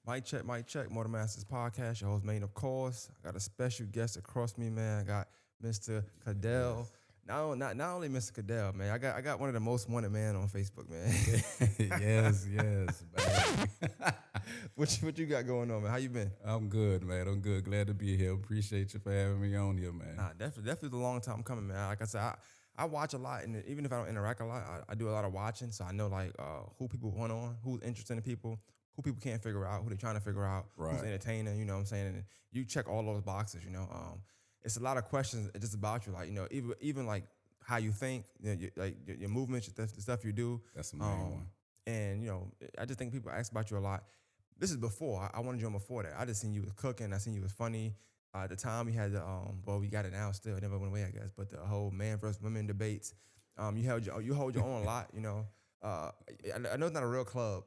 Mic check. Motor Masters Podcast. Your host, Maine, of course. I got a special guest across me, man. I got Mr. Cadell. Yes. Not only Mr. Cadell, man. I got one of the most wanted man on Facebook, man. Yes, man. What you got going on, man? How you been? I'm good, man. I'm good. Glad to be here. Appreciate you for having me on here, man. Nah, definitely a long time coming, man. Like I said, I watch a lot, and even if I don't interact a lot, I do a lot of watching, so I know like who people want on, who's interested in people, who people can't figure out, who they're trying to figure out, who's Right. entertaining. You know what I'm saying? And you check all those boxes. It's a lot of questions just about you, like even like how you think, your movements, the stuff you do. That's the main one. And I just think people ask about you a lot. This is before I wanted you on before that. I just seen you was cooking. I seen you was funny. At the time, we had the well, we got it now still. It never went away, I guess. But the whole man versus women debates. You hold your own a lot. I know it's not a real club,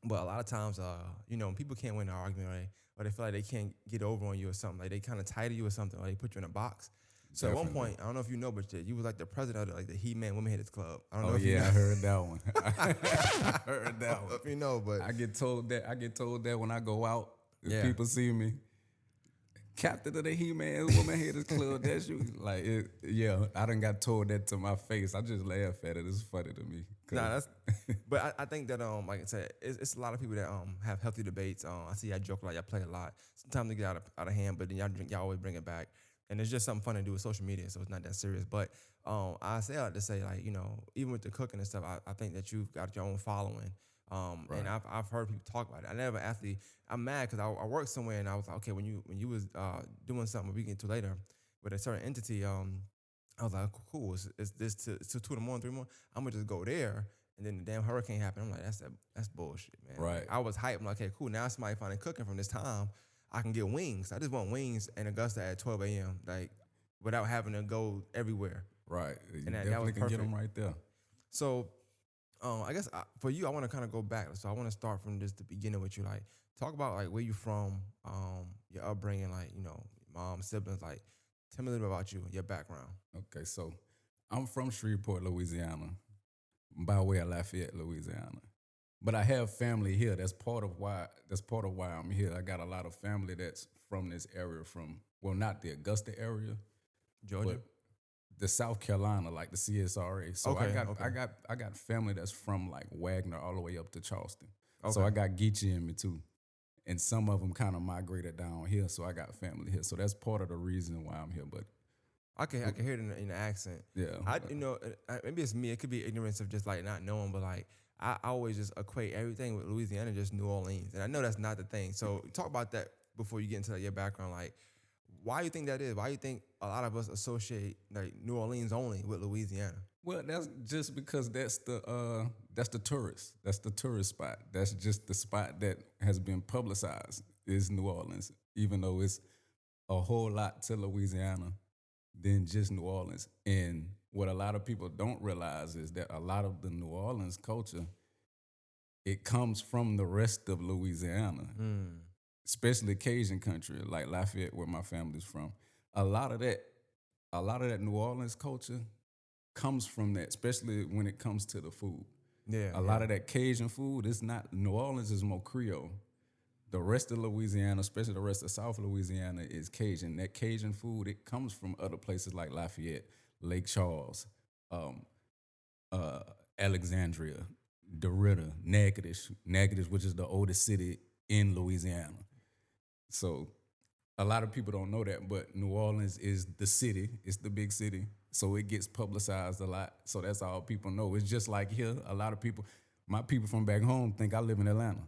but a lot of times, when people can't win an argument, or they feel like they can't get over on you or something, like they kind of title you or something, or they put you in a box. So at one Definitely. point, I don't know if you know, but you was like the president of the He-Man Women Hitters Club. I don't know Oh if you yeah, know. I heard that one. I heard that I don't know one. if you know, but I get told that when I go out, if Yeah. people see me. Captain of the He-Man Woman Haters Club, that's you. Like, yeah, I done got told that to my face. I just laugh at it. It's funny to me. 'Cause- nah, that's. But I think that like I said, it's a lot of people that have healthy debates. I see y'all joke a lot, y'all play a lot. Sometimes they get out of hand, but then y'all always bring it back, and it's just something fun to do with social media, so it's not that serious. But I say that to say, like, even with the cooking and stuff, I think that you've got your own following. Right. And I've heard people talk about it. I never actually. I'm mad because I worked somewhere and I was like, okay, when you was doing something we can get to later with a certain entity, I was like, cool. It's this to 2 in the morning, 3 in the morning. I'm gonna just go there, and then the damn hurricane happened. I'm like, that's bullshit, man. Right. Like, I was hyped. I'm like, okay, cool. Now somebody finally cooking from this time. I can get wings. I just want wings in Augusta at 12 a.m. like without having to go everywhere. Right. You And that definitely was can get them perfect. right there. So, I guess for you, I want to kind of go back. So I want to start from just the beginning with you. Like, talk about like where you from, your upbringing, like your mom, siblings. Like, tell me a little bit about you, your background. Okay, so I'm from Shreveport, Louisiana, by way of Lafayette, Louisiana. But I have family here. That's part of why. That's part of why I'm here. I got a lot of family that's from this area. Not the Augusta area, Georgia. but the South Carolina, like the CSRA. So Okay, I got okay. I got family that's from like Wagner all the way up to Charleston. So Okay. I got Geechee in me too, and some of them kind of migrated down here. So I got family here. So that's part of the reason why I'm here. But I can hear it in the accent. yeah, Maybe it's me. It could be ignorance of just like not knowing, but like I always just equate everything with Louisiana, just New Orleans, and I know that's not the thing. So talk about that before you get into like, your background. Like, why you think that is? Why you think a lot of us associate like New Orleans only with Louisiana? well, that's just because that's the tourist. That's the tourist spot. That's just the spot that has been publicized is New Orleans, even though it's a whole lot to Louisiana than just New Orleans. And what a lot of people don't realize is that a lot of the New Orleans culture, it comes from the rest of Louisiana, especially Cajun country, like Lafayette, where my family's from. A lot of that New Orleans culture comes from that, especially when it comes to the food. Yeah, A lot of that Cajun food is not, New Orleans is more Creole. The rest of Louisiana, especially the rest of South Louisiana, is Cajun. That Cajun food, it comes from other places like Lafayette, Lake Charles, um, uh, Alexandria, DeRidder, Natchitoches, which is the oldest city in Louisiana. So a lot of people don't know that, but New Orleans is the city. It's the big city. So it gets publicized a lot. So that's all people know. It's just like here, a lot of people, my people from back home think I live in Atlanta.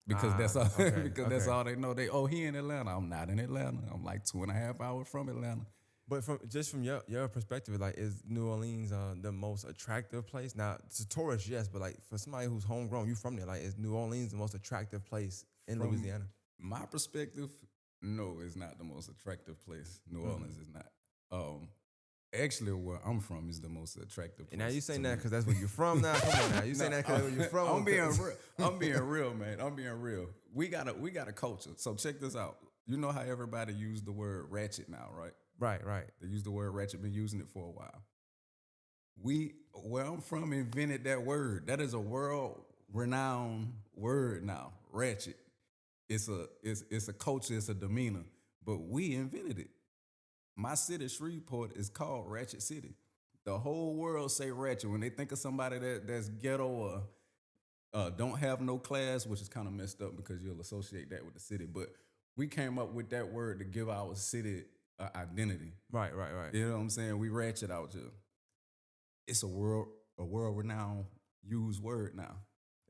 Because that's all okay, because that's okay. all they know. He in Atlanta. I'm not in Atlanta. I'm like 2.5 hours from Atlanta. But from your perspective, like, is New Orleans the most attractive place? Now, to tourists, yes, but like for somebody who's homegrown, you from there, like, is New Orleans the most attractive place in From Louisiana? my perspective, no, it's not the most attractive place. New Orleans is not. Actually, where I'm from is the most attractive place. And now you saying to that me. because that's where you're from. Now, come on, now you saying that because where you're from. I'm being real. I'm being real, man. I'm being real. We got a culture. So check this out. You know how everybody use the word ratchet now, right? Right. They use the word ratchet. Been using it for a while. Where I'm from, invented that word. That is a world renowned word now. Ratchet. it's a culture, it's a demeanor. But we invented it. My city, Shreveport, is called Ratchet City. The whole world say ratchet when they think of somebody that's ghetto or don't have no class, which is kind of messed up because you'll associate that with the city. But we came up with that word to give our city identity. Right. You know what I'm saying? We ratchet out here. It's a world renowned used word now.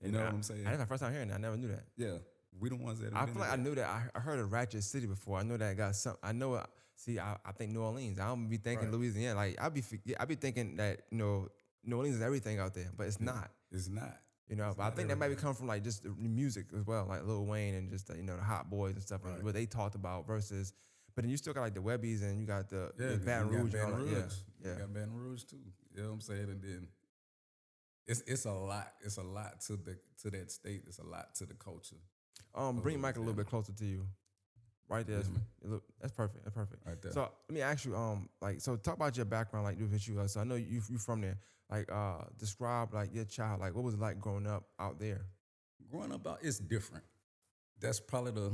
You know what I'm saying? That's my first time hearing that. I never knew that. Yeah, we the ones that I invented feel like I that. knew that. I heard of Ratchet City before. I know that got some. I know. See, I think New Orleans. I don't be thinking Right. Louisiana. Like I be thinking that New Orleans is everything out there, but it's not. It's not. But I think that might be come from like just the music as well, like Lil Wayne and just the Hot Boys and stuff, and Right. what they talked about versus. But then you still got like the Webbies and you got the Yeah, Baton you got Rouge. Baton and all that. Rouge. Yeah. You got Baton Rouge too. You know what I'm saying? And then it's a lot. It's a lot to that state. It's a lot to the culture. Bring your mic a little bit closer to you. Right there. Yes, ma'am. That's perfect. That's perfect. Right there. So let me ask you, so talk about your background, like with you. So I know you from there. Like, describe like your child, like what was it like growing up out there? Growing up out, it's different. That's probably the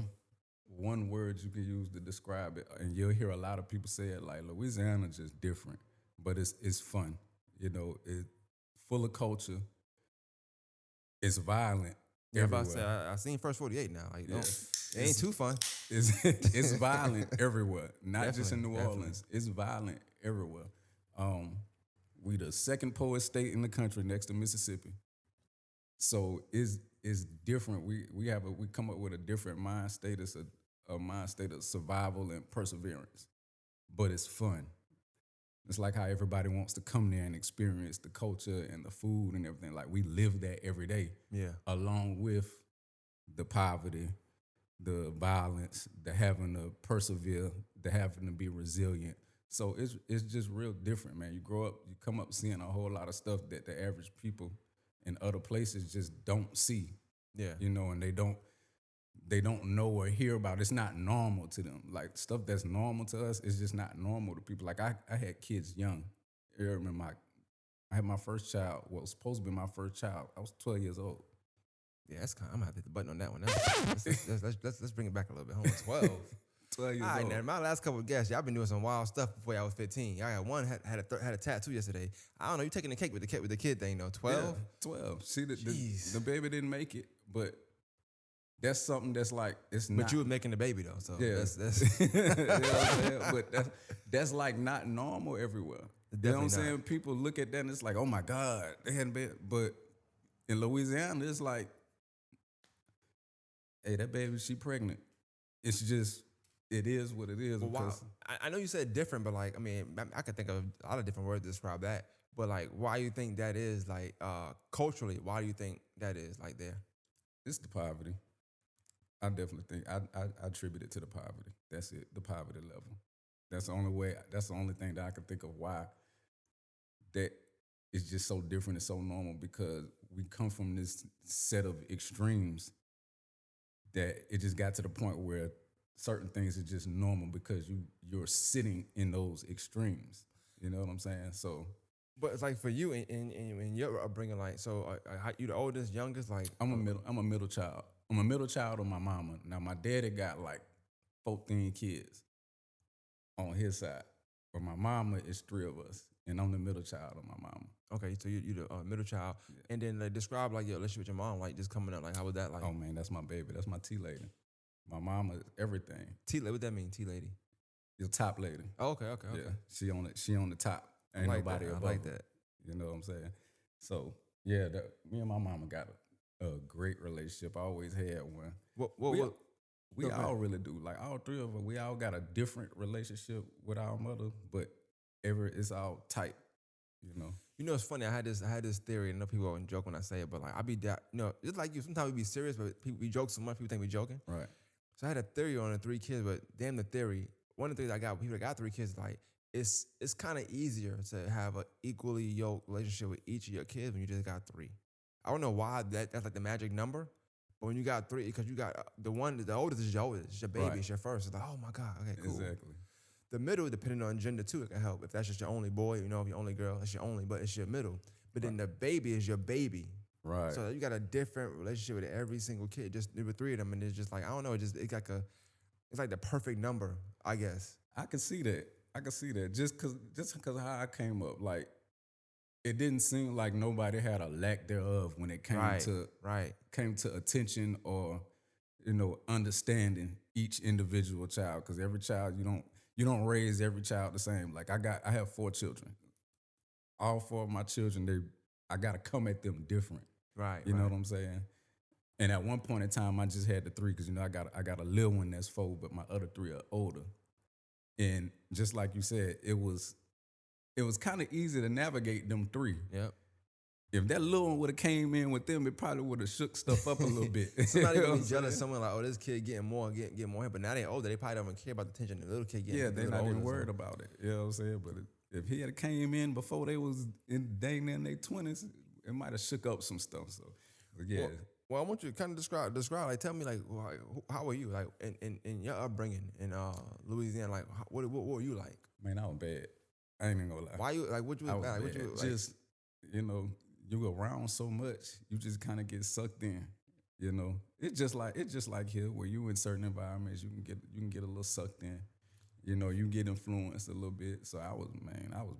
one word you can use to describe it. And you'll hear a lot of people say it like Louisiana just different, but it's fun. It's full of culture. It's violent. Yeah, Everywhere. I said I seen First 48 now. Like, Yeah. it ain't too fun. It's violent everywhere, not just in New Definitely. Orleans. It's violent everywhere. We the second poorest state in the country next to Mississippi. So it's different. We come up with a different mind state. It's a mind state of survival and perseverance. But it's fun. It's like how everybody wants to come there and experience the culture and the food and everything. Like we live that every day. Yeah. Along with the poverty, the violence, the having to persevere, the having to be resilient. So it's just real different, man. You grow up, you come up seeing a whole lot of stuff that the average people in other places just don't see. Yeah. And they don't know or hear about. It's not normal to them. Like stuff that's normal to us is just not normal to people. Like I had kids young. I remember I had my first child. Well, it was supposed to be my first child. I was 12 years old. Yeah, that's kind of, I'm gonna have to hit the button on that one. Let's bring it back a little bit. Hold on, 12. 12 years All right, old. now, my last couple of guests, y'all been doing some wild stuff before y'all was 15. Y'all got one had a tattoo yesterday. I don't know, you taking the cake with the kid thing though. 12? Yeah, 12. See, Jeez. the baby didn't make it, but that's something that's like, it's But not. you was making the baby though, so Yeah. that's You know what I'm saying? But that's like not normal everywhere. You know what I'm Definitely saying? not. People look at that and it's like, oh my God, they hadn't been. But in Louisiana, it's like, hey, that baby, she pregnant. It's just, it is what it is. Well, wow. Because I know you said different, but like, I mean, I could think of a lot of different words to describe that. But like, why you think that is like culturally? Why do you think that is like there? it's the poverty. I definitely think I attribute it to the poverty. That's it, the poverty level. That's the only way. That's the only thing that I can think of why that is just so different and so normal, because we come from this set of extremes that it just got to the point where certain things are just normal because you're sitting in those extremes. You know what I'm saying? So But it's like for you in your upbringing, like, so you the oldest, youngest, like I'm a middle child. I'm a middle child of my mama. Now my daddy got like 14 kids on his side, but my mama is 3 of us, and I'm the middle child of my mama. Okay, so you the middle child, and then like, describe like your relationship with your mom, like just coming up, like how was that like? Oh man, that's my baby. That's my tea lady. My mama is everything. T lady, what that mean? T lady. Your top lady. Oh, okay. Yeah, she on the top. Ain't I like nobody that. above I like her. that. You know what I'm saying? So yeah, me and my mama got a great relationship. I always had one. We Go ahead. all really do. Like all 3 of us, we all got a different relationship with our mother, but it's all tight. You know. You know, it's funny. I had this theory. And I know people always joke when I say it, but like I be that. It's like you. Sometimes we be serious, but we joke so much. People think we joking. Right. So I had a theory on the 3 kids, but damn the theory. One of the theories I got, people that got 3 kids, like it's kind of easier to have an equally yoked relationship with each of your kids when you just got 3. I don't know why that's like the magic number, but when you got 3, because you got the oldest is your oldest, it's your baby, Right. it's your first. It's like, oh my God, okay, cool. Exactly. The middle, depending on gender too, it can help. If that's just your only boy, if your only girl, it's your only, but it's your middle. But then the baby is your baby. Right. So you got a different relationship with every single kid. Just with 3 of them, and it's just like I don't know. It's like the perfect number, I guess. I can see that. I can see that. Just cause how I came up, like it didn't seem like nobody had a lack thereof when it Right, right, came to attention or understanding each individual child. Because every child you don't raise every child the same. Like I have 4 children. All 4 of my children, I gotta come at them different. right, You know right. what I'm saying? And at one point in time, I just had the 3 because I got a little one that's 4, but my other 3 are older. And just like you said, it was kind of easy to navigate them 3. Yep. If that little one would have came in with them, it probably would have shook stuff up a little bit. Somebody You know gonna what be I'm jealous. saying? Someone like, oh, this kid getting more, getting more. But now they older. They probably don't even care about the attention. The little kid getting. Yeah, a they're little not even older, worried so. about it. You know what I'm saying? But if he had came in before they was dang in their 20s, it might have shook up some stuff. So, but yeah. Well, I want you to kind of describe. Like, tell me, like, how were you, like, in your upbringing in Louisiana? Like, what were you like? Man, I was bad. I ain't even gonna lie. Why you like? What you I was was bad? What bad. you like? Just, you go around so much, you just kind of get sucked in. It's just like here, where you in certain environments, you can get a little sucked in. You get influenced a little bit. So I was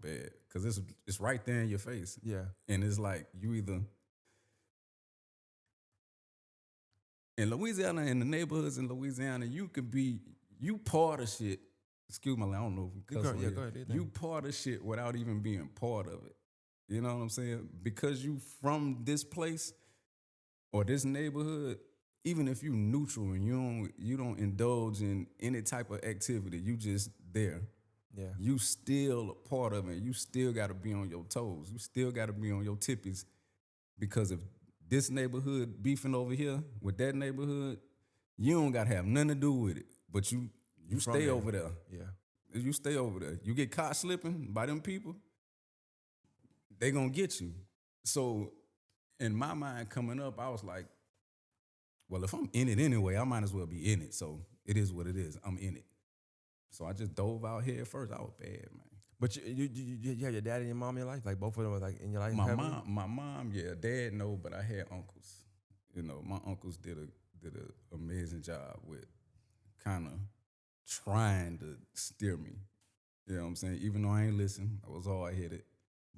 bad because it's right there in your face. Yeah. And it's like you either in Louisiana, in the neighborhoods in Louisiana, you part of shit. Excuse me, I don't know if Go ahead, do your thing. you part of shit without even being part of it. You know what I'm saying? Because you from this place or this neighborhood, even if you neutral and you don't indulge in any type of activity, you just there. Yeah. You still a part of it. You still got to be on your toes. You still got to be on your tippies because if this neighborhood beefing over here with that neighborhood, you don't got to have nothing to do with it. But you stay over there. Yeah. You stay over there. You get caught slipping by them people, they gonna get you. So in my mind coming up, I was like, well, if I'm in it anyway, I might as well be in it. So it is what it is. I'm in it. So I just dove out here first. I was bad, man. But you have your dad and your mom in your life? Like both of them were like in your life? My mom, yeah. Dad, no, but I had uncles. My uncles did a amazing job with kind of trying to steer me. You know what I'm saying? Even though I ain't listen, I was hard headed,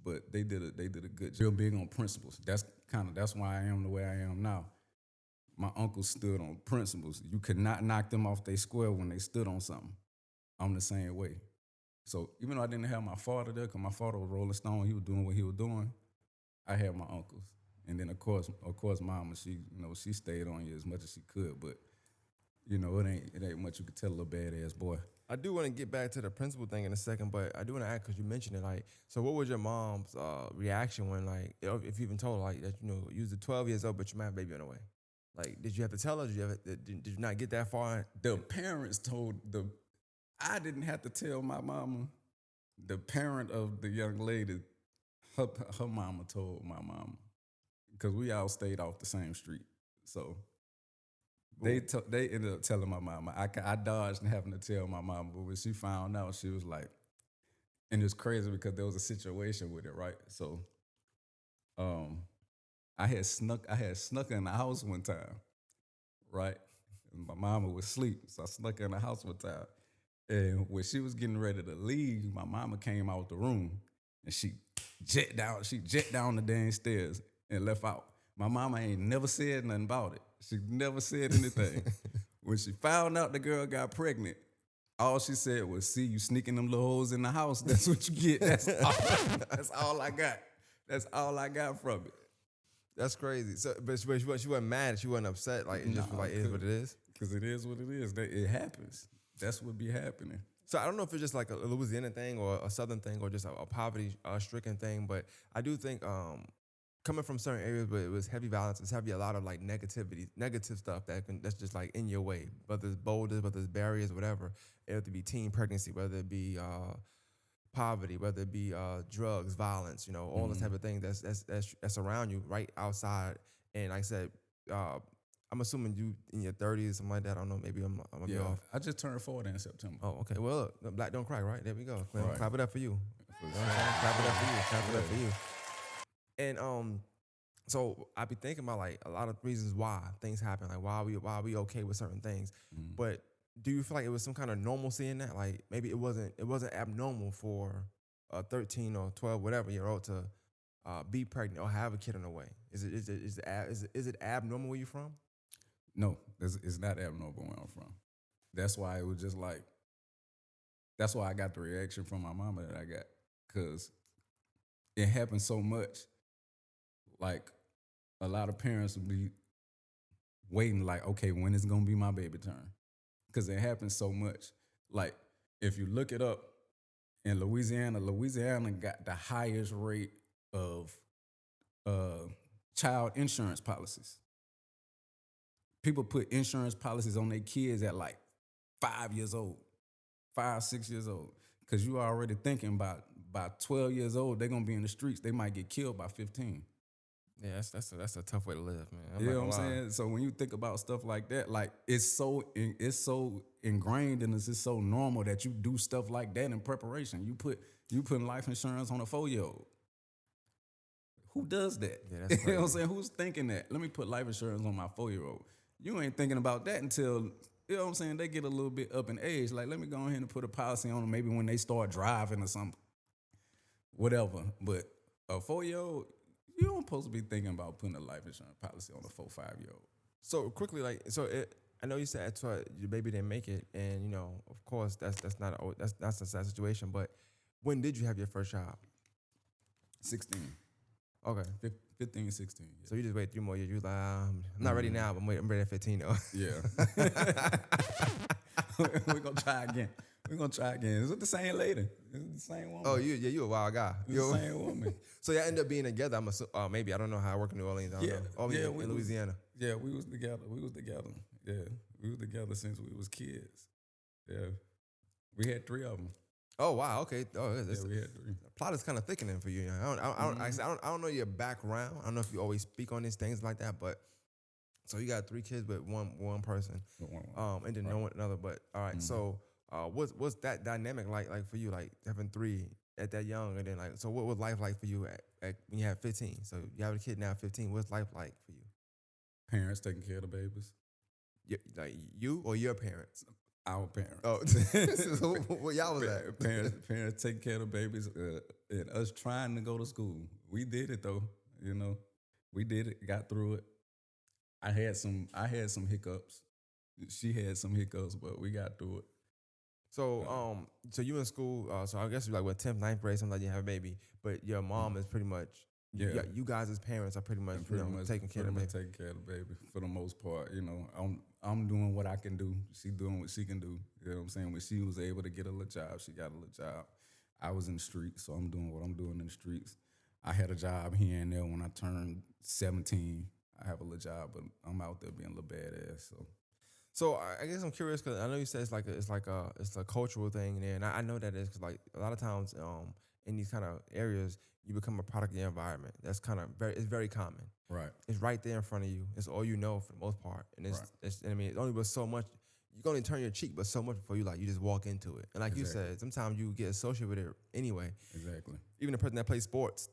but they did a good job. Real big on principles. That's why I am the way I am now. My uncles stood on principles. You could not knock them off their square when they stood on something. I'm the same way. So even though I didn't have my father there, because my father was Rolling Stone, he was doing what he was doing, I had my uncles. And then of course, mama, she stayed on you as much as she could, but it ain't much you could tell a little badass boy. I do want to get back to the principal thing in a second, but I do want to ask because you mentioned it. Like, so what was your mom's reaction when, like, if you even told her, like, that you was 12 years old, but you might have a baby on the way? Like, did you have to tell her? Did you not get that far? The parents I didn't have to tell my mama. The parent of the young lady, her mama told my mama because we all stayed off the same street. So they ended up telling my mama. I dodged having to tell my mama, but when she found out, she was like, and it's crazy because there was a situation with it, right? So, I had snuck her in the house one time, right? And my mama was asleep, so I snuck her in the house one time. And when she was getting ready to leave, my mama came out the room and she jet down the dang stairs and left out. My mama ain't never said nothing about it. She never said anything. When she found out the girl got pregnant, all she said was, "See, you sneaking them little hoes in the house. That's what you get." That's all I got. That's all I got from it. That's crazy. So, but she wasn't mad. She wasn't upset. Like, it just was like, it is what it is. Because it is what it is. It happens. That's what be happening. So I don't know if it's just like a Louisiana thing or a Southern thing or just a poverty-stricken thing, but I do think coming from certain areas where it was heavy violence, it's heavy a lot of like negative stuff that's just like in your way, whether it's boulders, whether it's barriers, whatever. It have to be teen pregnancy, whether it be poverty, whether it be drugs, violence, all this type of thing that's around you right outside. And like I said, I'm assuming you in your 30s, something like that. I don't know. Maybe I'm gonna be off. I just turned 40 in September. Oh, okay. Well, look, Black don't cry, right? There we go. Right. Clap it up for you. Clap it up for you. Clap it up for you. And So I be thinking about like a lot of reasons why things happen, like why we okay with certain things. But do you feel like it was some kind of normalcy in that? Like maybe it wasn't abnormal for a 13 or 12 whatever year old to be pregnant or have a kid on the way. Is it abnormal where you from? No, it's not abnormal where I'm from. That's why it was just like, that's why I got the reaction from my mama that I got. Because it happened so much. Like, a lot of parents would be waiting, like, okay, when is going to be my baby turn? Because it happens so much. Like, if you look it up, in Louisiana got the highest rate of child insurance policies. People put insurance policies on their kids at like 5 years old, 5, 6 years old. Because you already thinking about by 12 years old, they're gonna be in the streets. They might get killed by 15. Yeah, that's a tough way to live, man. I'm You not know what I'm gonna lie. saying? So when you think about stuff like that, like it's so ingrained in us, it's so normal that you do stuff like that in preparation. You putting life insurance on a 4-year-old. Who does that? Yeah, that's You know what I'm crazy. saying? Who's thinking that? Let me put life insurance on my 4-year-old. You ain't thinking about that until, you know what I'm saying, they get a little bit up in age. Like, let me go ahead and put a policy on them maybe when they start driving or something. Whatever. But a 4-year-old, you don't supposed to be thinking about putting a life insurance policy on a 4, 5-year-old. So quickly, like, I know you said your baby didn't make it, and of course, that's a sad situation. But when did you have your first child? 16, Okay, 15, 16. so you just wait 3 more years. You was like, I'm not ready now, but I'm ready at 15 though. Yeah. We're going to try again. Is it the same lady? Is it the same woman? Oh, you a wild guy. It's the same woman. So y'all end up being together. Maybe I don't know how I work in New Orleans. I don't know. Oh, yeah, in Louisiana. Yeah, we was together. Yeah, we was together since we was kids. Yeah, we had 3 of them. Oh wow, okay. Oh, Yeah, we had 3. the plot is kind of thickening for you. I don't know your background. I don't know if you always speak on these things like that, but so you got 3 kids with one person, and then no one another. But all right, so what's that dynamic like for you? Like having 3 at that young, and then like, so what was life like for you at when you had 15? So you have a kid now at 15. What's life like for you? Parents taking care of the babies. Like you or your parents? Our parents. Oh, so what y'all was at? Parents taking care of the babies, and us trying to go to school. We did it though. We did it. Got through it. I had some hiccups. She had some hiccups, but we got through it. So you in school? So I guess you're like 10th, 9th grade, something like you have a baby, but your mom is pretty much. Yeah. You guys as parents are pretty much, taking care of the baby. Taking care of the baby for the most part. I'm doing what I can do. She doing what she can do. You know what I'm saying? When she was able to get a little job, she got a little job. I was in the streets, so I'm doing what I'm doing in the streets. I had a job here and there when I turned 17. I have a little job, but I'm out there being a little badass. So I guess I'm curious because I know you said it's a cultural thing there, and I know that is because like a lot of times in these kind of areas you become a product of your environment. That's kind of it's very common. Right. It's right there in front of you. It's all you know for the most part, and Right. it only was so much. You can only turn your cheek, but so much before you just walk into it. And like you said, sometimes you get associated with it anyway. Exactly. Even the person that plays sports,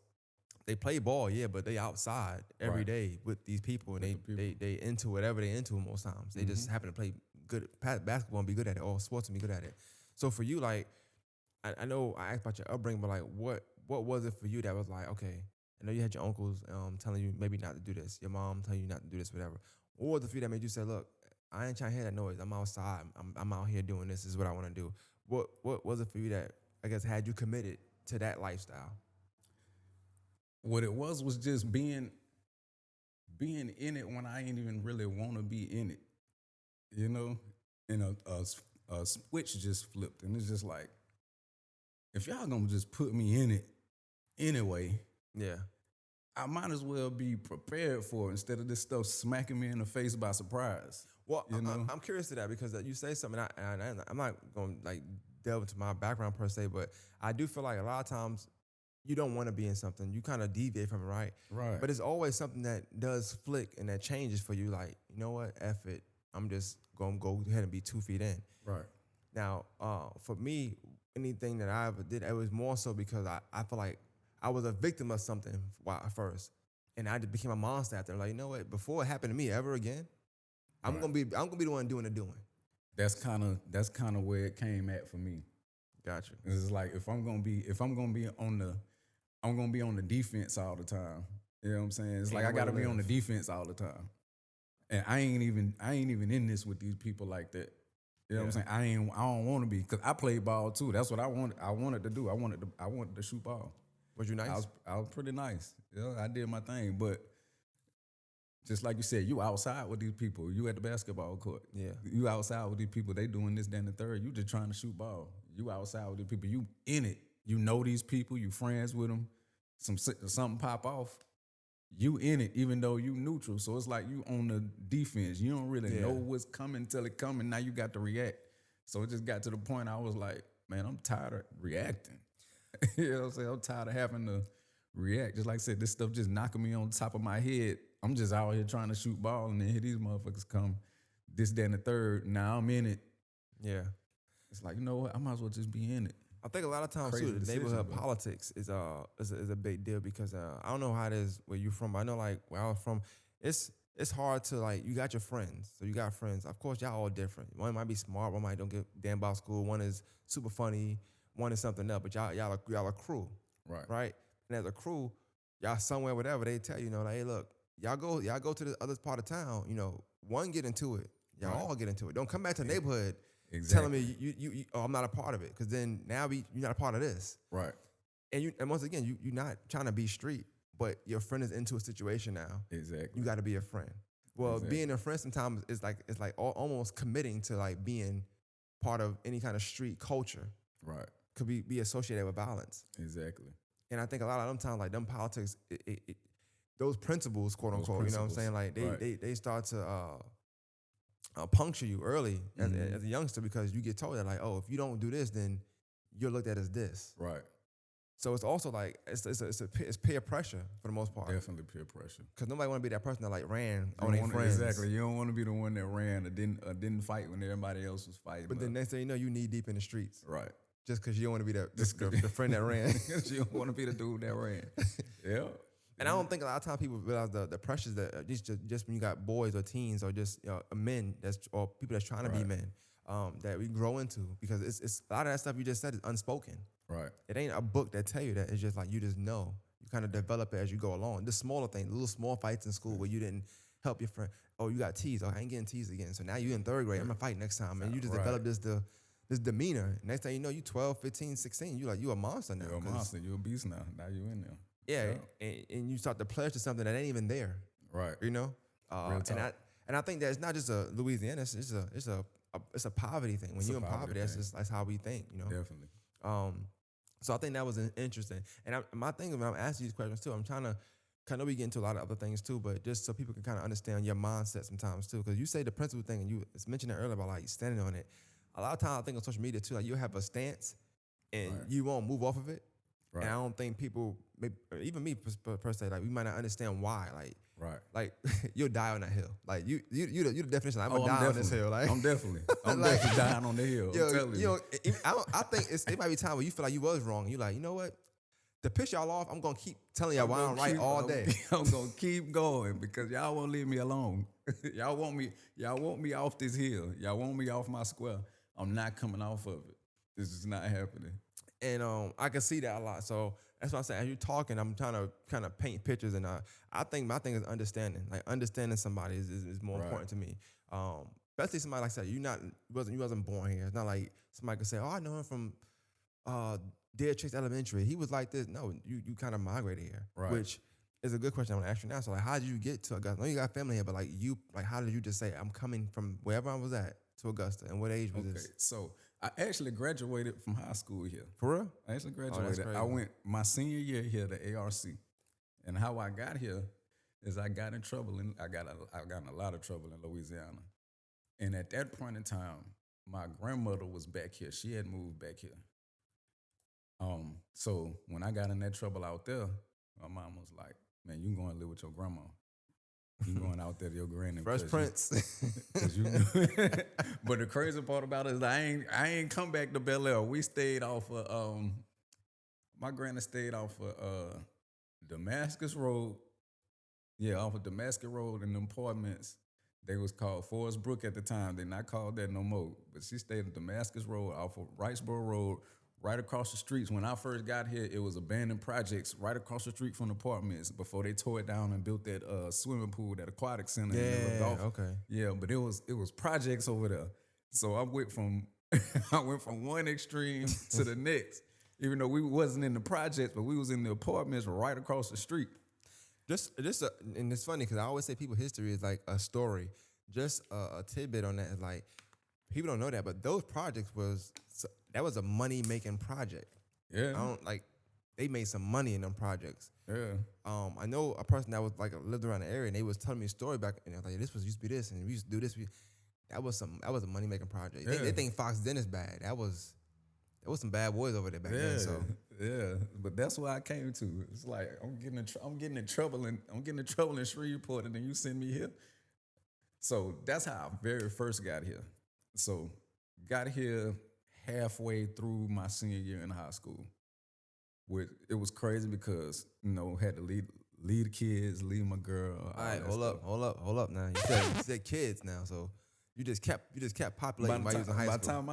they play ball, yeah, but they outside every day with these people, and they into whatever they into most times. They just happen to play good basketball and be good at it, or sports and be good at it. So for you, like, I know I asked about your upbringing, but like, what was it for you that was like, okay, I know you had your uncles telling you maybe not to do this, your mom telling you not to do this, whatever. What was it for you that made you say, look, I ain't trying to hear that noise. I'm outside. I'm out here doing this. This is what I want to do. What was it for you that I guess had you committed to that lifestyle? What it was just being in it when I ain't even really want to be in it, And a switch just flipped, and it's just like, if y'all gonna just put me in it anyway, Yeah. I might as well be prepared for it instead of this stuff smacking me in the face by surprise. Well, You know? I'm curious to that because you say something, and I'm not going to like delve into my background per se, but I do feel like a lot of times you don't want to be in something. You kind of deviate from it, right? Right. But it's always something that does flick and that changes for you. Like, you know what? F it. I'm just going to go ahead and be 2 feet in. Right. Now, for me, anything that I ever did, it was more so because I feel like I was a victim of something first. and I just became a monster after. Like, you know what? Before it happened to me ever again, I'm Right. gonna be the one doing the doing. That's kind of where it came at for me. Gotcha. It's like if I'm gonna be on the defense all the time. You know what I'm saying? It's like I Ain't no way gotta to be on the live. defense all the time. And I ain't even in this with these people like that. You know what I'm Yeah. saying? I don't want to be, because I played ball too. That's what I wanted to do. I wanted to shoot ball. Was you nice? I was pretty nice. You know, I did my thing. But just like you said, you outside with these people. You at the basketball court. Yeah. You outside with these people. They doing this, that, and the third. You just trying to shoot ball. You outside with these people. You in it. You know these people. You friends with them. Something pop off. You in it, even though you neutral. So it's like you on the defense. You don't really Yeah. know what's coming till it coming. Now you got to react. So it just got to the point I was like, man, I'm tired of reacting. You know what I'm saying? I'm tired of having to react. Just like I said, this stuff just knocking me on the top of my head. I'm just out here trying to shoot ball, and then here these motherfuckers come, this, that, and the third. Now I'm in it. Yeah. It's like, you know what? I might as well just be in it. I think a lot of times Crazy too, the decision, neighborhood but- politics is a big deal because I don't know how it is where you're from. But I know like where I was from, it's hard to like you got your friends, so you got friends. Of course, y'all all different. One might be smart, one might don't give a damn about school. One is super funny, one is something else. But y'all a crew, Right. right? And as a crew, y'all somewhere whatever they tell you, like, hey, look, y'all go to the other part of town. One get into it, y'all Right. all get into it. Don't come back to the neighborhood. Exactly. Telling me you oh, I'm not a part of it, because then now you're not a part of this. Right. And once again, you're not trying to be street, but your friend is into a situation now. Exactly. You got to be a friend. Well, Exactly. being a friend sometimes is like almost committing to like being part of any kind of street culture. Right. Could be associated with violence. Exactly. And I think a lot of them times, like them politics, those principles, quote Those unquote, you know what I'm saying? principles, Like right. they start to puncture you early as a youngster, because you get told that like, oh, if you don't do this, then you're looked at as this. Right. So it's also like it's peer pressure for the most part, Definitely peer pressure. because nobody want to be that person that like ran You on their don't wanna- friends. Exactly. You don't want to be the one that ran or didn't fight when everybody else was fighting. But then next thing you know, you knee deep in the streets right. just because you don't want to be the friend that ran. You don't want to be the dude that ran. Yeah. And I don't think a lot of times people realize the pressures that just when you got boys or teens or just men or people that's trying to be Right. men that we grow into, because it's a lot of that stuff you just said is unspoken. Right. It ain't a book that tell you that. It's just like you just know. You kind of develop it as you go along. The smaller things, little small fights in school where you didn't help your friend. Oh, you got teased. Oh, I ain't getting teased again. So now you in third grade. I'm gonna fight next time. And you just Right. develop this demeanor. Next thing you know, you 12, 15, 16. You a monster now. You're a 'cause- monster. You're a beast now. Now you in there. Yeah, and you start to pledge to something that ain't even there. Right. You know, Real talk. and I think that it's not just a Louisiana. It's a poverty thing. When It's a you're in poverty poverty, thing. that's how we think. Definitely. So I think that was interesting. And my thing when I'm asking these questions too, I'm trying to kind of we get into a lot of other things too, but just so people can kind of understand your mindset sometimes too, because you say the principal thing, and you mentioned it earlier about like standing on it. A lot of times I think on social media too, like you have a stance and Right. you won't move off of it. Right. And I don't think people, maybe, or even me per se, like we might not understand why. Right. Like you'll die on that hill. Like you the definition. I'm Oh, gonna die on this hill. Like I'm definitely Like- definitely dying on the hill. I'm telling you. I think it might be time where you feel like you was wrong. You like, you know what? To piss y'all off, I'm gonna keep telling y'all why I'm right all day. I'm gonna keep going because y'all won't leave me alone. y'all want me off this hill. Y'all want me off my square. I'm not coming off of it. This is not happening. And I can see that a lot. So that's what I'm saying. As you're talking, I'm trying to kind of paint pictures, and I think my thing is understanding. Like understanding somebody is more Right. important to me. Especially somebody like I said, you wasn't born here. It's not like somebody could say, oh, I know him from Dead Chase Elementary. He was like this. No, you kind of migrated here, Right. which is a good question I'm gonna ask you now. So like, how did you get to Augusta? I know you got family here, but like how did you just say I'm coming from wherever I was at to Augusta? And what age was Okay, this? so I actually graduated from high school here. For real? I actually that's graduated. I crazy. went my senior year here to ARC, and how I got here is I got in trouble, and I got in a lot of trouble in Louisiana. And at that point in time, my grandmother was back here. She had moved back here. So when I got in that trouble out there, my mom was like, "Man, you going to live with your grandma? You going out there to your granny?" Fresh Prince. Cause you but the crazy part about it is I ain't come back to Bel Air. We stayed off of my granny stayed off of Damascus Road Yeah, off of Damascus Road in the apartments. They was called Forest Brook at the time. They're not called that no more. But she stayed on Damascus Road off of Wrightsboro Road, right across the streets. When I first got here, it was abandoned projects right across the street from the apartments before they tore it down and built that swimming pool, that aquatic center. and the Yeah, golf. okay. Yeah, but it was projects over there. So I went from I went from one extreme to the next. Even though we wasn't in the projects, but we was in the apartments right across the street. And it's funny because I always say people history is like a story. Just a tidbit on that is like people don't know that, but those projects that was a money making project. Yeah. I don't like they made some money in them projects. Yeah. I know a person that was like lived around the area and they was telling me a story back and they're like this was used to be this and we used to do this. That was a money making project. Yeah. They think Fox Den is bad. There was some bad boys over there back then. So yeah, but that's what I came to. It's like I'm getting in trouble in Shreveport, and then you send me here. So that's how I very first got here. So got here halfway through my senior year in high school. It was crazy because had to leave the kids, leave my girl. all right, hold up. Now you said kids now, so you just kept populating while you was in high school.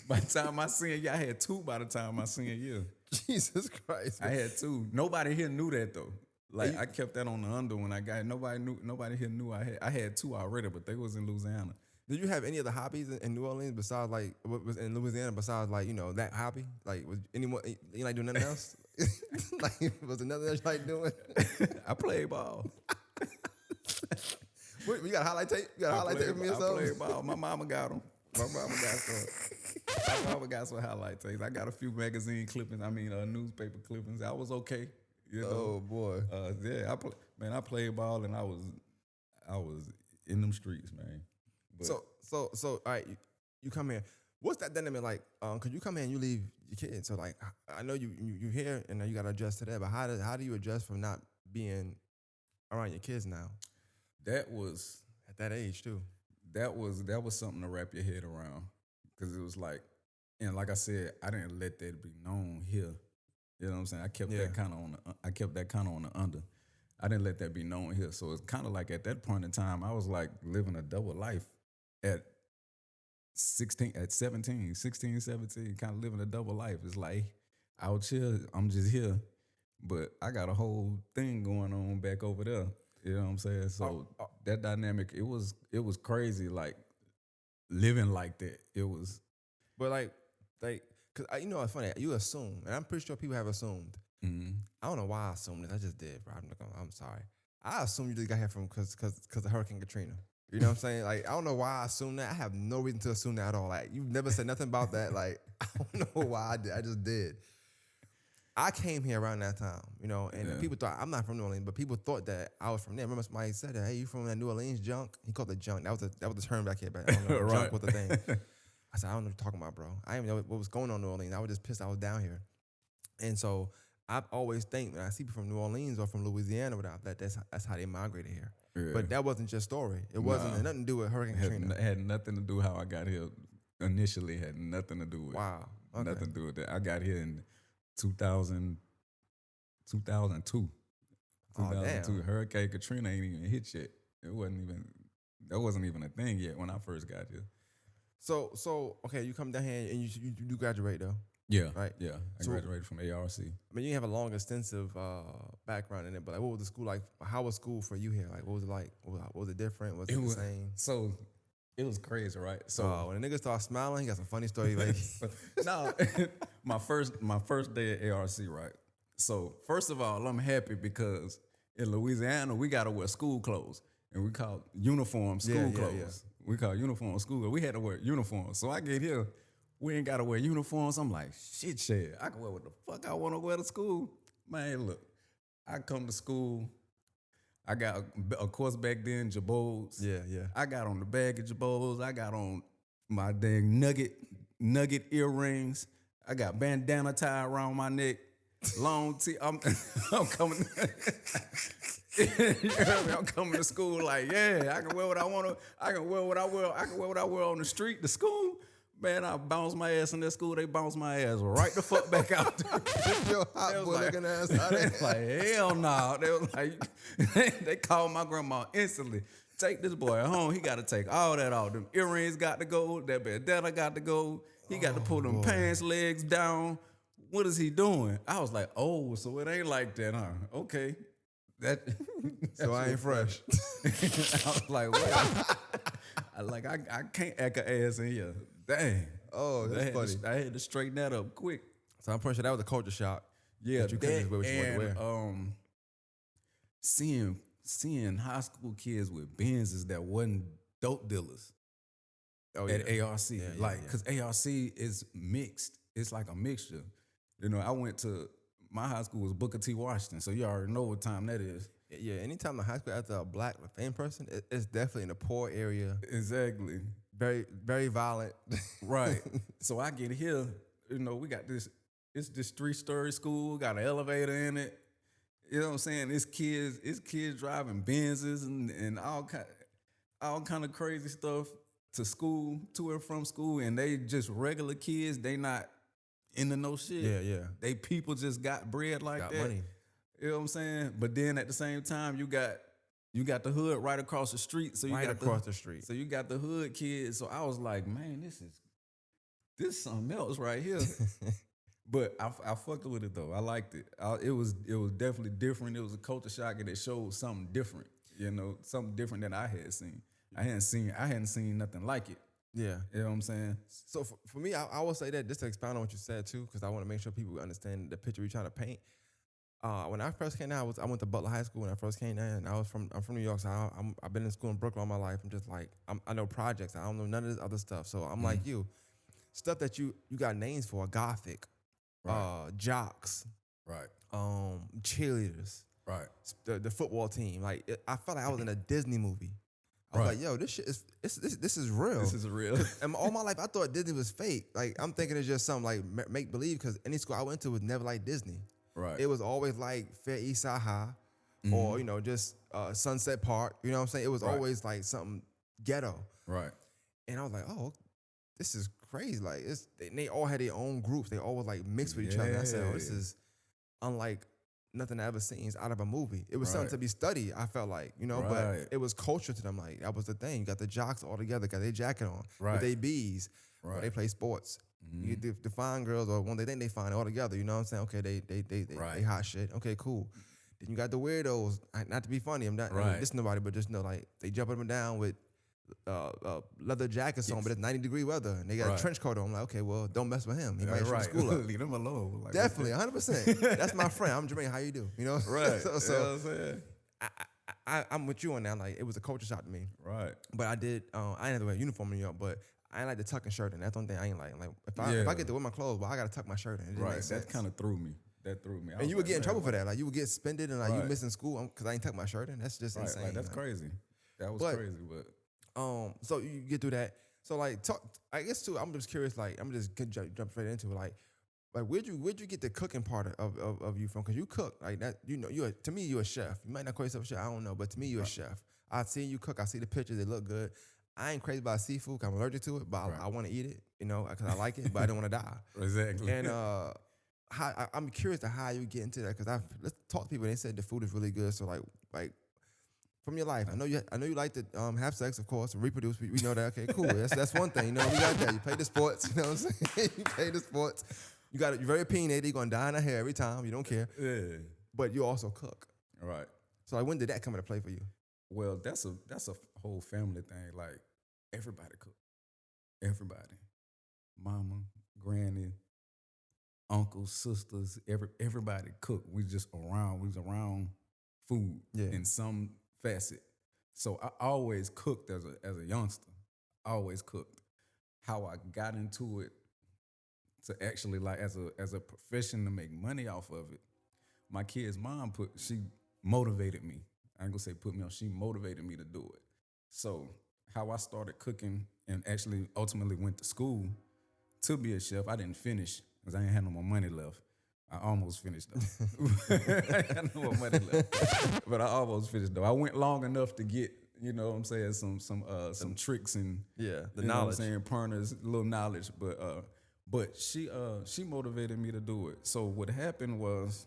By the time my senior year, I had two. By the time my senior year, Jesus Christ, I had two. Nobody here knew that though. Like I kept that on the under when I got. Nobody here knew I had two already, but they was in Louisiana. Did you have any other hobbies in New Orleans besides like what was in Louisiana besides like that hobby? Like was anyone you like doing nothing else? Like was there nothing else you like doing? I played ball. Wait, you got a highlight tape? You got a highlight tape for me or something? I played ball. My mama got them. My mama got some highlight tapes. I got a few magazine clippings. Newspaper clippings. I was okay. Oh boy. Yeah. I played ball and I was in them streets, man. But So all right, you come here. What's that dynamic like? Cause you come here and you leave your kids. So like, I know you here and you got to adjust to that. But how do you adjust from not being around your kids now? That was at that age too. That was something to wrap your head around, because it was like, and like I said, I didn't let that be known here. You know what I'm saying? I kept that kind of on the under. I didn't let that be known here. So it's kind of like at that point in time, I was like living a double life at 17, kind of living a double life. It's like out here, I'm just here, but I got a whole thing going on back over there. You know what I'm saying? So that dynamic, it was crazy, like living like that. It was, but like, cause it's funny. You assume, and I'm pretty sure people have assumed. mm-hmm. I don't know why I assumed this. I just did, bro. I'm sorry. I assumed you just got here from because of Hurricane Katrina. You know what I'm saying? Like I don't know why I assumed that. I have no reason to assume that at all. Like you've never said nothing about that. Like I don't know why I did. I just did. I came here around that time, and people thought I'm not from New Orleans, but people thought that I was from there. Remember somebody said that, hey, you from that New Orleans junk? He called it junk. That was the term back here, but I don't know. Right. Junk was the thing. I said, I don't know what you're talking about, bro. I didn't even know what was going on in New Orleans. I was just pissed I was down here. And so I always think when I see people from New Orleans or from Louisiana, that's how they migrated here. Yeah. But that wasn't your story. It wasn't nothing to do with Hurricane Katrina. It had nothing to do how I got here initially. Had nothing to do with nothing to do with that. I got here in 2002. 2002. Damn. Hurricane Katrina ain't even hit yet. That wasn't even a thing yet when I first got here. So okay, you come down here and you do graduate though. Yeah. Right? Yeah. I graduated from ARC. I mean, you have a long, extensive background in it, but like, what was the school like? How was school for you here? Like, what was it like? What was it different? Was it the same? So it was crazy, right? So when the nigga start smiling, he got some funny story. Like, no, my first day at ARC, right? So first of all, I'm happy because in Louisiana we gotta wear school clothes, and we call uniform school clothes. Yeah. We call uniform school clothes. We had to wear uniforms. So I get here, we ain't gotta wear uniforms. I'm like, shit, I can wear what the fuck I want to wear to school. Man, look, I come to school. I got, of course, back then, Jabos. Yeah. I got on the bag of Jabos. I got on my dang nugget earrings. I got bandana tied around my neck. Long tee. I'm coming. You heard me? I'm coming to school like, yeah, I can wear what I want to. I can wear what I wear on the street to school. Man, I bounced my ass in that school. They bounced my ass right the fuck back out there. Your hot boy looking ass out They there. was like, hell no. They was like, they called my grandma instantly. Take this boy home. He got to take all that off. Them earrings got to go. That bandana got to go. He got to pull them pants legs down. What is he doing? I was like, oh, so it ain't like that, huh? Okay. So I ain't fresh. I was like, what? I can't act a ass in here. Dang. Oh, that's funny. I had to straighten that up quick. So I'm pretty sure that was a culture shock. Yeah, that you couldn't just wear what you wanted to wear. Seeing high school kids with Benzes that wasn't dope dealers at ARC. Because ARC is mixed. It's like a mixture. You know, I went to, my high school was Booker T. Washington, so you already know what time that is. Yeah, anytime in high school after a black famous person, it's definitely in a poor area. Exactly. Very, very violent. Right. So I get here, you know, we got it's this 3-story school, got an elevator in it. You know what I'm saying? It's kids driving Benzes and all kind of crazy stuff to school, to and from school, and they just regular kids. They not into no shit. Yeah. They people just got bread like Got that. money. You know what I'm saying? But then at the same time, you got the hood right across the street. So you Right got across the street. So you got the hood kids. So I was like, man, this is something else right here. But I fucked with it though. I liked it. It was definitely different. It was a culture shock, and it showed something different. You know, something different than I had seen. I hadn't seen nothing like it. Yeah. You know what I'm saying? So for me, I will say that just to expound on what you said too, because I want to make sure people understand the picture we're trying to paint. When I first came down, I went to Butler High School when I first came down. I'm from New York, so I've been in school in Brooklyn all my life. I'm just like, I know projects. I don't know none of this other stuff. So I'm like you. Stuff that you got names for, Gothic, jocks, Right. cheerleaders, Right. the football team. Like I felt like I was in a Disney movie. I was like, yo, this shit is this is real. This is real. And all my life I thought Disney was fake. Like I'm thinking it's just something like make believe, because any school I went to was never like Disney. Right. It was always like Fair East Side High, or just Sunset Park. You know what I'm saying? It was always like something ghetto. Right. And I was like, oh, this is crazy. Like they all had their own groups. They always like mixed with each other. And I said, oh, this is unlike nothing I ever seen out of a movie. It was something to be studied, I felt like, but it was culture to them. Like that was the thing. You got the jocks all together, got their jacket on, with their B's, they play sports. You get the fine girls, or when they think they fine, all together. You know what I'm saying? Okay, they hot shit. Okay, cool. Then you got the weirdos. Not to be funny, I'm not dissing nobody, but just know like they jump up and down with leather jackets on, but it's 90-degree weather, and they got a trench coat on. I'm like, okay, well, don't mess with him. He might shoot the school up. Leave him alone. Like, definitely, 100%. That's my friend. I'm Jermaine. How you do? You know, Right. so you know what I'm saying? I'm with you on that. Like, it was a culture shock to me. Right. But I did. I didn't have to wear a uniform in New York, but I ain't like the tucking shirt, and that's the only thing I ain't like. Like if I get to wear my clothes, well, I gotta tuck my shirt in. It Right. makes sense. That kind of threw me. And you would get in trouble for that. Like you would get suspended, and like you missing school because I ain't tuck my shirt in. That's just insane. Like, that's crazy. That was crazy, but. So you get through that. So like, talk. I guess too. I'm just curious. Like, I'm just gonna jump straight into it. Like where'd you get the cooking part of you from? Because you cook like that. You know, to me you're a chef. You might not call yourself a chef. I don't know, but to me you're a chef. I see you cook. I see the pictures. They look good. I ain't crazy about seafood. 'Cause I'm allergic to it, but I want to eat it. You know, because I like it, but I don't want to die. Exactly. And I'm curious to how you get into that, because let's talk to people. They said the food is really good. So like. From your life, I know you like to have sex, of course, and reproduce. We know that. Okay, cool. That's one thing. You know, we got that. You play the sports. You know what I'm saying? You play the sports. You're very opinionated. You're gonna dye in her hair every time. You don't care. Yeah. But you also cook. Right. So like, when did that come into play for you? Well, that's a whole family thing. Like everybody cook. Everybody, mama, granny, uncles, sisters, everybody cook. We was around food in some facet. So I always cooked as a youngster. I always cooked. How I got into it to actually like as a profession to make money off of it. My kid's mom she motivated me. I ain't gonna say put me on. She motivated me to do it. So how I started cooking and actually ultimately went to school to be a chef. I didn't finish because I ain't had no more money left. I almost finished though. I had no more money left, but I almost finished though. I went long enough to get you know what I'm saying, some tricks and Yeah, the you know what I'm knowledge. saying, pointers, little knowledge, but she motivated me to do it. So what happened was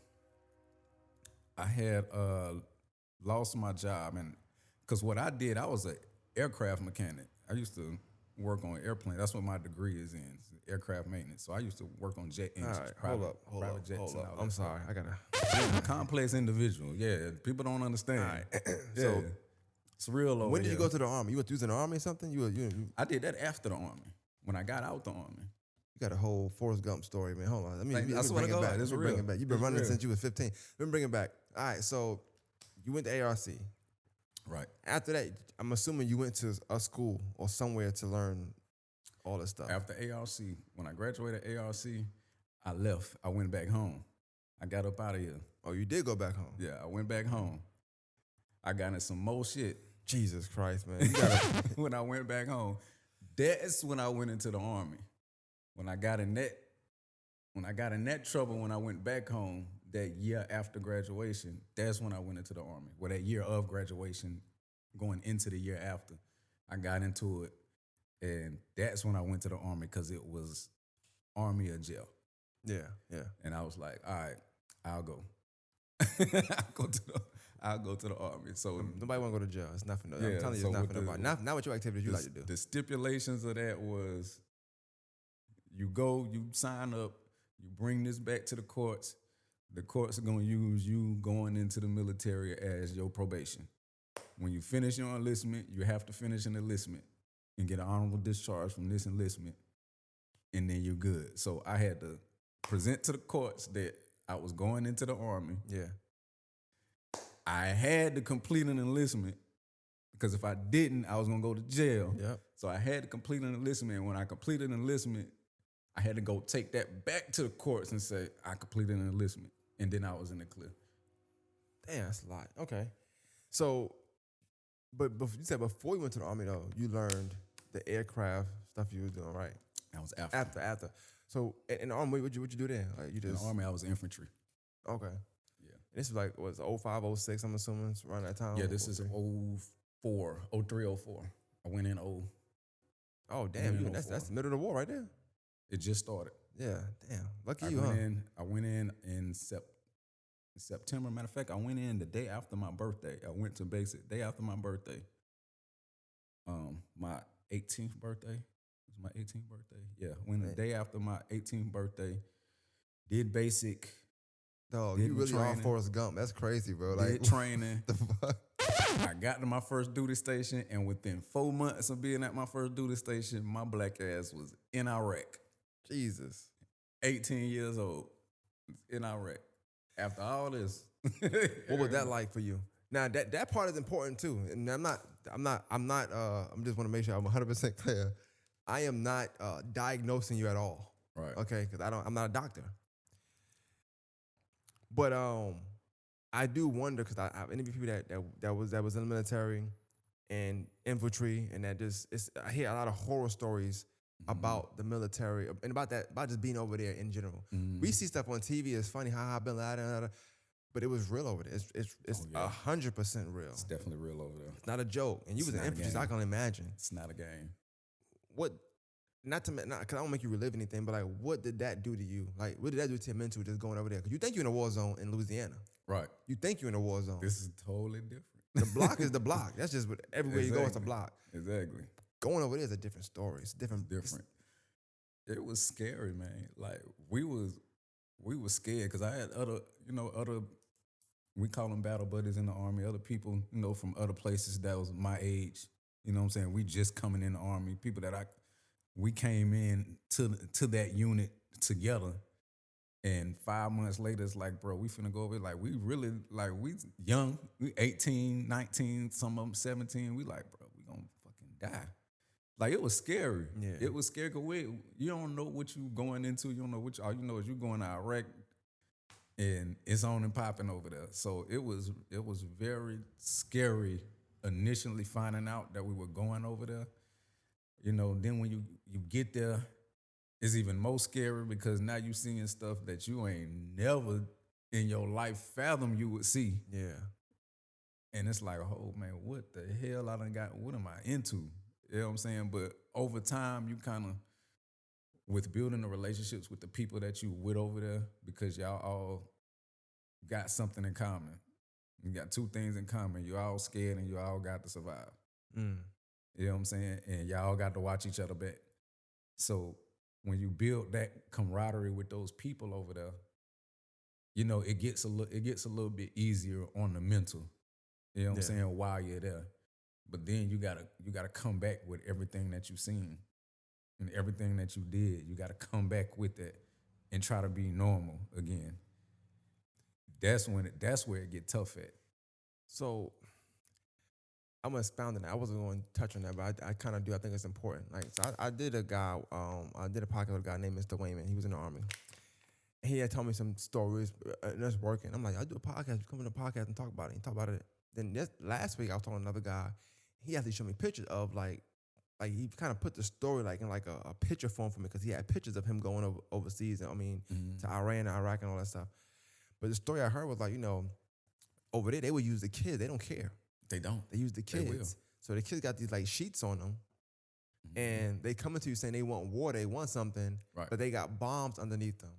I had lost my job, and because what I did, I was an aircraft mechanic. I used to work on airplanes. That's what my degree is in, aircraft maintenance. So I used to work on jet All engines, right, private hold jets up. and all I'm that sorry, I gotta. stuff. Complex individual. Yeah, people don't understand. All right. Yeah. So It's real over when did you here. go to the army? You were using the army or something? You I did that after the army. When I got out the army. got a whole Forrest Gump story, man. Hold on. Let me I swear to bring it God, back. it's Let me bring real. it back. You've been It's running real. since you was 15. Let me bring it back. All right, so you went to ARC. Right. After that, I'm assuming you went to a school or somewhere to learn all this stuff. After ARC, when I graduated ARC, I left. I went back home. I got up out of here. Oh, you did go back home. Yeah, I went back home. I got in some more shit. Jesus Christ, man. You gotta, When I went back home, that's when I went into the army. When I got in that trouble, when I went back home that year after graduation, that's when I went into the army. Well, that year of graduation, going into the year after, I got into it, and that's when I went to the army because it was army or jail, yeah. and I was like, all right, I'll go. I'll go to the army. So Nobody want to go to jail. It's nothing. I'm Yeah, telling you, so it's with nothing the- about. Not what your activities you like to do. the stipulations of that was you go, you sign up, you bring this back to the courts. The courts are going to use you going into the military as your probation. When you finish your enlistment, you have to finish an enlistment and get an honorable discharge from this enlistment, and then you're good. So I had to present to the courts that I was going into the army. Yeah. I had to complete an enlistment because if I didn't, I was gonna go to jail. Yep. So I had to complete an enlistment. And when I completed an enlistment, I had to go take that back to the courts and say I completed an enlistment, and then I was in the clear. Damn, that's a lot. Okay. So, but you said before you went to the army though, you learned the aircraft stuff you was doing, right? That was after. After. So in the army, what you do then? Like you In just the army, I was infantry. okay. Yeah. This is like was 05, 06, I'm assuming it's around that time. Yeah, this is 03. 04, 03, 04. I went in 0. Oh damn, in that's 04. the middle of the war right there. It just started. Yeah, damn. Lucky I you, went huh? I went in September. Matter of fact, I went in the day after my birthday. I went to basic day after my birthday. My 18th birthday. It was my 18th birthday. Yeah, went the day after my 18th birthday. Did basic. Dog, did you the really are training. Forrest Gump. That's crazy, bro. Did Like training. the fuck? I got to my first duty station, and within 4 months of being at my first duty station, my black ass was in Iraq. Jesus. 18 years old, in Iraq. After all this, What was that like for you? Now that part is important too. And I'm just want to make sure I'm 100% clear. I am not diagnosing you at all. Right. Okay, because I'm not a doctor. But I do wonder because I've interviewed people that was in the military and infantry, and I hear a lot of horror stories about the military and about just being over there in general. We see stuff on TV. It's funny, haha, Bin Laden, but it was real over there. It's 100% real. It's definitely real over there. It's not a joke. And you It's was in not a infantry, so game. I can only imagine. It's not a game. What? Not because I don't make you relive anything, but like, what did that do to you? Like, what did that do to your mental just going over there? Because you think you're in a war zone in Louisiana. Right. You think you're in a war zone. This is totally different. The block is the block. That's just everywhere you go, it's a block. Exactly. Going over there is a different story. It's different. Different. It was scary, man. Like we was scared because I had other, we call them battle buddies in the army, other people, from other places that was my age. You know what I'm saying? We just coming in the army, people that we came in to that unit together. And 5 months later, it's like, bro, we finna go over. Like, we really, like, we young. We 18, 19, some of them 17. We like, bro, we gonna fucking die. Like, it was scary. Yeah. It was scary because you don't know what you going into. You don't know all you know is you going to Iraq and it's on and popping over there. So it was very scary initially finding out that we were going over there. Then when you get there, it's even more scary because now you seeing stuff that you ain't never in your life fathom you would see. Yeah. And it's like, oh man, what the hell I done got? What am I into? You know what I'm saying? But over time, you kind of with building the relationships with the people that you with over there, because y'all all got something in common. You got two things in common. You all scared and you all got to survive. Mm. You know what I'm saying? And y'all got to watch each other back. So when you build that camaraderie with those people over there, you know, it gets a little bit easier on the mental. You know what I'm saying, while you're there. But then you gotta come back with everything that you've seen and everything that you did. You gotta come back with that and try to be normal again. That's where it get tough at. So I'm gonna expound on that. I wasn't going to touch on that, but I kind of do. I think it's important. Like, so I did a podcast with a guy named Mr. Wayman. He was in the Army. He had told me some stories, and that's working. I'm like, I do a podcast. You come in the podcast and talk about it. And talk about it. Then last week I was talking to another guy. He actually showed me pictures of like he kind of put the story like in like a picture form for me, because he had pictures of him going overseas. I mean, to Iran and Iraq and all that stuff. But the story I heard was like, over there they would use the kids. They don't care. They don't. They use the kids. So the kids got these like sheets on them, and they come to you saying they want water, they want something, but they got bombs underneath them.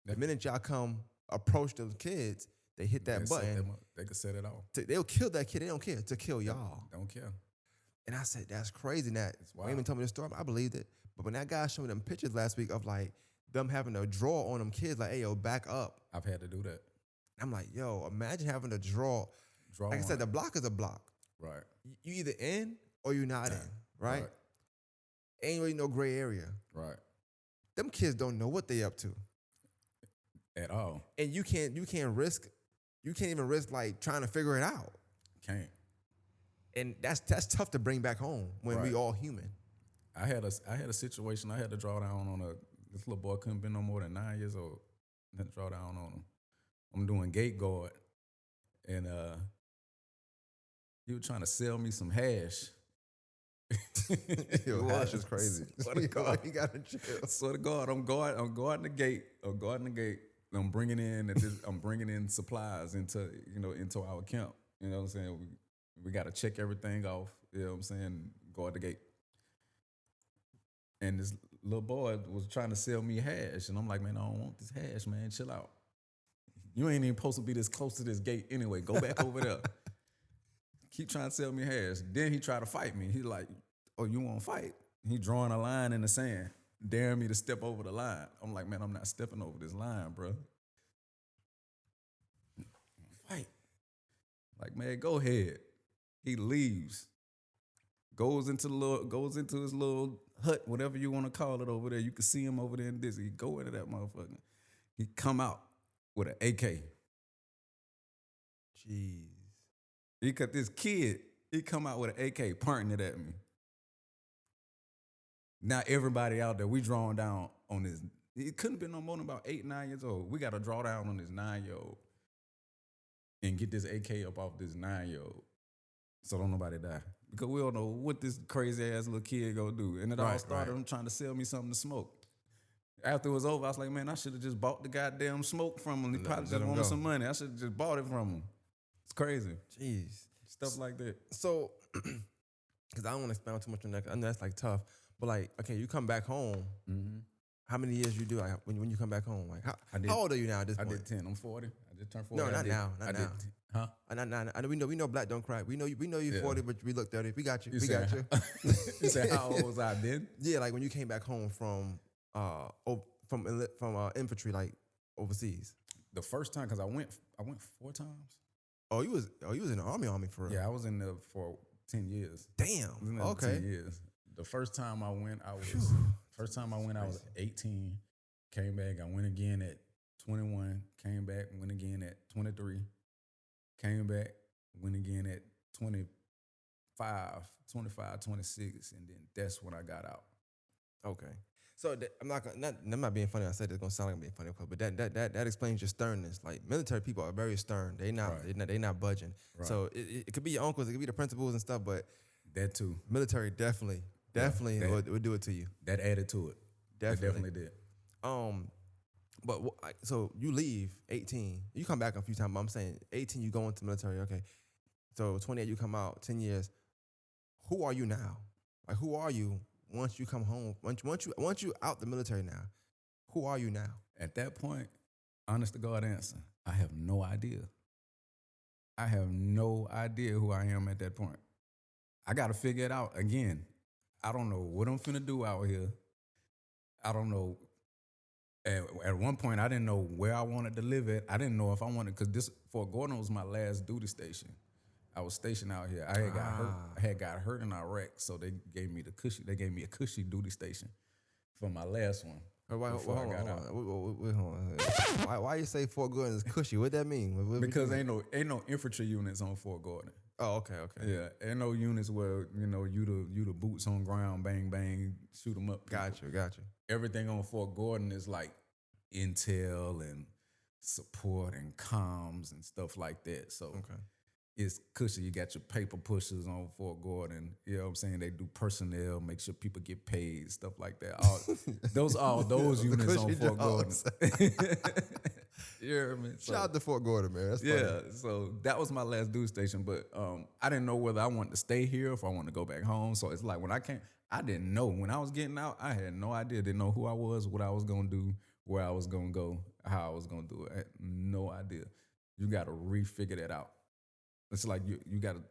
The minute y'all come approach those kids, they hit that button. They could set it off. They'll kill that kid. They don't care to kill y'all. Don't care. And I said, that's crazy. That Wayman told me the story. I believed it. But when that guy showed me them pictures last week of like them having a draw on them kids, like, hey, yo, back up. I've had to do that. I'm like, yo, imagine having a draw. Like I said, the block is a block. Right. You either in or you're not in, right? Ain't really no gray area. Right. Them kids don't know what they up to. At all. And you can't even risk like trying to figure it out. Can't. And that's tough to bring back home when we all human. I had a situation. I had to draw down on this little boy couldn't be no more than 9 years old. I had to draw down on him. I'm doing gate guard, and he was trying to sell me some hash. Yo, hash is crazy. Swear to God, he got in jail. Swear to God, I'm guarding the gate. I'm bringing in supplies into our camp. You know what I'm saying? We got to check everything off. You know what I'm saying? Guard the gate. And this little boy was trying to sell me hash, and I'm like, man, I don't want this hash, man. Chill out. You ain't even supposed to be this close to this gate anyway. Go back over there. Keep trying to sell me hash. Then he tried to fight me. He's like, oh, you want to fight? He drawing a line in the sand, daring me to step over the line. I'm like, man, I'm not stepping over this line, bro. Fight. Like, man, go ahead. He leaves. Goes into his little hut, whatever you want to call it over there. You can see him over there in this. He go into that motherfucker. He come out with an AK. Jeez. He cut this kid. He come out with an AK, pointing it at me. Now everybody out there, we drawing down on this. It couldn't have been no more than about 8, 9 years old. We got to draw down on this 9-year-old and get this AK up off this 9-year-old, so don't nobody die. Because we don't know what this crazy ass little kid gonna do. And it all started him trying to sell me something to smoke. After it was over, I was like, man, I should have just bought the goddamn smoke from him. He probably just wanted some money. I should have just bought it from him. It's crazy. Jeez. Stuff like that. So, because I don't want to expound too much on that. I know that's like tough. But like, okay, you come back home. Mm-hmm. How many years you do like, when you come back home? Like, how old are you now at this point? I did 10. I'm 40. I just turned 40. No, not now. Not now. Huh? I know we know black don't crack. We know you're 40, but we look 30. We got you. You got you. You said how old was I then? Yeah, like when you came back home from infantry, like overseas. The first time, because I went 4 times. Oh, you was in the army for real? Yeah, I was in there for 10 years. Damn. Okay. 10 years. The first time I went, I was 18. Came back. I went again at 21. Came back. Went again at 23. Came back. Went again at 25, 26, and then that's when I got out. Okay. So I'm not being funny. I said it's gonna sound like I'm being funny, but that explains your sternness. Like military people are very stern. They not budging. Right. So it could be your uncles, it could be the principals and stuff, but that too. Military definitely would do it to you. That added to it. Definitely did. But so you leave 18. You come back a few times. But I'm saying 18, you go into the military. Okay. So 28, you come out 10 years. Who are you now? Like, who are you once you come home? Once you out the military now, who are you now? At that point, honest to God answer, I have no idea. I have no idea who I am at that point. I got to figure it out again. I don't know what I'm finna do out here. I don't know. At one point, I didn't know where I wanted to live at. I didn't know if I wanted, because this Fort Gordon was my last duty station. I was stationed out here. I had got hurt. I had got hurt in Iraq, so they gave me a cushy duty station for my last one. Before I got out. Why you say Fort Gordon is cushy? What that mean? Because ain't no infantry units on Fort Gordon. Oh, okay. Yeah, ain't no units where you the boots on ground, bang bang, shoot them up. Got you. Everything on Fort Gordon is like intel and support and comms and stuff like that. So it's cushy. You got your paper pushers on Fort Gordon. You know what I'm saying? They do personnel, make sure people get paid, stuff like that. Those units on Fort Gordon. You know what I mean? Shout out to Fort Gordon, man. That's yeah, funny. so that was my last duty station, but I didn't know whether I wanted to stay here or if I wanted to go back home. So it's like when I came, I didn't know. When I was getting out, I had no idea. Didn't know who I was, what I was going to do, where I was going to go, how I was going to do it. I had no idea. You got to refigure that out. It's like you got to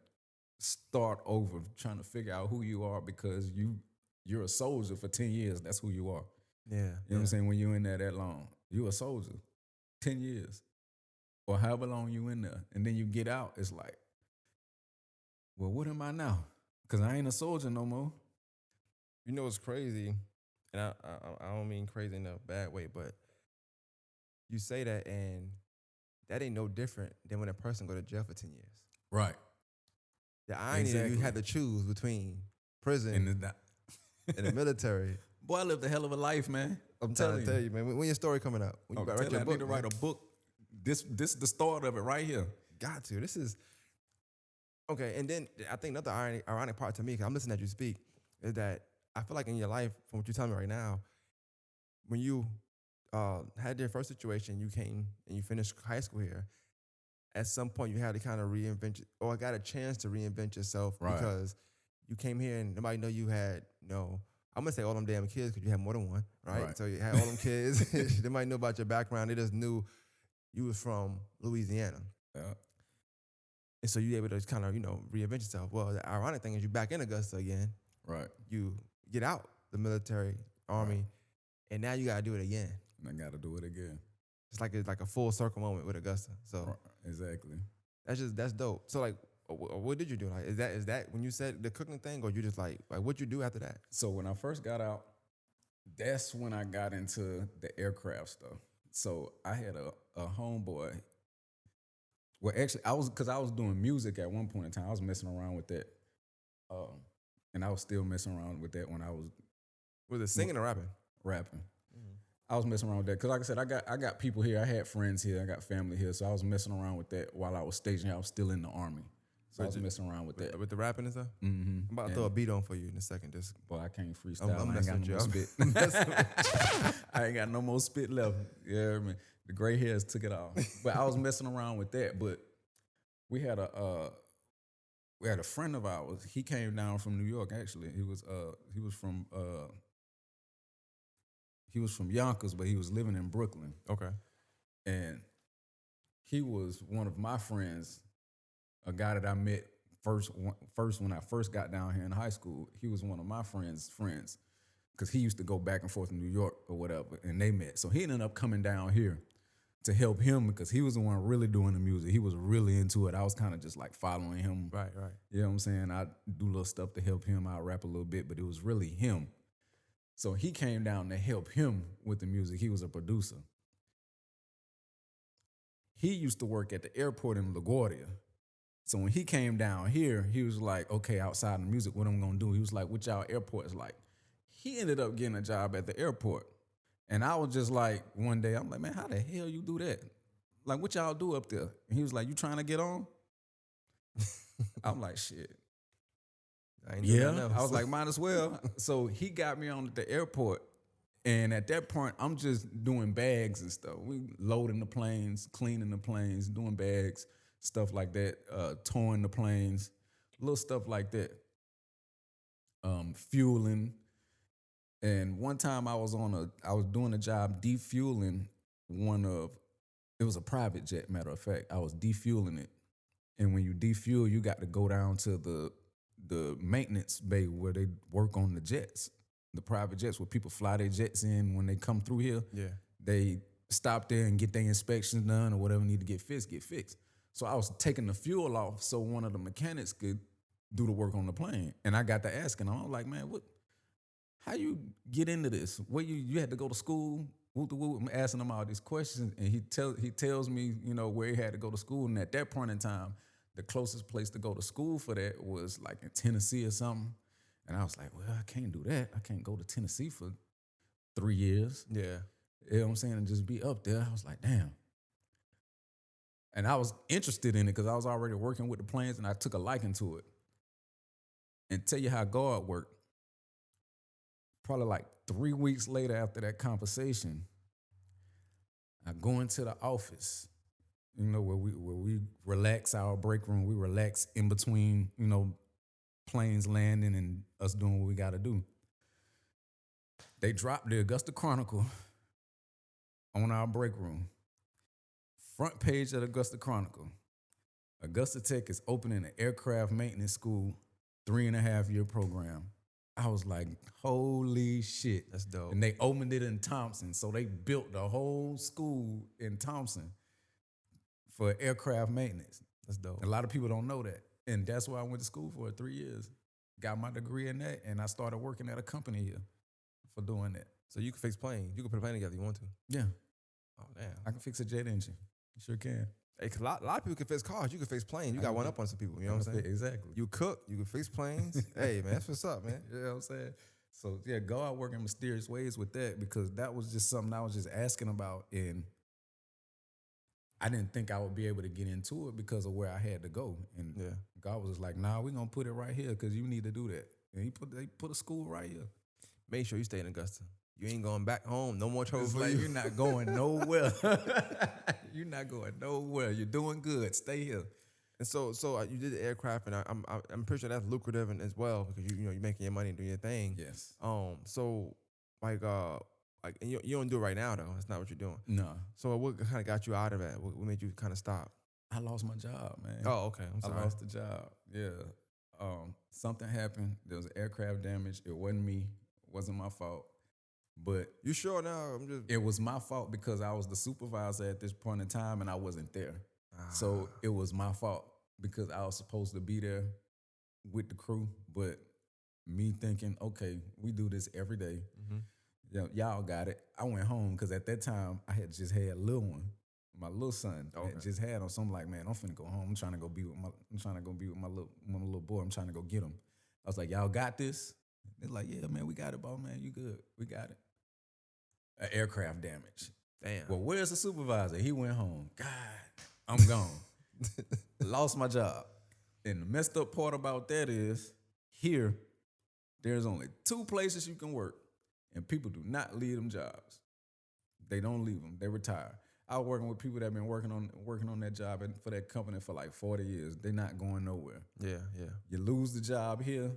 start over trying to figure out who you are because you're a soldier for 10 years. That's who you are. Yeah. You know what I'm saying? When you're in there that long, you're a soldier. 10 years or however long you in there. And then you get out, it's like, well, what am I now? Because I ain't a soldier no more. You know what's crazy? And I don't mean crazy in a bad way, but you say that and that ain't no different than when a person go to jail for 10 years. Right. The irony that you had to choose between prison and the military. Boy, I lived a hell of a life, man. I'm trying to tell you, man. When your story coming out? When you I need to write a book. This the start of it right here. Got to. This is okay. And then I think another ironic part to me, because I'm listening at you speak, is that I feel like in your life, from what you're telling me right now, when you had your first situation, you came and you finished high school here. At some point, you had to kind of reinvent, or got a chance to reinvent yourself because you came here and nobody know you had I'm gonna say all them damn kids because you had more than one, right? So you had all them kids. They might know about your background. They just knew you was from Louisiana. Yeah. And so you able to kind of, reinvent yourself. Well, the ironic thing is you back in Augusta again. Right. You get out the military, army, and now you gotta do it again. And I gotta do it again. It's like a full circle moment with Augusta. So exactly. That's dope. So like, what did you do? Like, is that when you said the cooking thing, or you just like what'd you do after that? So when I first got out, that's when I got into the aircraft stuff. So I had a homeboy. Well, actually, I was doing music at one point in time. I was messing around with that, and I was still messing around with that when I was it singing or rapping? Rapping. I was messing around with that because, like I said, I got people here. I had friends here. I got family here. So I was messing around with that while I was stationed. I was still in the Army. So I was messing around with that. With the rapping and stuff? Mm-hmm. I'm about to throw a beat on for you in a second. Boy, I can't freestyle. I'm I ain't got no more spit. I ain't got no more spit left. Yeah, I mean, the gray hairs took it off. But I was messing around with that. But we had a friend of ours. He came down from New York, actually. He was from Yonkers, but he was living in Brooklyn. Okay. And he was one of my friends, a guy that I met first when I first got down here in high school. He was one of my friends because he used to go back and forth to New York or whatever, and they met. So he ended up coming down here to help him because he was the one really doing the music. He was really into it. I was kind of just like following him. Right. You know what I'm saying? I do little stuff to help him. I rap a little bit, but it was really him. So he came down to help him with the music. He was a producer. He used to work at the airport in LaGuardia. So when he came down here, he was like, okay, outside of the music, what I'm going to do? He was like, what y'all airport is like? He ended up getting a job at the airport. And I was just like, one day, I'm like, man, how the hell you do that? Like, what y'all do up there? And he was like, you trying to get on? I'm like, shit. I was like, might as well. So he got me on at the airport. And at that point, I'm just doing bags and stuff. We loading the planes, cleaning the planes, doing bags, stuff like that, towing the planes, little stuff like that. Fueling. And one time I was doing a job defueling it was a private jet, matter of fact. I was defueling it. And when you defuel, you got to go down to the maintenance bay where they work on the jets, the private jets where people fly their jets in when they come through here. Yeah. They stop there and get their inspections done or whatever need to get fixed. So I was taking the fuel off so one of the mechanics could do the work on the plane. And I got to asking, I'm like, man, how you get into this? Where you had to go to school? I'm asking him all these questions, and he tells me, where he had to go to school. And at that point in time, the closest place to go to school for that was like in Tennessee or something. And I was like, well, I can't do that. I can't go to Tennessee for 3 years. Yeah. You know what I'm saying? And just be up there. I was like, damn. And I was interested in it because I was already working with the planes and I took a liking to it. And tell you how God worked. Probably like 3 weeks later after that conversation, I go into the office, where we relax our break room. We relax in between, planes landing and us doing what we got to do. They dropped the Augusta Chronicle on our break room. Front page of the Augusta Chronicle. Augusta Tech is opening an aircraft maintenance school, 3.5-year program. I was like, holy shit. That's dope. And they opened it in Thompson. So they built the whole school in Thompson for aircraft maintenance. That's dope. A lot of people don't know that. And that's why I went to school for 3 years. Got my degree in that, and I started working at a company here for doing that. So you can fix planes. You can put a plane together if you want to. Yeah. Oh, damn. I can fix a jet engine. You sure can. Hey, 'cause a lot of people can fix cars. You can fix planes. You got one up on some people. You know what I'm saying? Exactly. You cook. You can fix planes. Hey, man, that's what's up, man. You know what I'm saying? So, yeah, go out working in mysterious ways with that because that was just something I was just asking about, and I didn't think I would be able to get into it because of where I had to go. And Yeah. God was just like, nah, we're going to put it right here because you need to do that. And they put a school right here. Make sure you stay in Augusta. You ain't going back home. No more trouble It's for like you. you're not going nowhere. You're not going nowhere. You're doing good. Stay here. And so you did the aircraft, and I'm pretty sure that's lucrative and as well because you're making your money and doing your thing. Yes. So like and you don't do it right now though. That's not what you're doing. No. So what kind of got you out of that? What made you kind of stop? I lost my job, man. Oh, okay. I'm sorry. I lost the job. Yeah. Something happened. There was aircraft damage. It wasn't me. It wasn't my fault. But You sure now? it was my fault because I was the supervisor at this point in time and I wasn't there. So it was my fault because I was supposed to be there with the crew. But me thinking, okay, we do this every day. Y'all got it. I went home because at that time I had just had a little one. My little son had just had him. So I'm like, man, I'm finna go home. I'm trying to go be with my little boy. I'm trying to go get him. I was like, y'all got this? They're like, yeah, man, we got it, bro, man. You good. We got it. Aircraft damage. Damn. Well, where's the supervisor? He went home. God, I'm gone. Lost my job. And the messed up part about that is here, there's only 2 places you can work. And people do not leave them jobs. They don't leave them. They retire. I was working with people that have been working on that job and for that company for like 40 years. They're not going nowhere. Yeah. You lose the job here.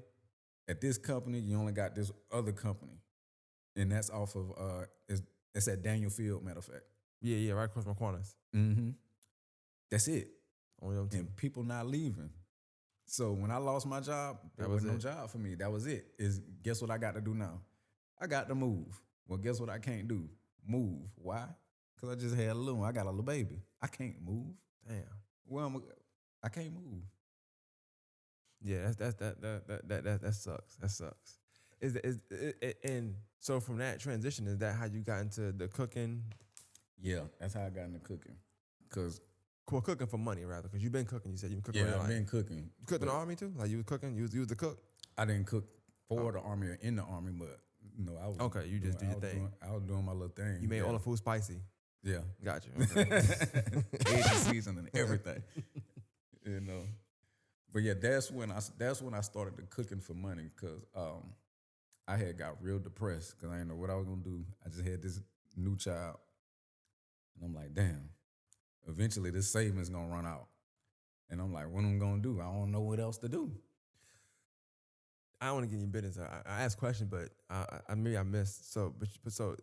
At this company, you only got this other company. And that's off of, it's at Daniel Field, matter of fact. Yeah, right across my corners. Mm-hmm. That's it. Only them 2. And people not leaving. So when I lost my job, there was no job for me. That was it. Guess what I got to do now? I got to move. Well, guess what I can't do? Move. Why? Because I just had a little one. I got a little baby. I can't move. Damn. Well, I can't move. Yeah, that sucks. That sucks. And so from that transition, is that how you got into the cooking? Yeah, that's how I got into cooking. Well, cooking for money rather, because you've been cooking. You said you've been cooking. Yeah, I've been cooking. You cooked in the army too? Like you was cooking? You was the cook? I didn't cook for the army or in the army, but I was. Okay, you just do your thing. I was doing my little thing. You made all the food spicy. Yeah. Got you. Okay. Aged season and everything. But yeah, that's when I started the cooking for money because I had got real depressed because I didn't know what I was gonna do. I just had this new child, and I'm like, damn. Eventually, this savings gonna run out. And I'm like, what am I gonna do? I don't know what else to do. I don't want to get in your business. I asked questions, but I maybe I missed. So, but so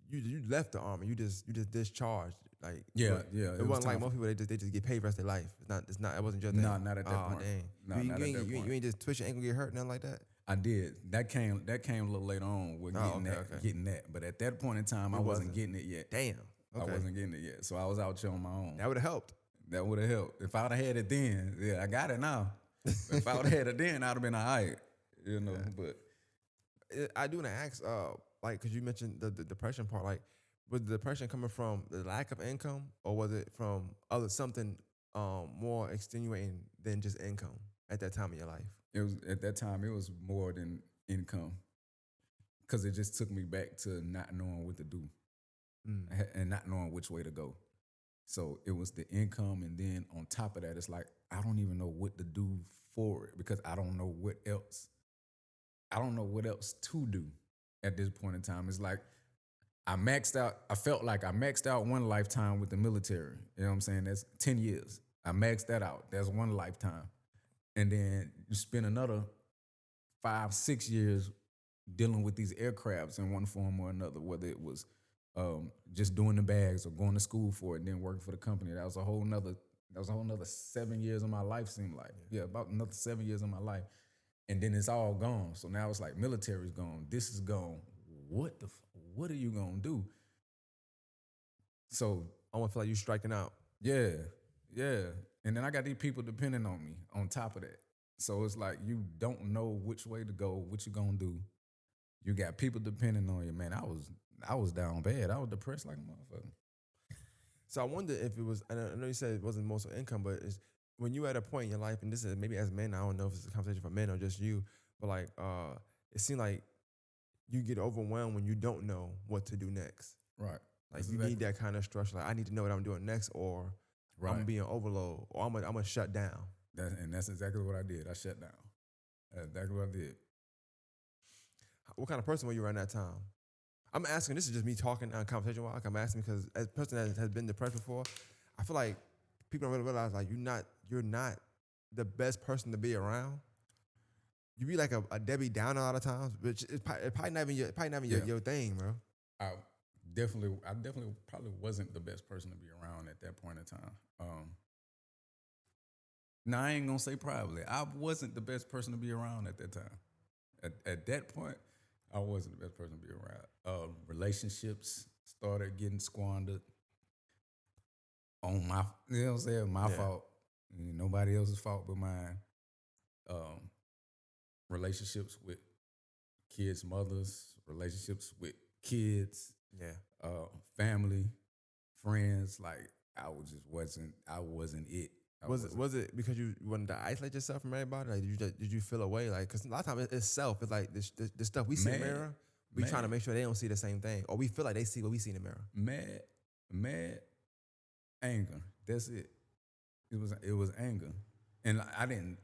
you left the army. You just discharged. Like Yeah, yeah. It wasn't like most people. They just get paid for the rest of their life. It's not. It's not. It wasn't your thing. No, not at that Oh point. dang. No, you, not you, at ain't, that you, ain't, point. you ain't just twitch your ankle, get hurt, nothing like that. I did. That came a little later on with getting okay. getting that. But at that point in time, I wasn't getting it yet. Damn. I Okay. wasn't getting it yet. So I was out here on my own. That would have helped. That would have helped. If I'd have had it then, yeah, I got it now. If I would have had it then, I'd have been all right. You know, but I do want to ask, like, because you mentioned the depression part. Like, was the depression coming from the lack of income, or was it from something more extenuating than just income at that time in your life? it was at that time it was more than income, because it just took me back to not knowing what to do and not knowing which way to go. So it was the income, and then on top of that, it's like I don't even know what to do for it because I don't know what else. I don't know what else to do at this point in time. It's like I maxed out. I felt like I maxed out one lifetime with the military. You know what I'm saying? That's 10 years. I maxed that out. That's one lifetime. And then you spend another 5, 6 years dealing with these aircrafts in one form or another, whether it was just doing the bags or going to school for it and then working for the company. That was a whole nother 7 years of my life, seemed like. Yeah, about another 7 years of my life. And then it's all gone. So now it's like military's gone. This is gone. What are you gonna do? So I want to feel like you striking out. yeah. And then I got these people depending on me on top of that. So it's like you don't know which way to go, what you gonna do. You got people depending on you, man. I was down bad. I was depressed like a motherfucker. So I wonder if it was. I know you said it wasn't most of income, but it's when you at a point in your life, and this is maybe as men. I don't know if it's a conversation for men or just you, but like it seems like you get overwhelmed when you don't know what to do next. Right. Like you need that kind of structure. Like I need to know what I'm doing next, or I'm being overload, or I'm gonna shut down. That's exactly what I did. I shut down. That's exactly what I did. What kind of person were you around that time? I'm asking. This is just me talking on conversation wise. I'm asking because as a person that has been depressed before, I feel like people don't really realize like you're not the best person to be around. You be like a Debbie Downer a lot of times, but it's probably not even your thing, bro. I definitely probably wasn't the best person to be around at that point in time. Now I ain't gonna say probably. I wasn't the best person to be around at that time. At that point, I wasn't the best person to be around. Relationships started getting squandered on my, you know what I'm saying, my fault. Nobody else's fault but mine. Relationships with kids' mothers, relationships with kids, family, friends. Like I wasn't it. Was it because you wanted to isolate yourself from everybody? Like did you feel away? Like because a lot of times it's self. It's like the stuff we see in the mirror. We trying to make sure they don't see the same thing, or we feel like they see what we see in the mirror. Mad, anger. That's it. It was anger, and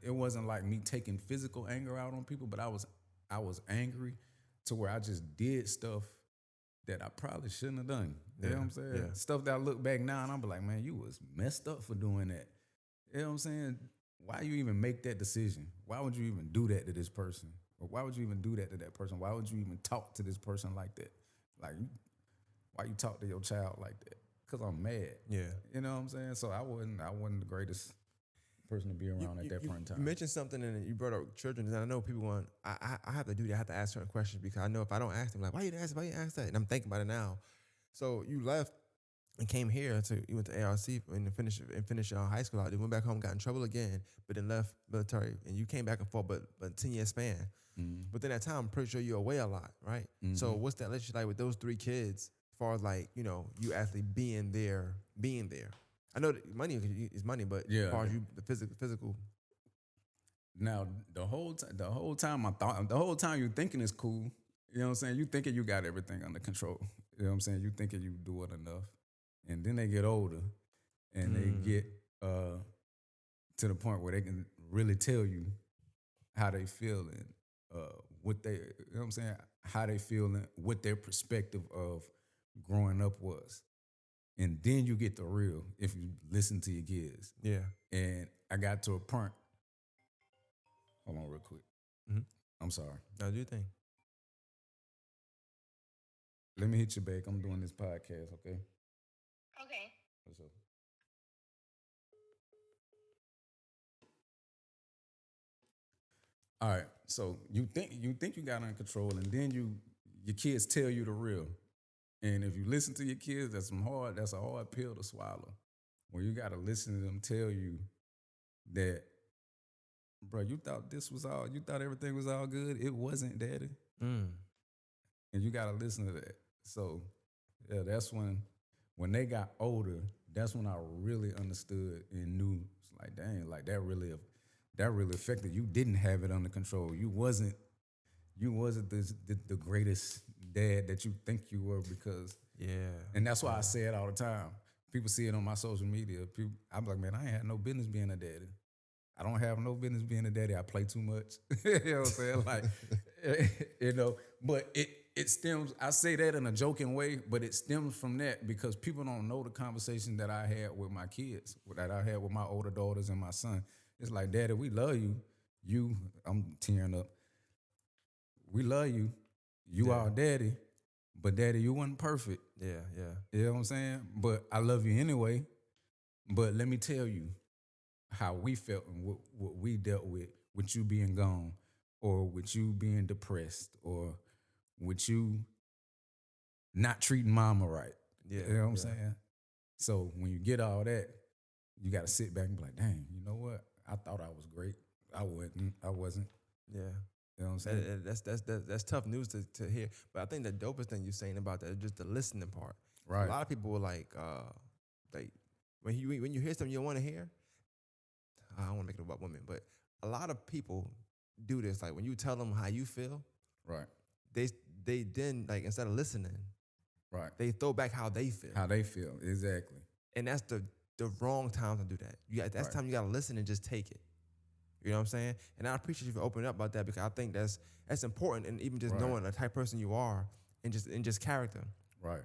it wasn't like me taking physical anger out on people, but I was angry to where I just did stuff that I probably shouldn't have done. You know what I'm saying? Yeah. Stuff that I look back now and I'm like, man, you was messed up for doing that. You know what I'm saying? Why you even make that decision? Why would you even do that to this person? Or why would you even do that to that person? Why would you even talk to this person like that? Like, why you talk to your child like that? Because I'm mad. Yeah. You know what I'm saying? So I wasn't the greatest person to be around at that point in time. You mentioned something and you brought up children, and I know people want. I have to do that. I have to ask certain questions because I know if I don't ask them, like, why you ask that? And I'm thinking about it now. So you left and came here you went to ARC and finished high school out. Then went back home, got in trouble again, but then left military, and you came back and forth, but 10-year span. Mm-hmm. But then that time, I'm pretty sure you're away a lot, right? Mm-hmm. So what's that relationship like with those 3 kids? As far as like you actually being there. I know that money is money, but as far as you the physical. Now the whole time you're thinking it's cool. You know what I'm saying? You thinking you got everything under control. You know what I'm saying? You thinking you do it enough. And then they get older and they get to the point where they can really tell you how they feel and what they, you know what I'm saying? How they feel and what their perspective of growing up was. and then you get the real if you listen to your kids. Yeah. And I got to a point. Hold on, real quick. Mm-hmm. I'm sorry. Now do you think? Let me hit you back. I'm doing this podcast. Okay. Okay. What's up? All right. So you think you got it under control, and then your kids tell you the real. And if you listen to your kids, that's a hard pill to swallow. When you gotta listen to them tell you that, bro, you thought everything was all good. It wasn't, daddy. Mm. And you gotta listen to that. So yeah, that's when they got older, that's when I really understood and knew it's like, dang, like that really affected. You didn't have it under control. You wasn't the greatest dad that you think you were, because Yeah. and that's why I say it all the time. People see it on my social media. I'm like, man, I ain't had no business being a daddy. I don't have no business being a daddy. I play too much. You know what I'm saying? Like, but it stems, I say that in a joking way, but it stems from that because people don't know the conversation that I had with my kids, that I had with my older daughters and my son. It's like, daddy, we love you. I'm tearing up. We love you. You Yeah. our daddy, but daddy, you wasn't perfect. Yeah. Yeah. You know what I'm saying? But I love you anyway. But let me tell you how we felt and what we dealt with you being gone, or with you being depressed, or with you not treating mama right. Yeah. You know what I'm yeah. saying? So when you get all that, you got to sit back and be like, dang, you know what? I thought I was great. I wasn't. Yeah. You know what I'm saying? That's tough news to hear. But I think the dopest thing you're saying about that is just the listening part. Right. A lot of people were like when you hear something you don't want to hear. I don't want to make it about women, but a lot of people do this. Like when you tell them how you feel, Right. they then, like, instead of listening, Right. they throw back how they feel, How they feel. Exactly. and that's the wrong time to do that. That's Right. time you gotta listen and just take it. You know what I'm saying? And I appreciate you for opening up about that, because I think that's important, and even just Right. knowing the type of person you are, and just character. Right.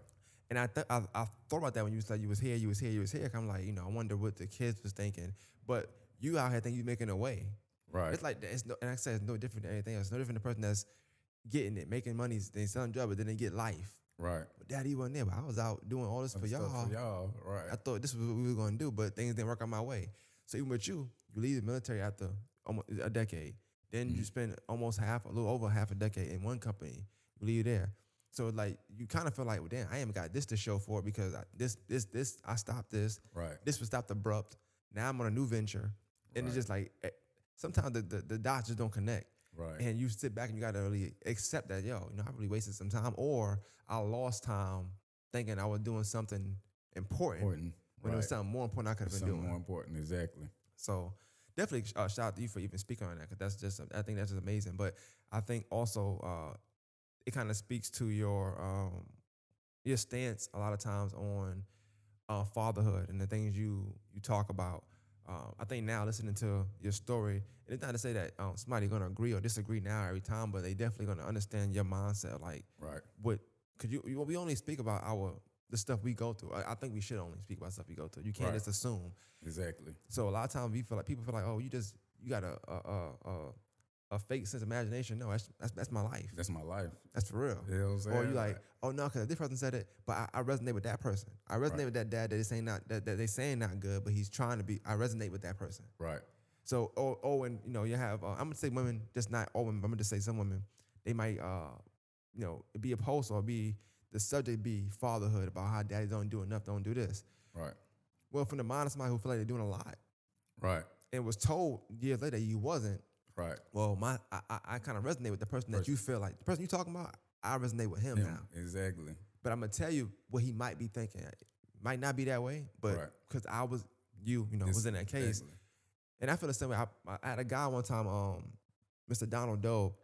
And I thought about that when you said you was here. I'm like, I wonder what the kids was thinking. But you out here think you making a way. Right. It's like and I say it's no different than anything else. It's no different than the person that's getting it, making money, they selling drugs, but then they get life. Right. But daddy wasn't there, but I was out doing all this for Stuff y'all. For y'all. Right. I thought this was what we were gonna do, but things didn't work out my way. So even with you leave the military after almost a decade. Then you spend a little over half a decade in one company. You leave there. So like you kind of feel like, well, damn, I ain't got this to show for it, because I stopped this. Right. This was stopped abrupt. Now I'm on a new venture, and it's Right. just like sometimes the dots just don't connect. Right. And you sit back and you got to really accept that, I really wasted some time, or I lost time thinking I was doing something important when Right. it was something more important I could have been Something doing. more important. Exactly. So definitely shout out to you for even speaking on that, because I think that's just amazing. But I think also it kind of speaks to your stance a lot of times on fatherhood and the things you talk about. I think now listening to your story, and it's not to say that somebody's gonna agree or disagree now every time, but they definitely gonna understand your mindset. Like, Right. because we only speak about the stuff we go through. I think we should only speak about stuff we go through. You can't Right. just assume. Exactly. So a lot of times people feel like, oh, you got a fake sense of imagination. No, that's my life. That's my life. That's for real. You know what I'm saying? Or you like, oh no, because this person said it, but I resonate with that person. I resonate Right. with that dad that is saying that they saying not good, but he's trying to be. I resonate with that person. Right. So when you have, I'm gonna say women, just not all women. But I'm gonna just say some women, they might be opposed or be the subject be fatherhood, about how daddy don't do enough, don't do this. Right. Well, from the mind of somebody who feel like they're doing a lot Right. and was told years later you wasn't. Right. Well, I kind of resonate with the person that you feel like the person you talking about. I resonate with him now. Exactly. But I'm gonna tell you what he might be thinking. It might not be that way, but Right. because I was was in that case, Exactly. and I feel the same way. I had a guy one time, Mr. Donald Doe.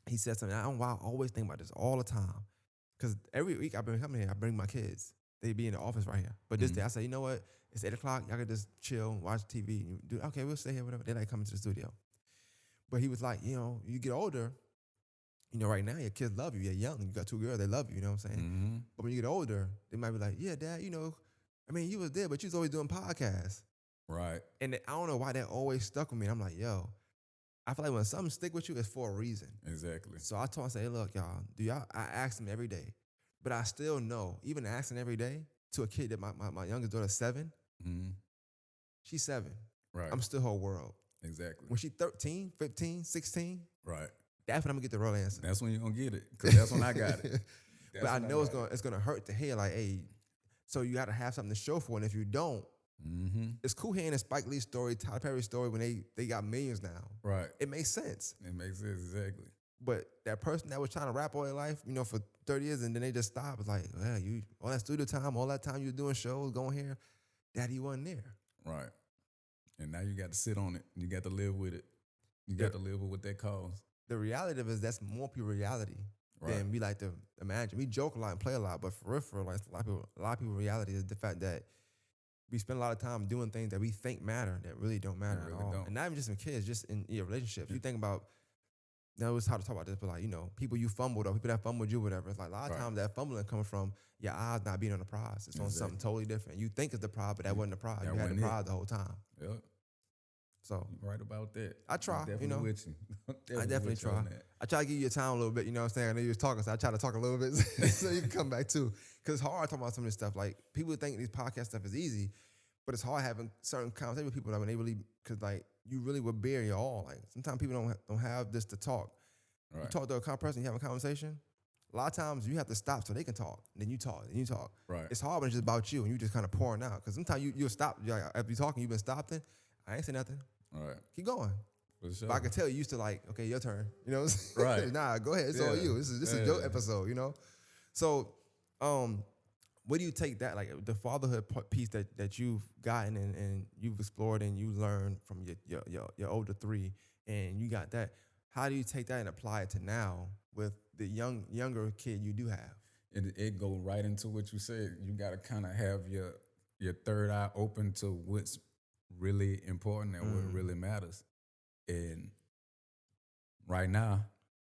He said something. I always think about this all the time, because every week I've been coming here, I bring my kids. They be in the office right here. But this day I say, you know what? It's 8:00. Y'all can just chill, watch TV. And do okay. We'll stay here, whatever. Then I come into the studio. But he was like, you get older. Right now your kids love you. You're young. You got 2 girls. They love you. You know what I'm saying? Mm-hmm. But when you get older, they might be like, yeah, dad, I mean, you was there, but you was always doing podcasts. Right. And I don't know why that always stuck with me. And I'm like, yo, I feel like when something stick with you, it's for a reason. Exactly. So I told him, I say, hey, look, y'all, I ask him every day. But I still know, even asking every day to a kid that my youngest daughter's 7, Mm-hmm. she's 7. Right. I'm still her world. Exactly. When she's 13, 15, 16, Right. that's when I'm gonna get the real answer. That's when you're gonna get it. Because that's when I got it. But I know it's gonna hurt to hear, like, hey, so you gotta have something to show for it. And if you don't, it's cool hearing a Spike Lee story, Tyler Perry story when they got millions now. Right. It makes sense. It makes sense, exactly. But that person that was trying to rap all their life, for 30 years, and then they just stopped. It's like, well, you all that studio time, all that time you were doing shows, going here, daddy wasn't there. Right. And now you got to sit on it. You got to live with it. You got to live with what that caused. The reality of it is that's more pure reality than we like to imagine. We joke a lot and play a lot, but for real, like a lot of people reality is the fact that we spend a lot of time doing things that we think matter that really don't matter at all. And not even just in kids, just in your relationships. You think about, it's hard to talk about this, but like, people you fumbled or people that fumbled you, whatever. It's like a lot of times that fumbling comes from your eyes not being on the prize. It's on something totally different. You think it's the prize, but that wasn't the prize. You had the prize the whole time. Yep. So you're right about that. I try, definitely with you. I definitely try. I try to give you your time a little bit, you know what I'm saying? I know you was talking, so I try to talk a little bit so you can come back too. Because it's hard talking about some of this stuff. Like, people think these podcast stuff is easy, but it's hard having certain conversations with people that when they really, because like, you really would bear your all. Like, sometimes people don't have this to talk. Right. You talk to a person, you have a conversation, a lot of times you have to stop so they can talk. Then you talk, and you talk. Right. It's hard when it's just about you and you just kind of pouring out. Because sometimes you'll stop, like, after you're talking, you've been stopping. I ain't say nothing. All right. Keep going. For sure. But I can tell you used to like, okay, your turn. Right. Nah, go ahead. It's all you. This is your episode, So, where do you take that, like the fatherhood piece that you've gotten and you've explored and you learned from your older 3, and you got that? How do you take that and apply it to now with the younger kid you do have? It go right into what you said. You got to kind of have your third eye open to what's really important and what really matters. And right now,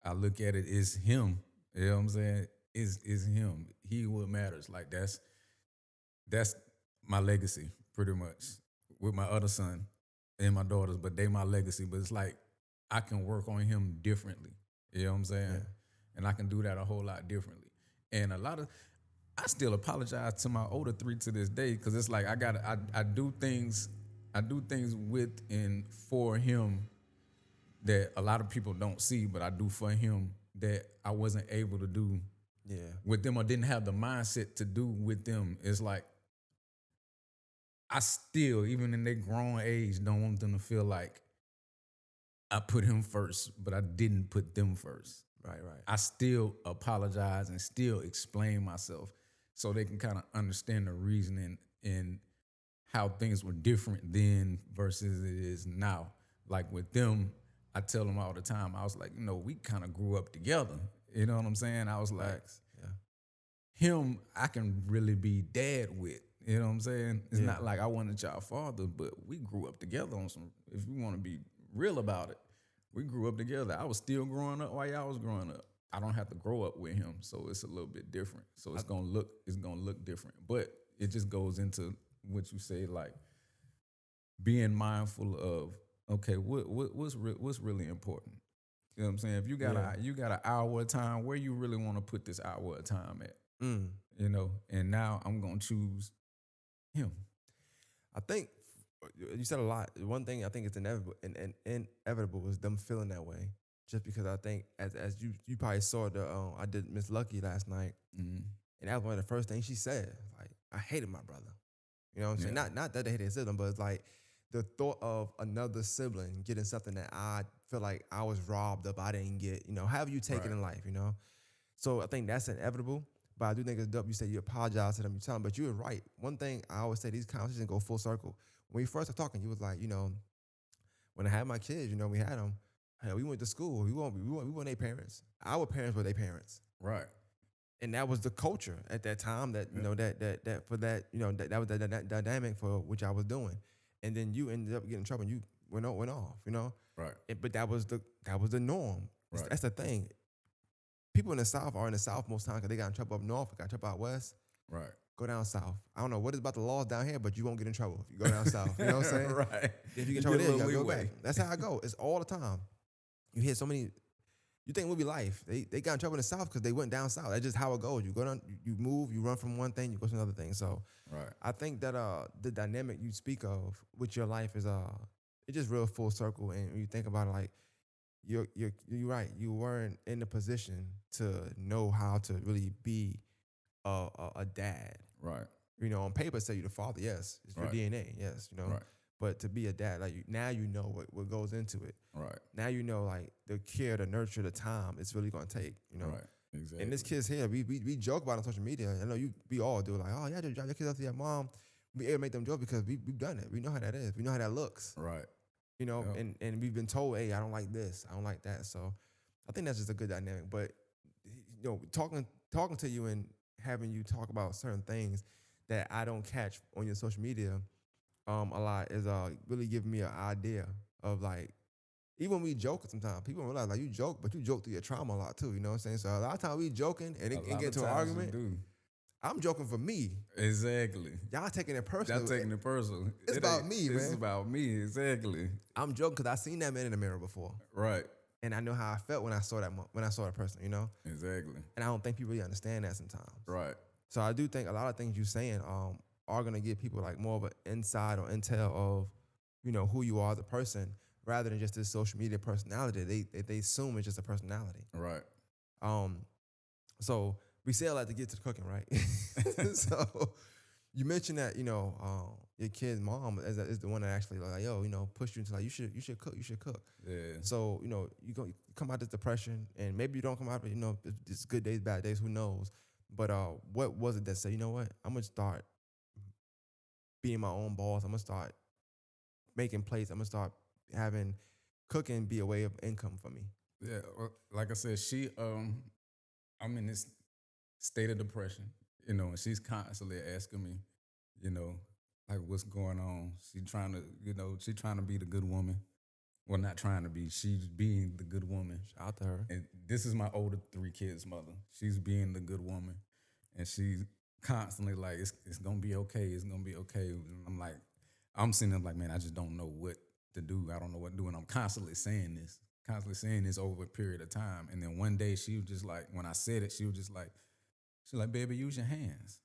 I look at it as him. You know what I'm saying? Is him. He what matters. Like that's my legacy, pretty much. With my other son and my daughters, but they my legacy. But it's like I can work on him differently. You know what I'm saying? Yeah. And I can do that a whole lot differently. And I still apologize to my older 3 to this day, because it's like I do things with and for him that a lot of people don't see, but I do for him that I wasn't able to do with them, or didn't have the mindset to do with them. It's like I still, even in their grown age, don't want them to feel like I put him first, but I didn't put them first. Right. I still apologize and still explain myself so they can kind of understand the reasoning and how things were different then versus it is now. Like with them, I tell them all the time, I was like, we kind of grew up together. You know what I'm saying? I was like, him, I can really be dad with. You know what I'm saying? It's not like I wanted y'all father, but we grew up together on some, if you want to be real about it, we grew up together. I was still growing up while y'all was growing up. I don't have to grow up with him, so it's a little bit different. So it's gonna look different. But it just goes into what you say, like being mindful of, okay, what's really important. You know what I'm saying? If you got an hour of time, where you really want to put this hour of time at? And now I'm gonna choose him. I think you said a lot. One thing I think is inevitable is them feeling that way. Just because I think as you probably saw I did Miss Lucky last night, and that was one of the first things she said. Like, I hated my brother. You know what I'm saying? Not that they hated his sibling, but it's like the thought of another sibling getting something that I feel like I was robbed of, I didn't get. How have you taken in life? So I think that's inevitable. But I do think it's dope. You said you apologize to them, you tell them, but you were right. One thing I always say, these conversations go full circle. When we first started talking, you was like, when I had my kids, we had them. Hell, we went to school. We weren't their parents. Our parents were their parents. Right. And that was the culture at that time. That that was the dynamic for which I was doing. And then you ended up getting in trouble. And you went off. Right. But that was the norm. Right. That's the thing. People in the South are in the South most times because they got in trouble up north, got in trouble out west. Right. go down south. I don't know what is about the laws down here, but you won't get in trouble if you go down south. You know what I'm saying? Right. If you get in You trouble get a there, you gotta little go back. leeway. That's how I go. It's all the time. You hear so many. You think movie life? They got in trouble in the south because they went down south. That's just how it goes. You go down, you move, you run from one thing, you go to another thing. So Right. I think that the dynamic you speak of with your life is it's just real full circle. And when you think about it, like you're right. You weren't in the position to know how to really be a dad. Right. You know, on paper say you're the father. Yes, it's your Right. DNA. Yes, you know. Right. But to be a dad, like now you know what goes into it. Right. Now you know like the care, the nurture, the time it's really gonna take. You know. Right. Exactly. And this kid's here. We joke about it on social media. I know we all do. Like, oh yeah, just drop your kids off to your mom. We able to make them joke because we've done it. We know how that is. We know how that looks. Right. You know, Yep. and we've been told, hey, I don't like this, I don't like that. So I think that's just a good dynamic. But you know, talking to you and having you talk about certain things that I don't catch on your social media a lot is really giving me an idea of like even when we joke sometimes people don't realize like you joke, but you joke through your trauma a lot too. You know what I'm saying? So a lot of times we joking and A it lot get of to an times we argument. do. I'm joking for me. Exactly. Y'all taking it personal. That's taking it personal. It's about me, It's man. about me. Exactly. I'm joking because I seen that man in the mirror before, Right. and I know how I felt when I saw that person. You know, Exactly. and I don't think people really understand that sometimes. Right. So I do think a lot of things you're saying are gonna give people like more of an inside or intel of, you know, who you are as a person rather than just this social media personality. They assume it's just a personality. Right. So we say a lot to get to the cooking, right? So you mentioned that, you know, your kid's mom is the one that actually like, yo, you know, pushed you into like you should cook. Yeah. So, you know, you come out of this depression and maybe you don't come out, but you know, it's good days, bad days, who knows? But what was it that said, you know what? I'm gonna start being my own boss. I'm gonna start making plates. I'm gonna start having cooking be a way of income for me. Yeah. Well, like I said, I'm in this state of depression, you know, and she's constantly asking me, you know, like what's going on. She trying to be the good woman. Well, not trying to be. She's being the good woman. Shout out to her. And this is my older 3 kids' mother. She's being the good woman, and she's constantly like, "It's gonna be okay. It's gonna be okay." And I'm sitting there like, man, I just don't know what to do. I don't know what to do, and I'm constantly saying this over a period of time. And then one day, she was just like, when I said it, she's like, "Baby, use your hands."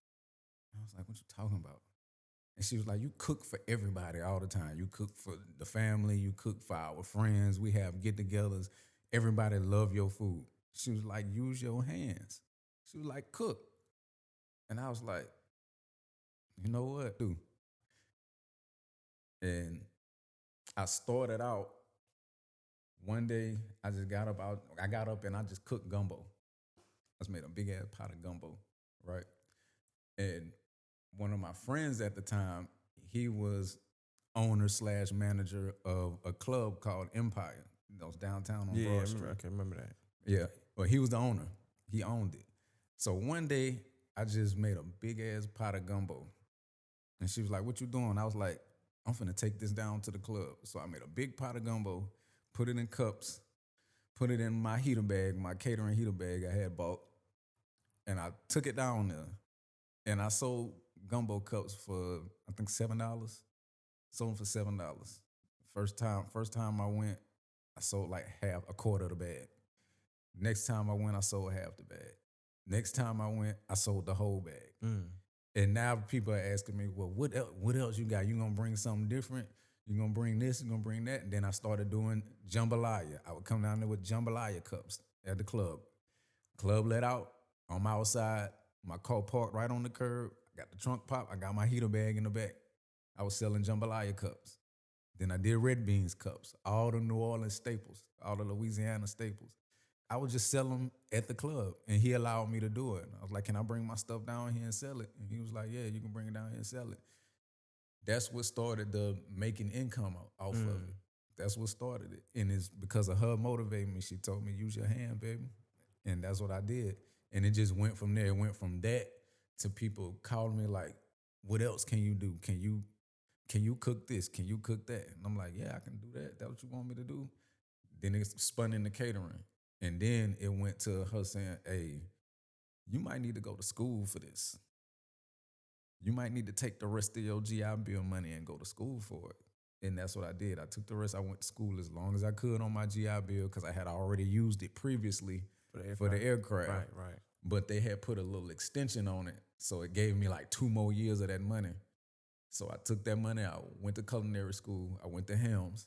I was like, "What you talking about?" And she was like, "You cook for everybody all the time. You cook for the family. You cook for our friends. We have get-togethers. Everybody love your food." She was like, "Use your hands." She was like, "Cook." And I was like, "You know what, do?" And I started out one day. I got up and I just cooked gumbo. I just made a big ass pot of gumbo, right? And one of my friends at the time, he was owner/manager of a club called Empire. That was downtown on Broad Street. I can remember that. Yeah, well, he was the owner. He owned it. So one day, I just made a big ass pot of gumbo, and she was like, "What you doing?" I was like, "I'm finna take this down to the club." So I made a big pot of gumbo, put it in cups, put it in my heater bag, my catering heater bag I had bought, and I took it down there, and I sold gumbo cups for I think $7. Sold them for $7. First time I went, I sold like a quarter of the bag. Next time I went, I sold half the bag. Next time I went, I sold the whole bag. And now people are asking me, well, what else you got? You gonna bring something different? You gonna bring this? You gonna bring that? And then I started doing jambalaya. I would come down there with jambalaya cups at the club. Club let out. I'm outside. My car parked right on the curb. I got the trunk pop. I got my heater bag in the back. I was selling jambalaya cups. Then I did red beans cups, all the New Orleans staples, all the Louisiana staples. I would just sell them at the club, and he allowed me to do it. I was like, "Can I bring my stuff down here and sell it?" And he was like, "Yeah, you can bring it down here and sell it." That's what started the making income off of it. That's what started it. And it's because of her motivating me. She told me, "Use your hand, baby." And that's what I did. And it just went from there. It went from that to people calling me like, "What else can you do? Can you cook this? Can you cook that?" And I'm like, "Yeah, I can do that. That's what you want me to do?" Then it spun into catering. And then it went to her saying, "Hey, you might need to go to school for this." you might need to take the rest of your GI Bill money and go to school for it. And that's what I did. I took the rest. I went to school as long as I could on my GI Bill because I had already used it previously for the aircraft. Right. But they had put a little extension on it. So it gave me like 2 more years of that money. So I took that money out, went to culinary school. I went to Helms,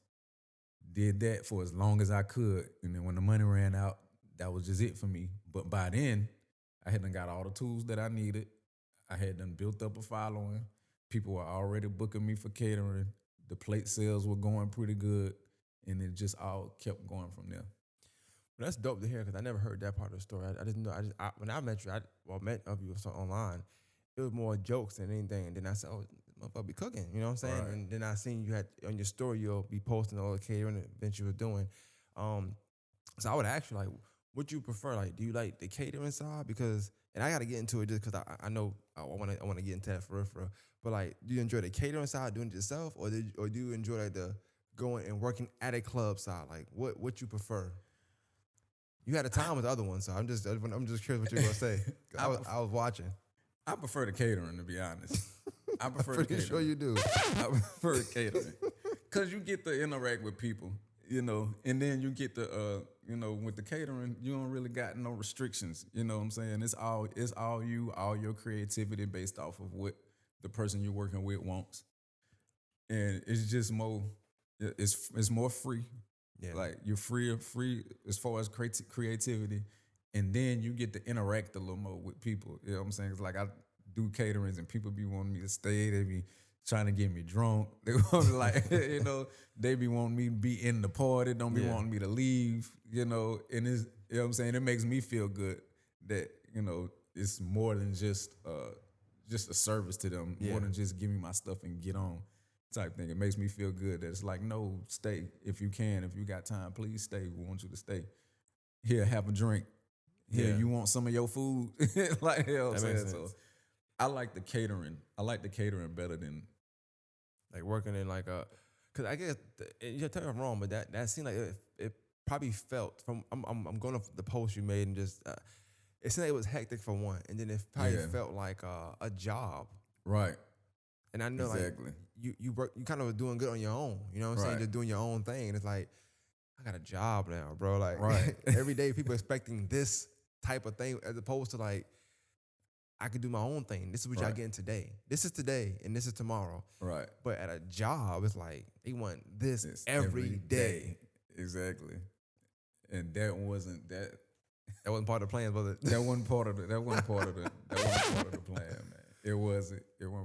did that for as long as I could. And then when the money ran out, that was just it for me. But by then, I had done got all the tools that I needed. I had done built up a following. People were already booking me for catering. The plate sales were going pretty good. And it just all kept going from there. Well, that's dope to hear because I never heard that part of the story. I didn't know. When I met you, met of you online, it was more jokes than anything. And then I said, "Oh, this motherfucker be cooking," you know what I'm saying? Right. And then I seen you had on your story, you'll be posting all the catering events you were doing. So I would ask you, like, what you prefer? Like, do you like the catering side? Because, and I got to get into it just because I know I want to get into that for real. But like, do you enjoy the catering side, doing it yourself, or do you enjoy like the going and working at a club side? Like, what you prefer? You had a time with the other one, so I'm just curious what you're gonna say. I was watching. I prefer the catering, to be honest. I prefer I'm pretty sure you do. I prefer catering because you get to interact with people, and then you get to, with the catering, you don't really got no restrictions. You know what I'm saying? It's all you, all your creativity based off of what the person you're working with wants, and it's just more, it's more free. Yeah. Like you're free as far as creativity, and then you get to interact a little more with people. You know what I'm saying? It's like I do caterings and people be wanting me to stay. They be trying to get me drunk. They want to they be wanting me to be in the party. Don't be wanting me to leave. And it's, what I'm saying? It makes me feel good that, it's more than just a service to them, more than just give me my stuff and get on. Type thing. It makes me feel good that it's like, no, stay if you can. If you got time, please stay. We want you to stay. Here, have a drink. Here, you want some of your food? Like, you know what I'm saying? So I like the catering. I like the catering better than like working in like a, because I guess you tell me if I'm wrong, but that seemed like it probably felt from I'm going off the post you made and just it seemed like it was hectic for one, and then it probably felt like a job, right. And I know exactly. like you work, you kind of doing good on your own. You know what I'm saying? Just doing your own thing. And it's like, I got a job now, bro. Like every day people expecting this type of thing as opposed to like, I can do my own thing. This is what y'all getting today. This is today and this is tomorrow. Right. But at a job, it's like they want this every day. Exactly. And that wasn't part of the plan, was it? That wasn't part of the plan, man. It wasn't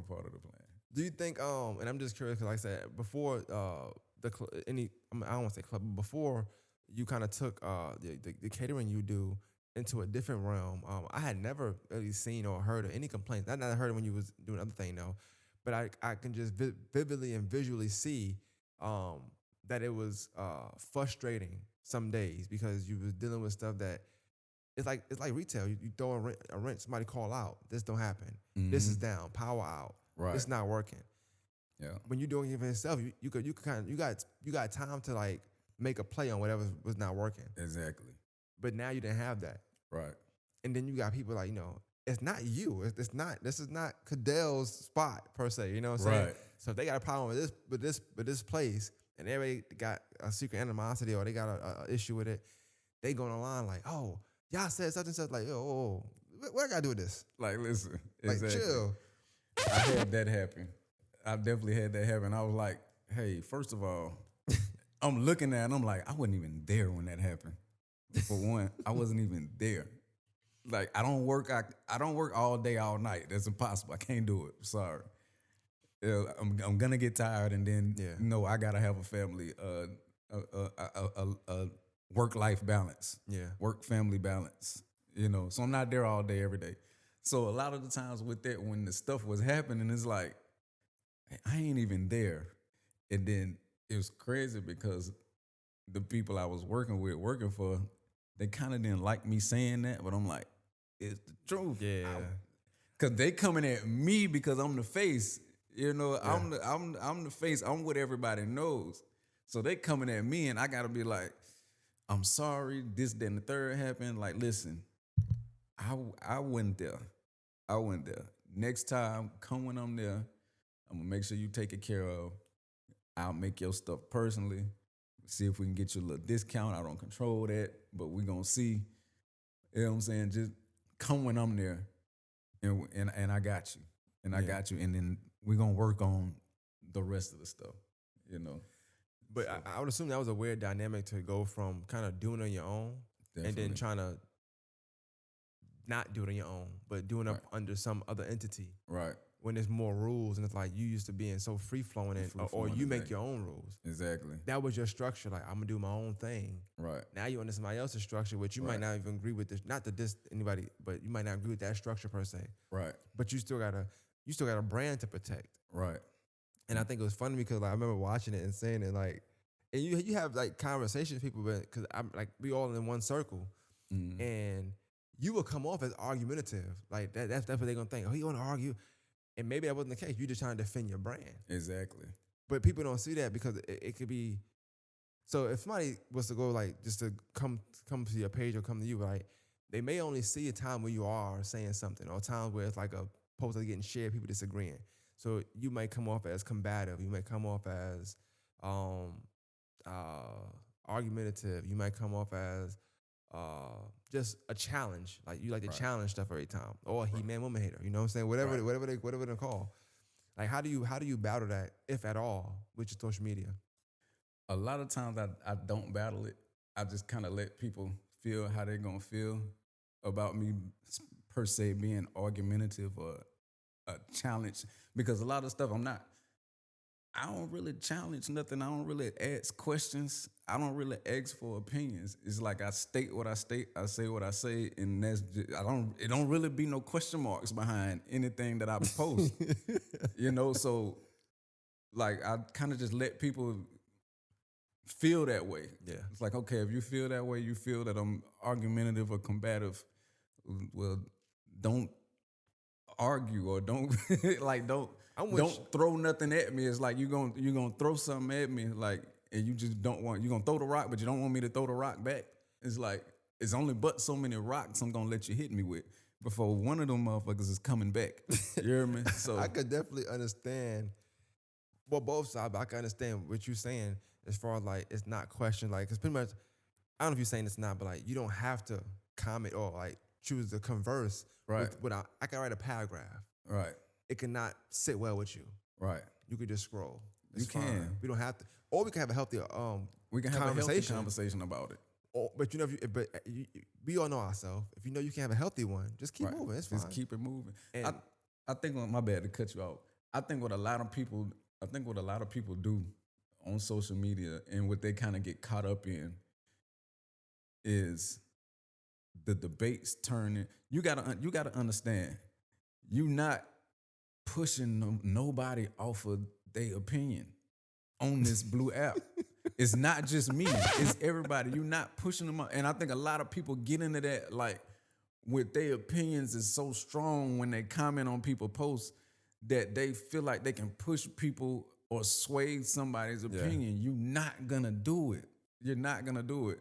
part of the plan. Do you think, and I'm just curious, because like I said, before I don't want to say club, but before you kind of took the catering you do into a different realm, I had never really seen or heard of any complaints. I never heard it when you was doing other thing though, but I can just vividly and visually see that it was frustrating some days because you was dealing with stuff that it's like retail. You throw a rent, somebody call out, this don't happen. Mm-hmm. This is down, power out. Right. It's not working. Yeah. When you're doing it for yourself, you got time to like make a play on whatever was not working. Exactly. But now you didn't have that. Right. And then you got people like, it's not you. This is not Cadell's spot per se. You know what I'm saying? Right. So if they got a problem with this place and everybody got a secret animosity or they got a issue with it, they go online like, oh, y'all said such and such, like, oh, what I gotta do with this? Like, listen, like, exactly. Chill. I had that happen. I definitely had that happen. I was like, hey, first of all, I'm looking at it and I'm like, I wasn't even there when that happened. For one, I wasn't even there. Like, I don't work all day, all night. That's impossible. I can't do it. Sorry. I'm gonna get tired and then I gotta have a family, a work-life balance. Yeah. Work-family balance. So I'm not there all day, every day. So a lot of the times with that, when the stuff was happening, it's like, I ain't even there. And then it was crazy because the people I was working for, they kind of didn't like me saying that, but I'm like, it's the truth. Yeah. Because they coming at me because I'm the face. I'm the face. I'm what everybody knows. So they coming at me and I got to be like, I'm sorry, this, that, and the third happened. Like, listen, I went there. Next time, come when I'm there. I'm gonna make sure you take it care of. I'll make your stuff personally. See if we can get you a little discount. I don't control that, but we gonna see. You know what I'm saying? Just come when I'm there, and I got you, and I Yeah. got you, and then we gonna work on the rest of the stuff. You know, But So, I would assume that was a weird dynamic to go from kind of doing it on your own and then definitely. trying to not do it on your own, but doing it Right. under some other entity Right. when there's more rules and it's like you used to being so free flowing and or Free-flowing, you make exactly. your own rules. Exactly. That was your structure. Like I'm gonna do my own thing. Right. Now you're under somebody else's structure, which you might Right. not even agree with. This, not to diss anybody, but you might not agree with that structure per se. Right. But you still got a brand to protect. Right. And I think it was funny because like I remember watching it and saying it like, and you have like conversations with people, but because I'm like we all in one circle, Mhm. and you will come off as argumentative, like that's what they're gonna think. Oh, you want to argue, and maybe that wasn't the case. You just trying to defend your brand, Exactly. but people don't see that because it could be. So if somebody was to go like just to come to your page or come to you, like they may only see a time where you are saying something or times where it's like a post that's getting shared, people disagreeing. So you might come off as combative. You might come off as um, argumentative. You might come off as just a challenge. Like you like to Right. challenge stuff every time. Or he man woman hater. You know what I'm saying? Whatever Right. whatever they call. Like how do you battle that, if at all, with your social media? A lot of times I don't battle it. I just kind of let people feel how they're gonna feel about me per se being argumentative or a challenge, because a lot of stuff I don't really challenge nothing. I don't really ask questions. I don't really ask for opinions. It's like I state what I state. I say what I say, and that's just, it don't really be no question marks behind anything that I post. You know, so like I kind of just let people feel that way. Yeah. It's like, okay, if you feel that way, you feel that I'm argumentative or combative, well, don't argue or don't like don't I'm with don't throw nothing at me. It's like you gonna throw something at me, like, and you just don't want, you gonna throw the rock, but you don't want me to throw the rock back. It's like it's only but so many rocks I'm gonna let you hit me with before one of them motherfuckers is coming back. You hear me? So I could definitely understand. Well, both sides, but I can understand what you're saying as far as like it's not questioned. Like, cause pretty much, I don't know if you're saying this or not, but like you don't have to comment or like choose to converse. Right. Without, I can write a paragraph. right, It cannot sit well with you. right. You could just scroll. You can. We don't have to, or we can have a healthy We can have a healthy conversation. conversation about it. Or, but you know, we all know ourselves. If you know you can have a healthy one, just keep Right. moving. It's fine. Just keep it moving. And- I think, my bad to cut you off. I think what a lot of people do on social media and what they kind of get caught up in is the debates turning. You gotta understand, you not pushing nobody off of their opinion on this blue app. It's not just me. It's everybody. You're not pushing them up. And I think a lot of people get into that, like, with their opinions is so strong when they comment on people's posts that they feel like they can push people or sway somebody's opinion. You're not gonna do it. You're not gonna do it.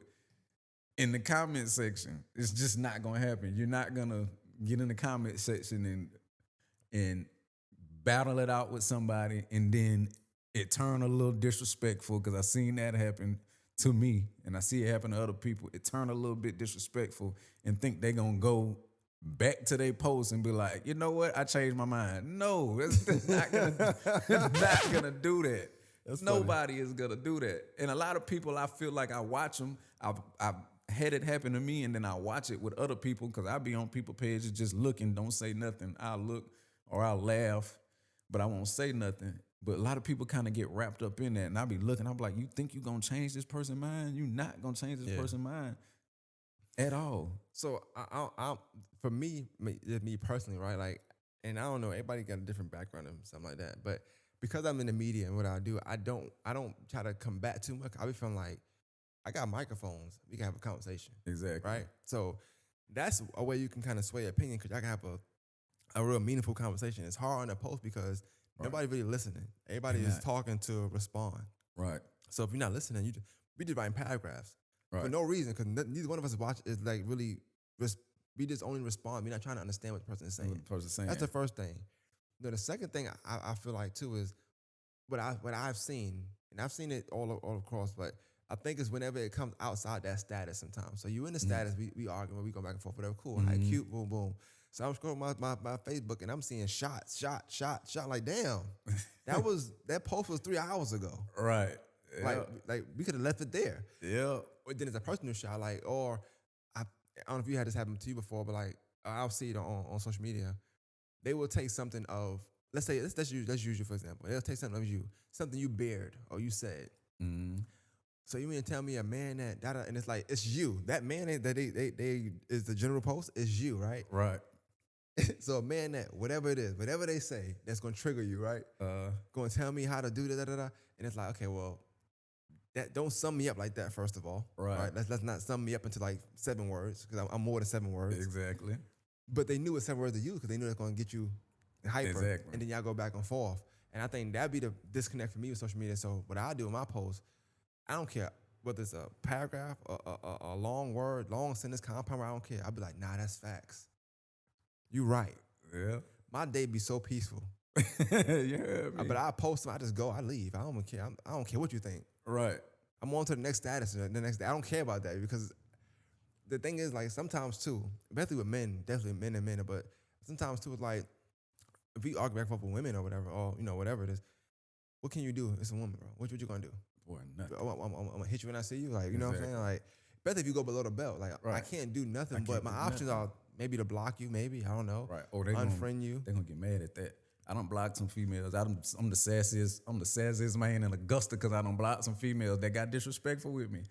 In the comment section, it's just not gonna happen. You're not gonna get in the comment section and battle it out with somebody, and then it turn a little disrespectful, because I seen that happen to me, and I see it happen to other people. It turn a little bit disrespectful and think they gonna go back to their post and be like, you know what, I changed my mind. No, it's not gonna do that. Nobody is gonna do that. And a lot of people, I feel like I watch them. I've had it happen to me, and then I watch it with other people, because I be on people pages just looking, don't say nothing. I'll look or I'll laugh, but I won't say nothing. But a lot of people kind of get wrapped up in that, and I be looking. I'm like, you think you gonna change this person's mind? You not gonna change this person's mind at all. So for me personally, right? Like, and I don't know, everybody got a different background and something like that. But because I'm in the media and what I do, I don't try to combat too much. I be feeling like I got microphones. We can have a conversation, Exactly. right? So that's a way you can kind of sway opinion, because I can have a real meaningful conversation. It's hard on a post because nobody really listening. Everybody is talking to respond. Right. So if you're not listening, we just writing paragraphs Right. for no reason, because neither one of us is like really We just only respond. We're not trying to understand what the person is saying. What the person's saying. That's the first thing. The second thing I feel like too is what I've seen, and I've seen it all across, but I think it's whenever it comes outside that status sometimes. So you in the status, we argue, we go back and forth, whatever, cool, all right, cute, boom, boom. So I'm scrolling my Facebook and I'm seeing shot, like damn, that post was 3 hours ago. Right. Yeah. Like we could have left it there. Yeah. But then it's a personal shot, like, or I don't know if you had this happen to you before, but like I'll see it on social media. They will take something of, let's use you for example. They'll take something of you, something you bared or you said. Mm-hmm. So you mean to tell me a man that and it's like it's you. That man that they is the general post is you, right? Right. So a man that whatever they say, that's gonna trigger you, right? Going to tell me how to do da. And it's like, okay, well, that don't sum me up like that. First of all, right? Let's not sum me up into like 7 words because I'm more than 7 words. Exactly. But they knew it's 7 words to use because they knew it's gonna get you hyper. Exactly. And then y'all go back and forth. And I think that'd be the disconnect for me with social media. So what I do in my post, I don't care whether it's a paragraph, a long word, long sentence, compound word, I don't care. I'll be like, nah, that's facts. You right. Yeah. My day be so peaceful. Yeah. But I post them, I just go, I leave. I don't care. I don't care what you think. Right. I'm on to the next status, the next day. I don't care about that because the thing is, like, sometimes too, especially with men, definitely men and men, but sometimes too, it's like, if we argue back and forth with women or whatever, or, whatever it is, what can you do? It's a woman, bro. What you gonna do? Boy, nothing. I'm gonna hit you when I see you, like, you know what I'm saying? Like, better if you go below the belt. Like, I can't do nothing, but my options are maybe to block you, maybe, I don't know. Right. Or unfriend you. They're gonna get mad at that. I don't block some females. I'm the sassiest man in Augusta because I don't block some females that got disrespectful with me.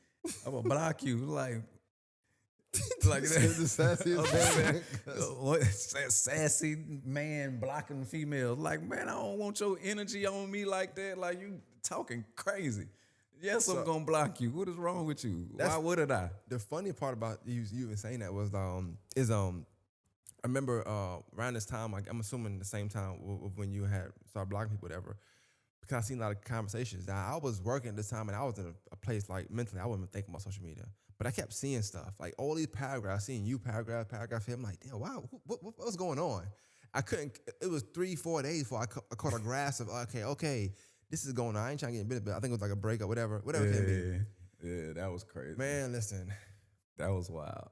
I'm gonna block you, like that. The sassiest man. What sassy man blocking females? Like, man, I don't want your energy on me like that. Like, you talking crazy. Yes, I'm gonna block you. What is wrong with you? Why wouldn't I? The funny part about you even saying that was I remember around this time, like, I'm assuming the same time when you had started blocking people, whatever, because I seen a lot of conversations. Now, I was working at this time, and I was in a place, like, mentally, I wasn't thinking about social media. But I kept seeing stuff, like all these paragraphs, seeing you paragraph here. I'm like, damn, wow, what's going on? I couldn't, it was 3-4 days before I caught a grasp of, okay, this is going on. I ain't trying to get in business, but I think it was like a breakup, whatever it can be. Yeah, that was crazy. Man, listen. That was wild.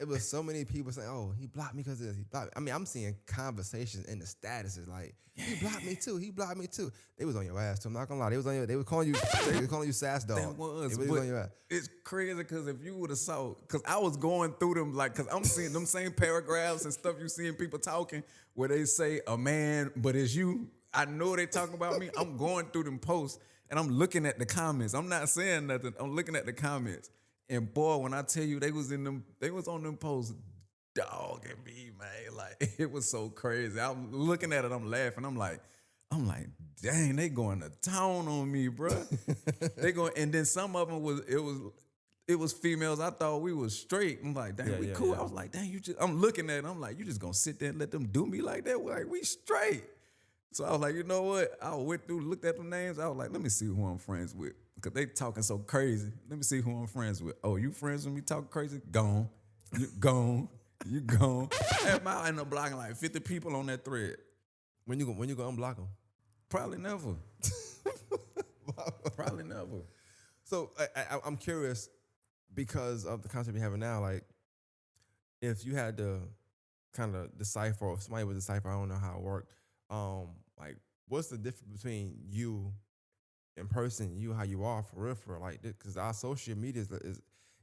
It was so many people saying, oh, he blocked me because of this. He blocked me. I mean, I'm seeing conversations in the statuses like, he blocked me too. He blocked me too. They was on your ass too. I'm not gonna lie. They were calling you sass dog. That was. They was on your ass. It's crazy because if you would have saw, because I was going through them, like, because I'm seeing them same paragraphs and stuff you seeing people talking where they say a man, but it's you. I know they talking about me. I'm going through them posts and I'm looking at the comments. I'm not saying nothing. I'm looking at the comments. And boy, when I tell you they was on them posts dogging me, man. Like, it was so crazy. I'm looking at it, I'm laughing. I'm like, dang, they going to town on me, bro. They going, and then some of them it was females. I thought we was straight. I'm like, dang, we cool. Yeah. I was like, dang, I'm looking at it. I'm like, you just gonna sit there and let them do me like that? Like, we straight. So I was like, you know what? I went through, looked at them names. I was like, let me see who I'm friends with. Because they talking so crazy. Let me see who I'm friends with. Oh, you friends with me talking crazy? Gone. You gone. You gone. And I ended up blocking like 50 people on that thread. When you gonna unblock them? Probably never. Probably never. So I'm curious, because of the concept we have now, like, if you had to kind of decipher, or if somebody would decipher, I don't know how it worked, like, what's the difference between you in person, you how you are for real, like, because our social media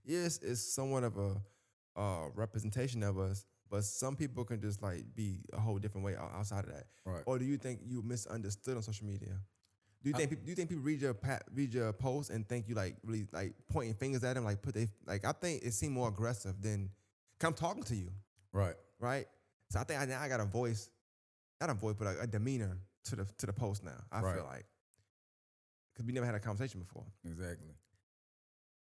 is somewhat of a representation of us, but some people can just like be a whole different way outside of that. Right. Or do you think you misunderstood on social media? Do you think people read your post and think you like really like pointing fingers at them, like I think it seemed more aggressive than, 'cause I'm talking to you. Right. So I think I got a voice, not a voice, but a demeanor to the post now. I feel like, because we never had a conversation before. Exactly.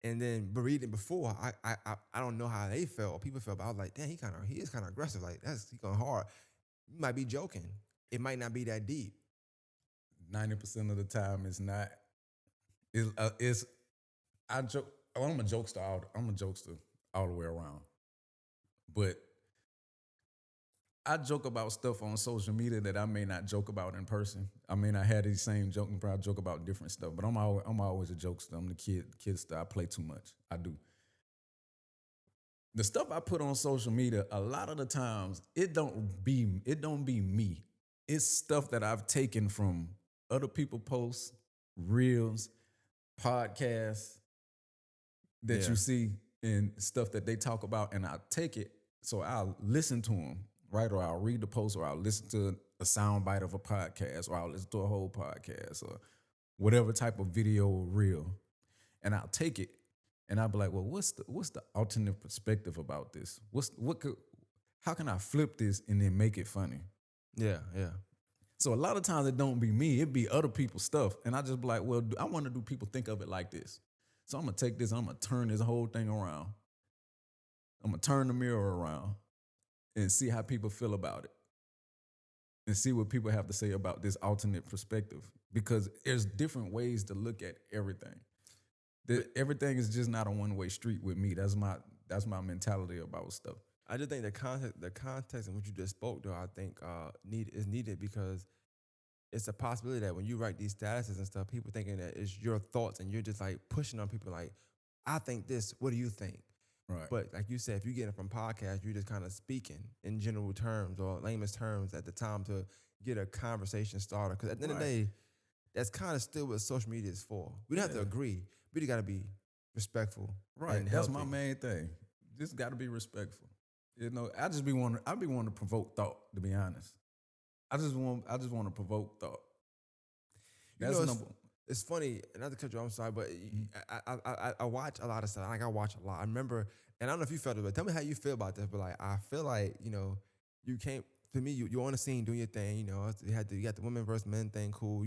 And then, but reading before, I don't know how they felt or people felt, but I was like, damn, he is kind of aggressive. Like, he going hard. You might be joking. It might not be that deep. 90% of the time, it's not. I joke. I'm a jokester. I'm a jokester all the way around. But I joke about stuff on social media that I may not joke about in person. I may not have these same joking, but I joke about different stuff. But I'm always a jokester. I'm the kid stuff. I play too much. I do. The stuff I put on social media, a lot of the times, it don't be me. It's stuff that I've taken from other people posts, reels, podcasts that you see, and stuff that they talk about, and I'll take it. So I'll listen to them, right? Or I'll read the post, or I'll listen to a sound bite of a podcast, or I'll listen to a whole podcast, or whatever type of video or reel. And I'll take it, and I'll be like, well, what's the alternate perspective about this? How can I flip this and then make it funny? Yeah. So a lot of times it don't be me, it be other people's stuff. And I just be like, well, I want to do people think of it like this. So I'm going to take this, I'm going to turn this whole thing around. I'm going to turn the mirror around and see how people feel about it. And see what people have to say about this alternate perspective. Because there's different ways to look at everything. Everything is just not a one-way street with me. That's my mentality about stuff. I just think the context in which you just spoke, though, I think is needed, because it's a possibility that when you write these statuses and stuff, people thinking that it's your thoughts and you're just like pushing on people like, I think this, what do you think? Right. But like you said, if you get it from podcasts, you're just kind of speaking in general terms or layman's terms at the time to get a conversation started. Because at the end of the day, that's kind of still what social media is for. We don't have to agree. We just got to be respectful. Right. And that's healthy. my main thing. Just got to be respectful. You know, I be wanting to provoke thought, to be honest. I just want to provoke thought. That's it's funny, not to cut you off, I'm sorry, but I watch a lot of stuff. Like, I watch a lot. I remember, and I don't know if you felt it, but tell me how you feel about this. But like, I feel like, you can't, for me, you're on the scene doing your thing, you got the women versus men thing, cool,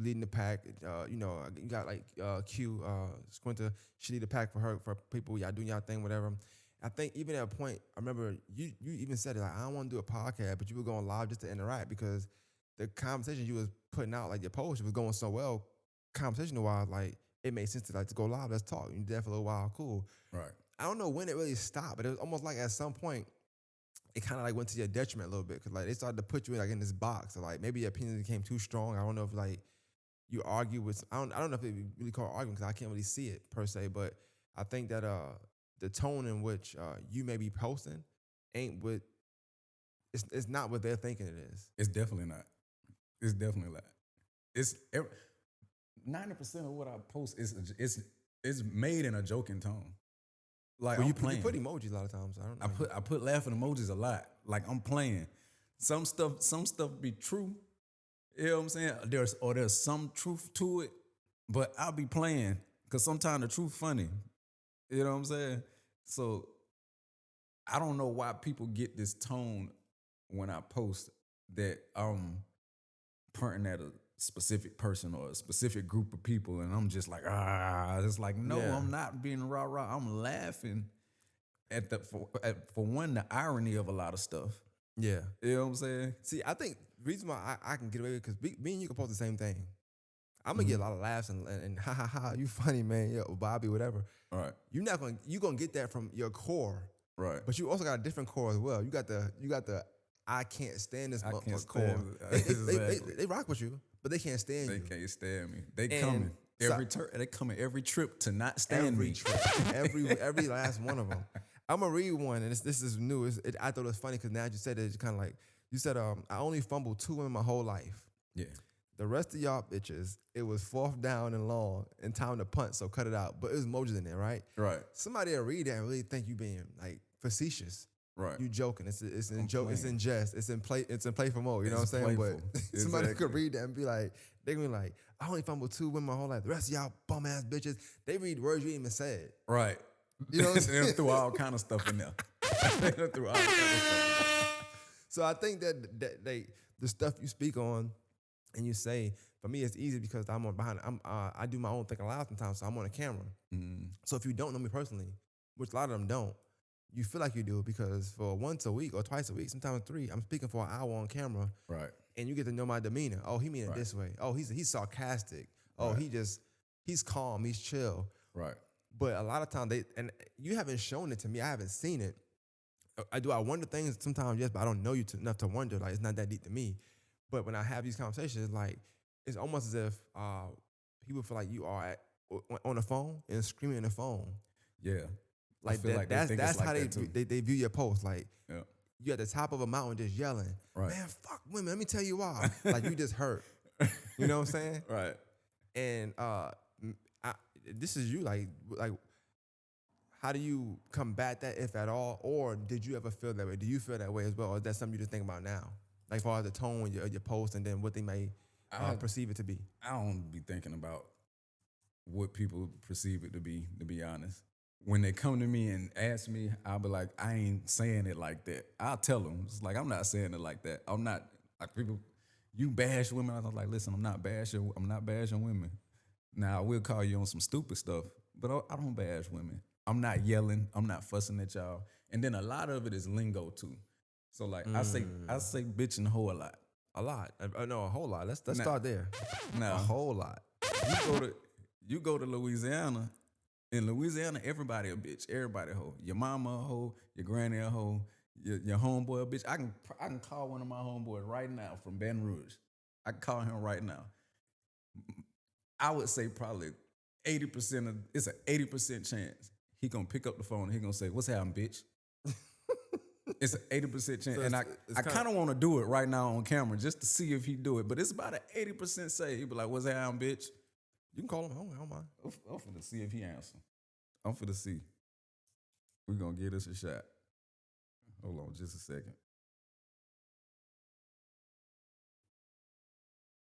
leading the pack, you got like Q, Squinter, she lead the pack for people, y'all doing y'all thing, whatever. I think even at a point, I remember you even said it, like, I don't want to do a podcast, but you were going live just to interact, because the conversation you was putting out, like your post, was going so well, conversation-wise, like, it made sense to go live, let's talk. You did that for a little while, cool. Right. I don't know when it really stopped, but it was almost like at some point, it kind of like went to your detriment a little bit, because like they started to put you in this box, or like maybe your opinion became too strong. I don't know if like you argue with, I don't know if it really called arguing, because I can't really see it per se, but I think that the tone in which you may be posting ain't what, it's not what they're thinking it is. It's definitely not. It's definitely not. It's 90% of what I post is made in a joking tone. Like, well, I'm you playing. put emojis a lot of times. I don't know. I put laughing emojis a lot. Like, I'm playing. Some stuff be true. You know what I'm saying? There's some truth to it, but I'll be playing, because sometimes the truth funny. You know what I'm saying? So I don't know why people get this tone when I post that I'm pointing at a specific person or a specific group of people, and I'm just like, it's like, no, yeah. I'm not being rah-rah. I'm laughing at for one, the irony of a lot of stuff. Yeah. You know what I'm saying? See, I think the reason why I can get away with it, because me and you can post the same thing. I'm gonna get a lot of laughs and ha ha ha, you funny, man, yeah, Bobby, whatever. All right. You're gonna get that from your core. Right. But you also got a different core as well. You got the I can't stand this core. They rock with you, but they can't stand you. They can't stand me. They coming every trip to not stand me. Every last one of them. I'm gonna read one, and this is new. I thought it was funny because now you said it, it's kind of like you said. I only fumbled 2 in my whole life. Yeah. The rest of y'all bitches, it was 4th down and long and time to punt, so cut it out. But it was emojis in there, right? Right. Somebody will read that and really think you being like facetious. Right. You joking. It's in joke. It's in jest. It's in playful mode. You know what I'm saying? Playful. But somebody could read that and be like, they gonna be like, I only fumbled 2 women my whole life. The rest of y'all bum ass bitches, they read words you ain't even said. Right. You know what I'm saying? They threw all kind of stuff in there. So I think that the stuff you speak on and you say, for me, it's easy because I'm on behind. I do my own thing live sometimes, so I'm on a camera. Mm. So if you don't know me personally, which a lot of them don't, you feel like you do because for once a week or twice a week, sometimes 3, I'm speaking for an hour on camera. Right. And you get to know my demeanor. Oh, he mean it this way. Oh, he's sarcastic. Oh, he's calm. He's chill. Right. But a lot of times and you haven't shown it to me. I haven't seen it. I do. I wonder things sometimes, yes, but I don't know you enough to wonder. Like, it's not that deep to me. But when I have these conversations, like, it's almost as if people feel like you are on the phone and screaming in the phone. Yeah. I Like feel that. like they think That's it's like how that too. they view your post. Like, Yeah. you at the top of a mountain just yelling, Right. man, fuck women. Let me tell you why. Like, you just hurt. You know what I'm saying? Right. And this is you. Like, how do you combat that, if at all? Or did you ever feel that way? Do you feel that way as well? Or is that something you just think about now? Like, as far as the tone of your post and then what they may perceive it to be? I don't be thinking about what people perceive it to be honest. When they come to me and ask me, I'll be like, I ain't saying it like that. I'll tell them, it's like, I'm not saying it like that. I'm not, like, people, you bash women. I was like, listen, I'm not bashing women. Now, I will call you on some stupid stuff, but I don't bash women. I'm not yelling. I'm not fussing at y'all. And then a lot of it is lingo too. So like I say bitch and hoe a lot. A lot. No, a whole lot. Let's start there. Now A whole lot. you go to Louisiana. In Louisiana, everybody a bitch. Everybody a hoe. Your mama a hoe. Your granny a hoe. Your homeboy a bitch. I can call one of my homeboys right now from Baton Rouge. I can call him right now. I would say probably 80% of it's an 80% chance he gonna pick up the phone and he gonna say, "What's happening, bitch?" It's an 80% chance, So and I kind of want to do it right now on camera just to see if he do it. But it's about an 80% say he be like, "What's happening, bitch?" You can call him. I don't mind. I'm finna see if he answer. I'm finna see. We're gonna give this a shot. Hold on just a second.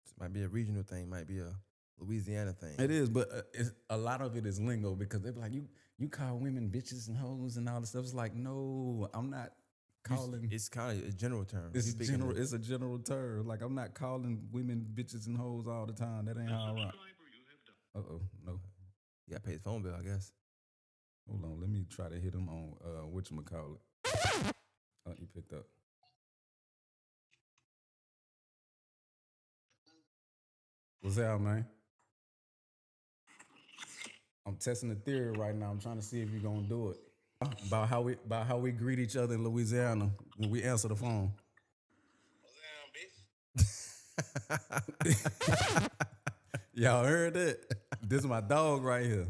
It might be a regional thing. Might be a Louisiana thing. It is, but a lot of it is lingo because they be like, you call women bitches and hoes and all this stuff. It's like, no, I'm not calling. It's kind of a general term. It's general. It's a general term. Like, I'm not calling women bitches and hoes all the time. That ain't how I rock. No. You gotta pay his phone bill, I guess. Hold on, let me try to hit him on whatchamacallit. Oh, he picked up. What's up, man? I'm testing the theory right now. I'm trying to see if you're gonna do it. About how we greet each other in Louisiana when we answer the phone. Y'all heard that? This is my dog right here.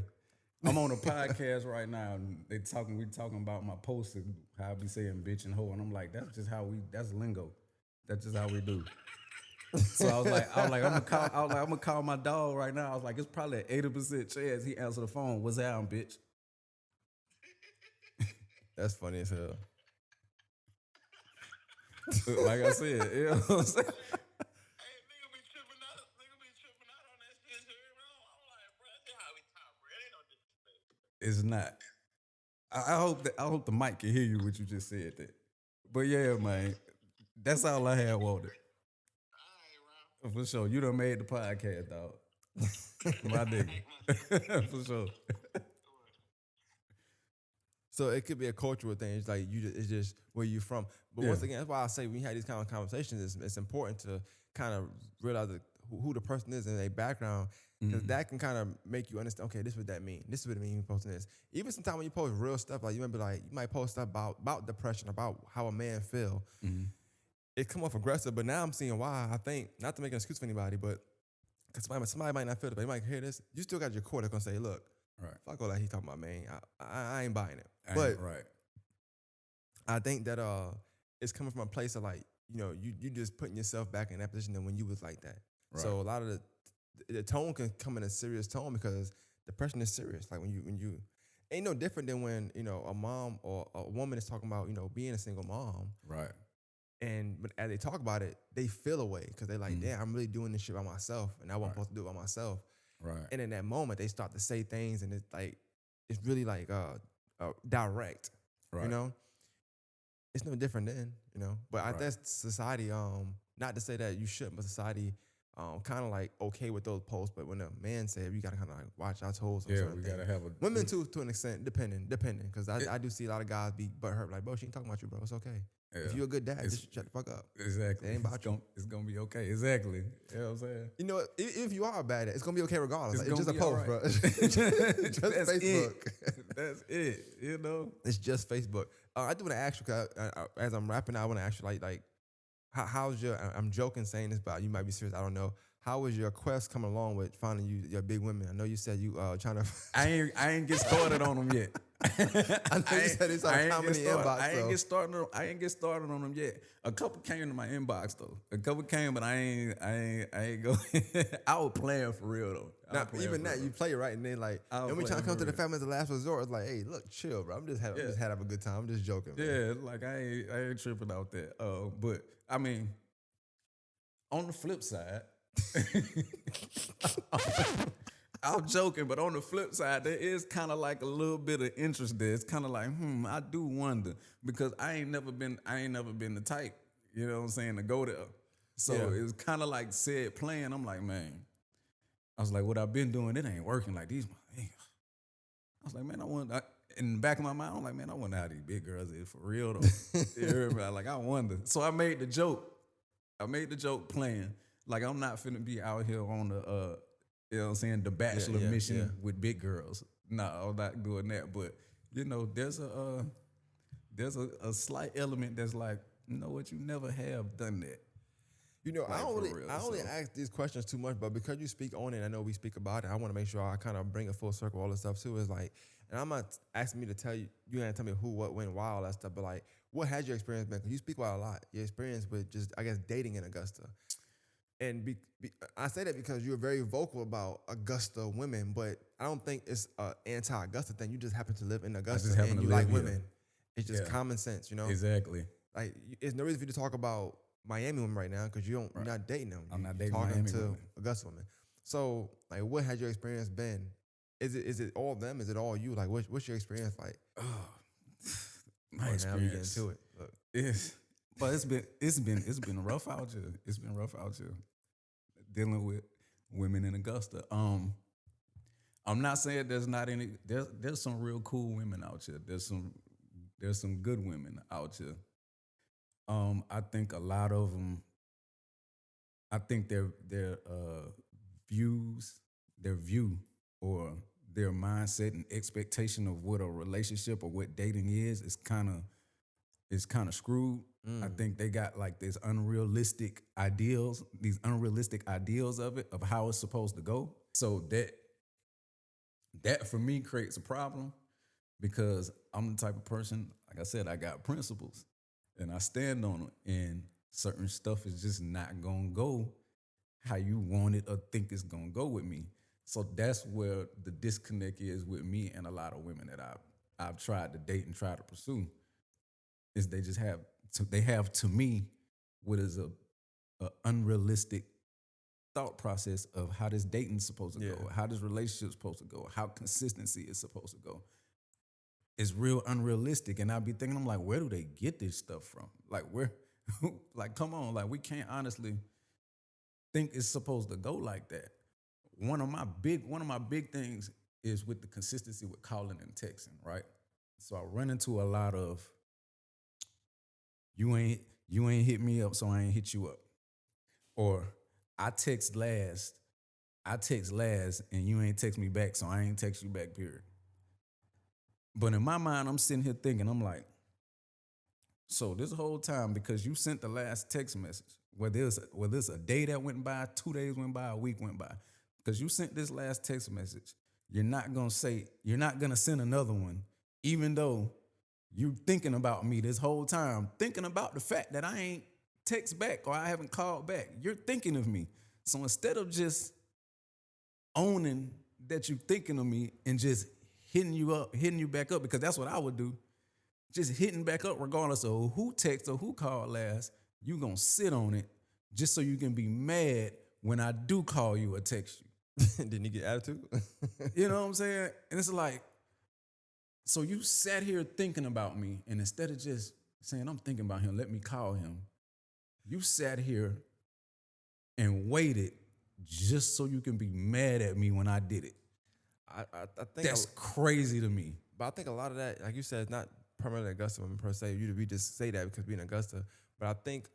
I'm on a podcast right now, and we talking about my post and how I be saying bitch and hoe, and I'm like, that's lingo. That's just how we do. So I was like, I'm gonna call my dog right now. I was like, it's probably an 80% chance he answer the phone. What's that, bitch? That's funny as hell. Like I said, you know what I'm saying? It's not. I hope the mic can hear you what you just said that. But yeah, man, that's all I had wanted. For sure. You done made the podcast, dog. My nigga. For sure. So it could be a cultural thing. It's like it's just where you from. But once again, that's why I say when you have these kind of conversations, it's important to kind of realize who the person is and their background, because that can kind of make you understand. Okay, this is what that mean. This is what it means posting this. Even sometimes when you post real stuff, like you might post stuff about depression, about how a man feel. Mm-hmm. It come off aggressive, but now I'm seeing why. I think, not to make an excuse for anybody, but because somebody might not feel it, but they might hear this. You still got your core that's gonna say, "Look, right, fuck all that he's talking about, man. I ain't buying it." Right. I think that it's coming from a place of like, you just putting yourself back in that position than when you was like that. Right. So a lot of the tone can come in a serious tone because depression is serious. Like when you ain't no different than when a mom or a woman is talking about being a single mom. Right. But as they talk about it, they feel away because they're like, damn, I'm really doing this shit by myself, and I wasn't supposed to do it by myself. Right. And in that moment, they start to say things, and it's really like direct. Right. It's no different then, But I guess society, not to say that you shouldn't, but society, kind of like okay with those posts. But when a man said, you gotta kind of like watch our toes. Yeah, we gotta have a women too, to an extent, depending. Because I do see a lot of guys be butthurt, like, bro, she ain't talking about you, bro. It's okay. If you're a good dad, just shut the fuck up. Exactly. It ain't about you. It's gonna be okay. Exactly. You know what I'm saying? You know what? If you are a bad dad, it's gonna be okay regardless. It's Like, it's just a gonna post, be all bro. right. Just That's Facebook. That's it. You know? It's just Facebook. I do want to ask you, cause as I'm rapping, I want to ask you, like, how's your? I'm joking saying this, but you might be serious. I don't know. How was your quest coming along with finding your big women? I know you said you trying to. I ain't get started on them yet. I know you said it's on comment in the inbox. I ain't get started on them yet. A couple came to my inbox though. A couple came, but I ain't go. I was playing for real though. Now, even that, you play it right, and then like, and we trying to come to the family as the last resort. It's like, hey, look, chill, bro. I'm just having a good time. I'm just joking. Man. Yeah, like I ain't tripping out that. But I mean, on the flip side, I'm joking, but on the flip side, there is kind of like a little bit of interest there. It's kind of like, I do wonder because I ain't never been the type, you know what I'm saying, to go there. So it was kind of like said playing. I'm like, man, I was like, what I've been doing, it ain't working like these. I was like, man, in the back of my mind, I'm like, man, I wonder how these big girls is for real though. You hear me? Like, I wonder. So I made the joke. Playing. Like, I'm not finna be out here on the, you know what I'm saying, the bachelor mission with big girls. No, I'm not doing that. But, you know, there's a slight element that's like, you know what, you never have done that. You know, Like, I only so. ask these questions too much, but because you speak on it, I know we speak about it. I want to make sure I kind of bring it full circle, all this stuff too. Is like, and I'm not asking me to tell you, you gotta tell me who, what, when, why, all that stuff. But like, what has your experience been? Because you speak about a lot. Your experience with just, I guess, dating in Augusta. And I say that because you're very vocal about Augusta women, but I don't think it's an anti-Augusta thing. You just happen to live in Augusta and you like women. It's just common sense, you know? Exactly. Like, it's no reason for you to talk about Miami women right now because you're not dating them. I'm not You're dating talking Miami to women. Augusta women. So, like, what has your experience been? Is it all them? Is it all you? Like, what's your experience like? My experience. Now we get into it. Look. Yes. But it's been rough out here. It's been rough out here dealing with women in Augusta. I'm not saying there's not any. There's some real cool women out here. There's some good women out here. I think a lot of them. I think their view or their mindset and expectation of what a relationship or what dating is kind of screwed. I think they got like these unrealistic ideals of it, of how it's supposed to go. So that for me creates a problem because I'm the type of person, like I said, I got principles and I stand on them, and certain stuff is just not gonna go how you want it or think it's gonna go with me. So that's where the disconnect is with me and a lot of women that I've tried to date and try to pursue. Is they just have to me what is a unrealistic thought process of how this dating's supposed to go, how this relationship's supposed to go, how consistency is supposed to go. It's real unrealistic, and I'll be thinking, I'm like, where do they get this stuff from? Like, where? Like, come on, like, we can't honestly think it's supposed to go like that. One of my big things is with the consistency with calling and texting, right? So I run into a lot of you ain't hit me up, so I ain't hit you up. Or I text last, and you ain't text me back, so I ain't text you back, period. But in my mind, I'm sitting here thinking, I'm like, so this whole time, because you sent the last text message, whether it's a day that went by, 2 days went by, a week went by, because you sent this last text message, you're not gonna send another one, even though you thinking about me this whole time, thinking about the fact that I ain't text back or I haven't called back. You're thinking of me. So instead of just owning that you're thinking of me and just hitting you back up, because that's what I would do, just hitting back up regardless of who texted or who called last, you gonna sit on it just so you can be mad when I do call you or text you. Didn't you get attitude? You know what I'm saying? And it's like, so you sat here thinking about me, and instead of just saying, I'm thinking about him, let me call him, you sat here and waited just so you can be mad at me when I did it. I think that's crazy to me. But I think a lot of that, like you said, is not permanently Augusta women per se. We just say that because we're in Augusta. But I think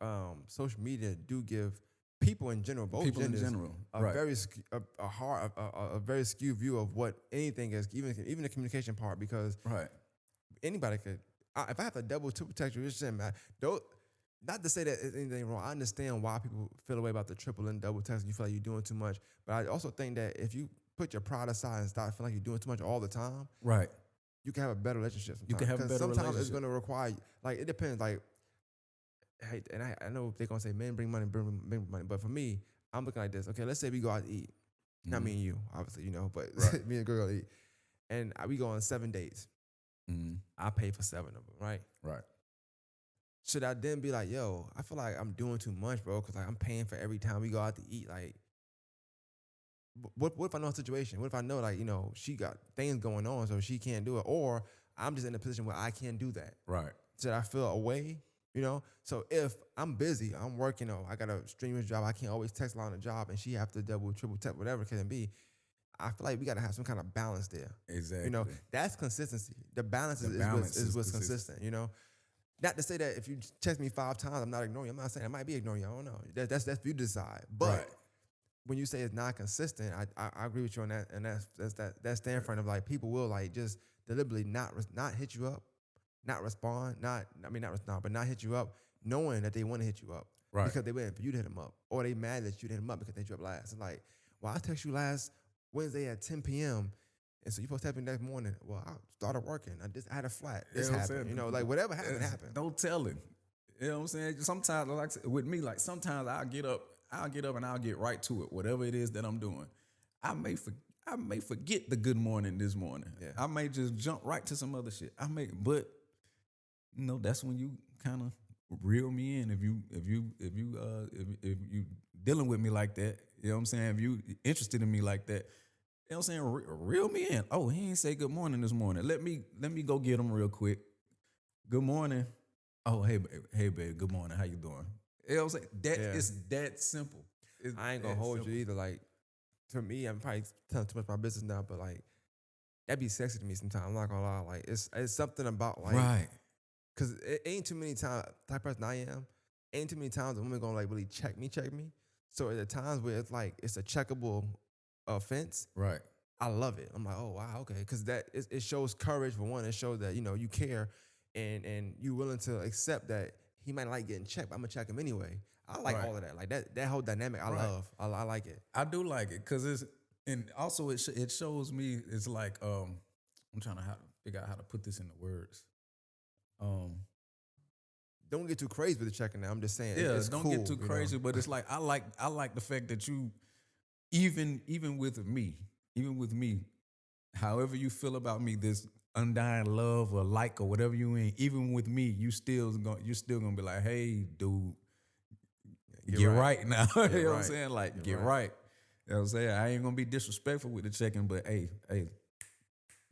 social media do give people in general, both People in genders, general, a right. very a very skewed view of what anything is, even the communication part, because Right. anybody could. If I have to double triple text you, it shouldn't matter. Not to say that there's anything wrong. I understand why people feel away about the triple and double text. You feel like you're doing too much, but I also think that if you put your pride aside and start feeling like you're doing too much all the time, Right. you can have a better relationship. Sometimes. You can have a better sometimes relationship. it's going to require, like, it depends. Like, hey, and I know they're gonna say men bring money, but for me, I'm looking like this. Okay, let's say we go out to eat. Not me and you, obviously, but Right. me and girl eat, and we go on 7 dates. I pay for 7 of them, right? Right. Should I then be like, yo, I feel like I'm doing too much, bro, because like I'm paying for every time we go out to eat. Like, what if I know a situation? What if I know, like, she got things going on, so she can't do it, or I'm just in a position where I can't do that. Right. Should I feel away? So if I'm busy, I'm working, I got a streamer's job, I can't always text her on the job, and she have to double, triple text, whatever it can be. I feel like we got to have some kind of balance there. Exactly. That's consistency. The balance is what's consistent. Not to say that if you text me 5 times, I'm not ignoring you. I'm not saying I might be ignoring you. I don't know. That's for you to decide. But Right. when you say it's not consistent, I agree with you on that, and that's standpoint of like people will like just deliberately not hit you up, not respond, not respond, but not hit you up, knowing that they want to hit you up, Right. because they waiting for you to hit them up, or they mad that you hit them up because they hit you up last. It's like, well, I text you last Wednesday at 10 p.m. and so you supposed to have me next morning. Well, I started working. I had a flat. This happened. Like whatever happened happened. Don't tell him. You know what I'm saying? Sometimes, like with me, like sometimes I'll get up and I'll get right to it. Whatever it is that I'm doing, I may forget the good morning this morning. Yeah. I may just jump right to some other shit. But that's when you kind of reel me in. If you dealing with me like that, you know what I'm saying? If you interested in me like that, you know what I'm saying? Reel me in. Oh, he ain't say good morning this morning. Let me go get him real quick. Good morning. Oh, hey babe. Good morning. How you doing? You know what I'm saying? It's that simple. I ain't gonna hold you either. Like, for me, I'm probably telling too much about business now, but like that'd be sexy to me sometimes. I'm not gonna lie. Like it's something about like, right. Cause it ain't too many times, type of person I am, ain't too many times a woman gonna like really check me. So at the times where it's like it's a checkable offense, Right. I love it. I'm like, oh wow, okay, because it shows courage for one. It shows that you care, and you willing to accept that he might not like getting checked, but I'm gonna check him anyway. I like all of that, like that whole dynamic. I love. I like it. I do like it because and also it shows me it's like I'm trying to figure out how to put this into words. Don't get too crazy with the checking now. I'm just saying. Yeah, it's don't cool, get too crazy, but it's like I like the fact that you even with me, however you feel about me, this undying love or like or whatever you in, even with me, you're still gonna be like, hey, dude, get right now. You know what I'm saying? Like, get right. You know what I'm saying? I ain't gonna be disrespectful with the checking, but hey,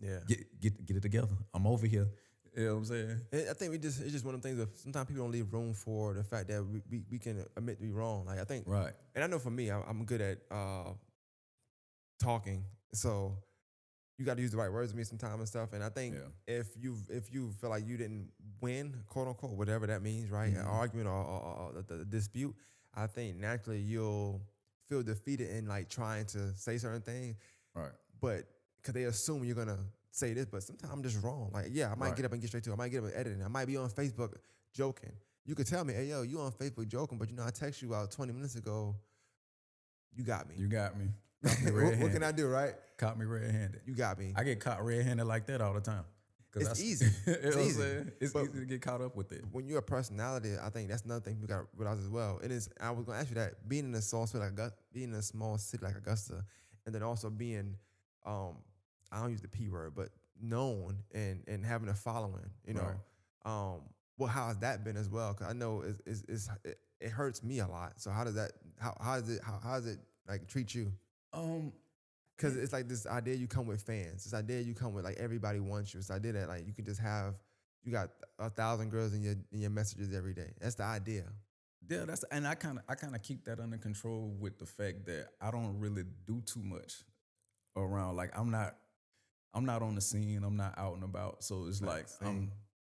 yeah, get it together. I'm over here. You know what I'm saying? I think it's just one of the things that sometimes people don't leave room for the fact that we can admit to be wrong. Like I think, right. And I know for me, I'm good at talking, so you got to use the right words with me sometimes and stuff. And I think if you feel like you didn't win, quote unquote, whatever that means, right, an argument or the dispute, I think naturally you'll feel defeated in like trying to say certain things, right? But because they assume you're gonna say this, but sometimes I'm just wrong. Like, yeah, I might get up and get straight to it. I might get up and editing. I might be on Facebook joking. You could tell me, hey, yo, you on Facebook joking, but I text you out 20 minutes ago. You got me. You got me. What can I do, right? Caught me red-handed. You got me. I get caught red-handed like that all the time. It's easy. It's easy. It's easy to get caught up with it. When you're a personality, I think that's another thing we got to realize as well. It is. I was going to ask you that. Being in a small city like Augusta, and then also being, I don't use the P word, but known and having a following. Well, how has that been as well? Because I know it hurts me a lot. So how does it like treat you? Because it's like this idea you come with fans. This idea you come with like everybody wants you. This idea that like you can just you got 1,000 girls in your messages every day. That's the idea. Yeah, and I kind of keep that under control with the fact that I don't really do too much around. Like I'm not on the scene. I'm not out and about. So it's like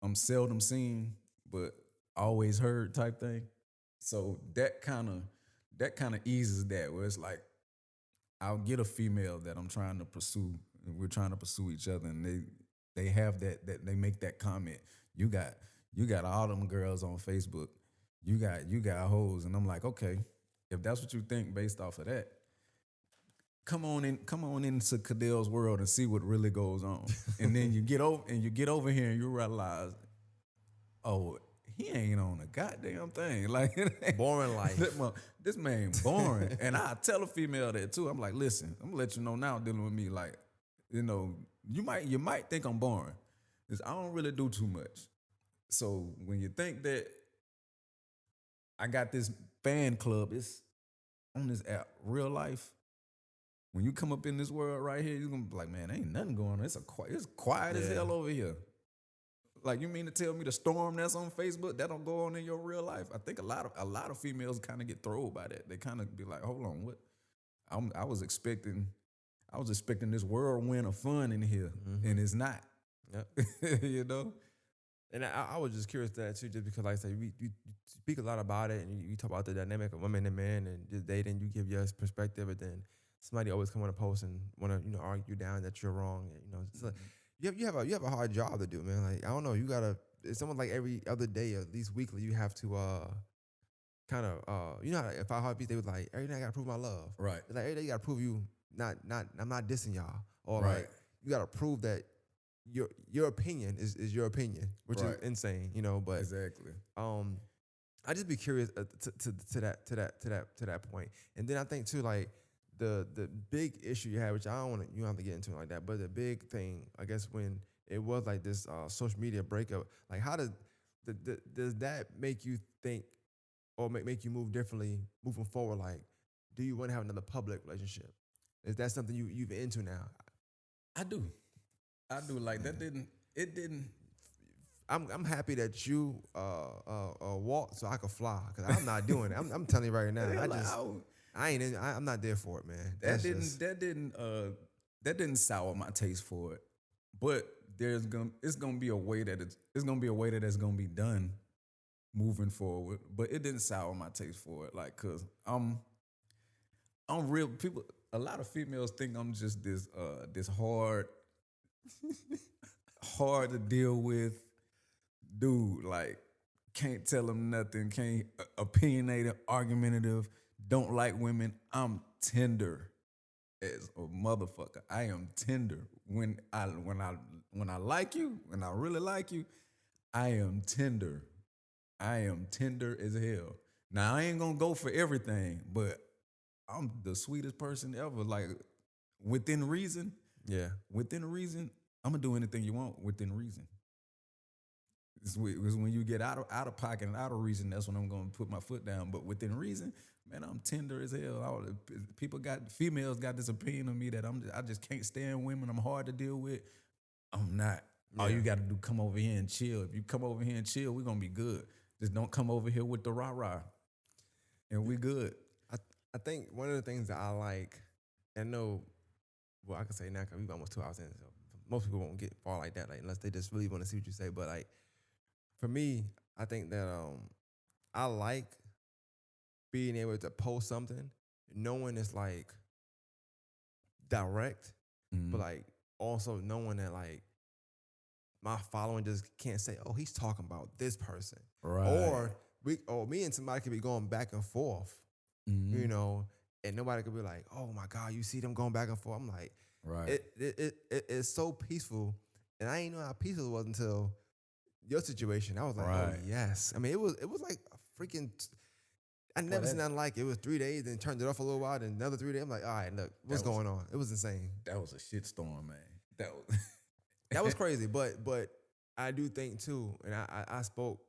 I'm seldom seen, but always heard type thing. So that kind of eases that where it's like I'll get a female that I'm trying to pursue, and we're trying to pursue each other, and they have that they make that comment. You got you got all them girls on Facebook. You got hoes, and I'm like, okay, if that's what you think based off of that, come on into Cadell's world and see what really goes on. And then you get over here and you realize, oh, he ain't on a goddamn thing. Like Boring life. this man boring. And I tell a female that too. I'm like, listen, I'm gonna let you know now dealing with me, like, you might think I'm boring. 'Cause I don't really do too much. So when you think that I got this fan club, it's on this app, real life. When you come up in this world right here, you're gonna be like, man, ain't nothing going on. It's quiet as Yeah. hell over here. Like, you mean to tell me the storm that's on Facebook that don't go on in your real life? I think a lot of females kind of get thrown by that. They kind of be like, hold on, what? I was expecting this whirlwind of fun in here, and it's not. Yep. you know? And I was just curious to that too, just because, like I say, you speak a lot about it, and you talk about the dynamic of women and men, and just dating. You give your perspective, and then somebody always come on a post and want to argue down that you're wrong. And, it's like, you have a hard job to do, man. Like, I don't know, you gotta. It's almost like every other day, or at least weekly, you have to kind of how if I heartbeat, they was like every day I gotta prove my love. Right. Like every day you gotta prove you not I'm not dissing y'all, or Right. like you gotta prove that your opinion is your opinion, which Right. is insane, But Exactly. I just be curious to that point, and then I think too, like the big issue you had, which you don't have to get into it like that, but the big thing, I guess, when it was like this social media breakup, like how does that make you think, or make you move differently moving forward? Like, do you want to have another public relationship? Is that something you've into now? I do. Like, that didn't. It didn't. I'm happy that you walk so I could fly, because I'm not doing it. I'm telling you right now. I'm not there for it, man. That didn't sour my taste for it. But it's gonna be a way that it's gonna be a way that it's gonna be done moving forward. But it didn't sour my taste for it, like, cause I'm real people. A lot of females think I'm just this hard to deal with dude. Like, can't tell them nothing. Can't opinionated, argumentative. Don't like women. I'm tender as a motherfucker. I am tender. When I like you, when I really like you, I am tender. I am tender as hell. Now, I ain't gonna go for everything, but I'm the sweetest person ever. Like, within reason. Yeah. Within reason, I'm gonna do anything you want within reason. It's when you get out of pocket and out of reason, that's when I'm gonna put my foot down. But within reason, man, I'm tender as hell. Females got this opinion of me that I just can't stand women. I'm hard to deal with. I'm not. Yeah. All you got to do, come over here and chill. If you come over here and chill, we're gonna be good. Just don't come over here with the rah-rah, and we good. I think one of the things that I like, and know, well, I can say now because we've almost 2 hours in, so most people won't get far like that, like, unless they just really want to see what you say. But like, for me, I think that I like being able to post something, knowing it's like direct, but like also knowing that like my following just can't say, oh, he's talking about this person, Right. or me and somebody could be going back and forth, and nobody could be like, oh my God, you see them going back and forth. I'm like, Right. it's so peaceful, and I didn't know how peaceful it was until your situation. I was like, oh Right. yes. I mean, it was like a freaking. I never seen nothing like it. It was 3 days, then turned it off a little while, then another 3 days. I'm like, all right, look, what's going on? It was insane. That was a shitstorm, man. That was That was crazy, but I do think too, and I spoke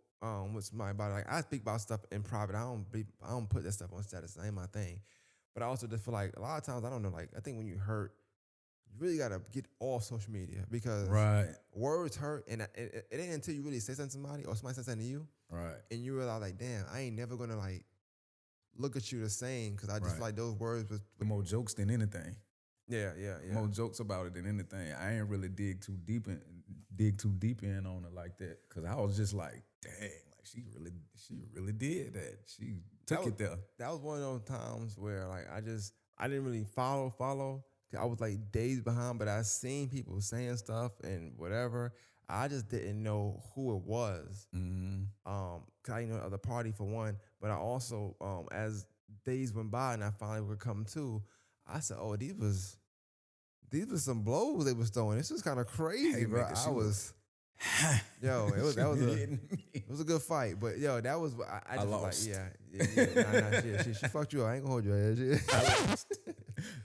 with somebody about it. Like, I speak about stuff in private. I don't put that stuff on status. That ain't my thing. But I also just feel like a lot of times, I don't know, like, I think when you hurt, you really gotta get off social media, because right. words hurt, and it ain't until you really say something to somebody, or somebody says something to you, Right. and you realize like, damn, I ain't never gonna like look at you the same, because I just Right. feel like those words was More jokes than anything. Yeah, yeah, yeah. More jokes about it than anything. I ain't really dig too deep in on it like that, because I was just like, dang, like she really did that. She took it there. That was one of those times where like I didn't really follow. I was like days behind, but I seen people saying stuff and whatever. I just didn't know who it was. Mm-hmm. Cause I didn't know the party for one, but I also as days went by and I finally would come to, I said, oh, these was some blows they was throwing. This was kind of crazy, Hey, bro. man, 'cause I she was, yo, it was a good fight, but yo, that was I just was lost. like, yeah, she fucked you up. I ain't gonna hold you.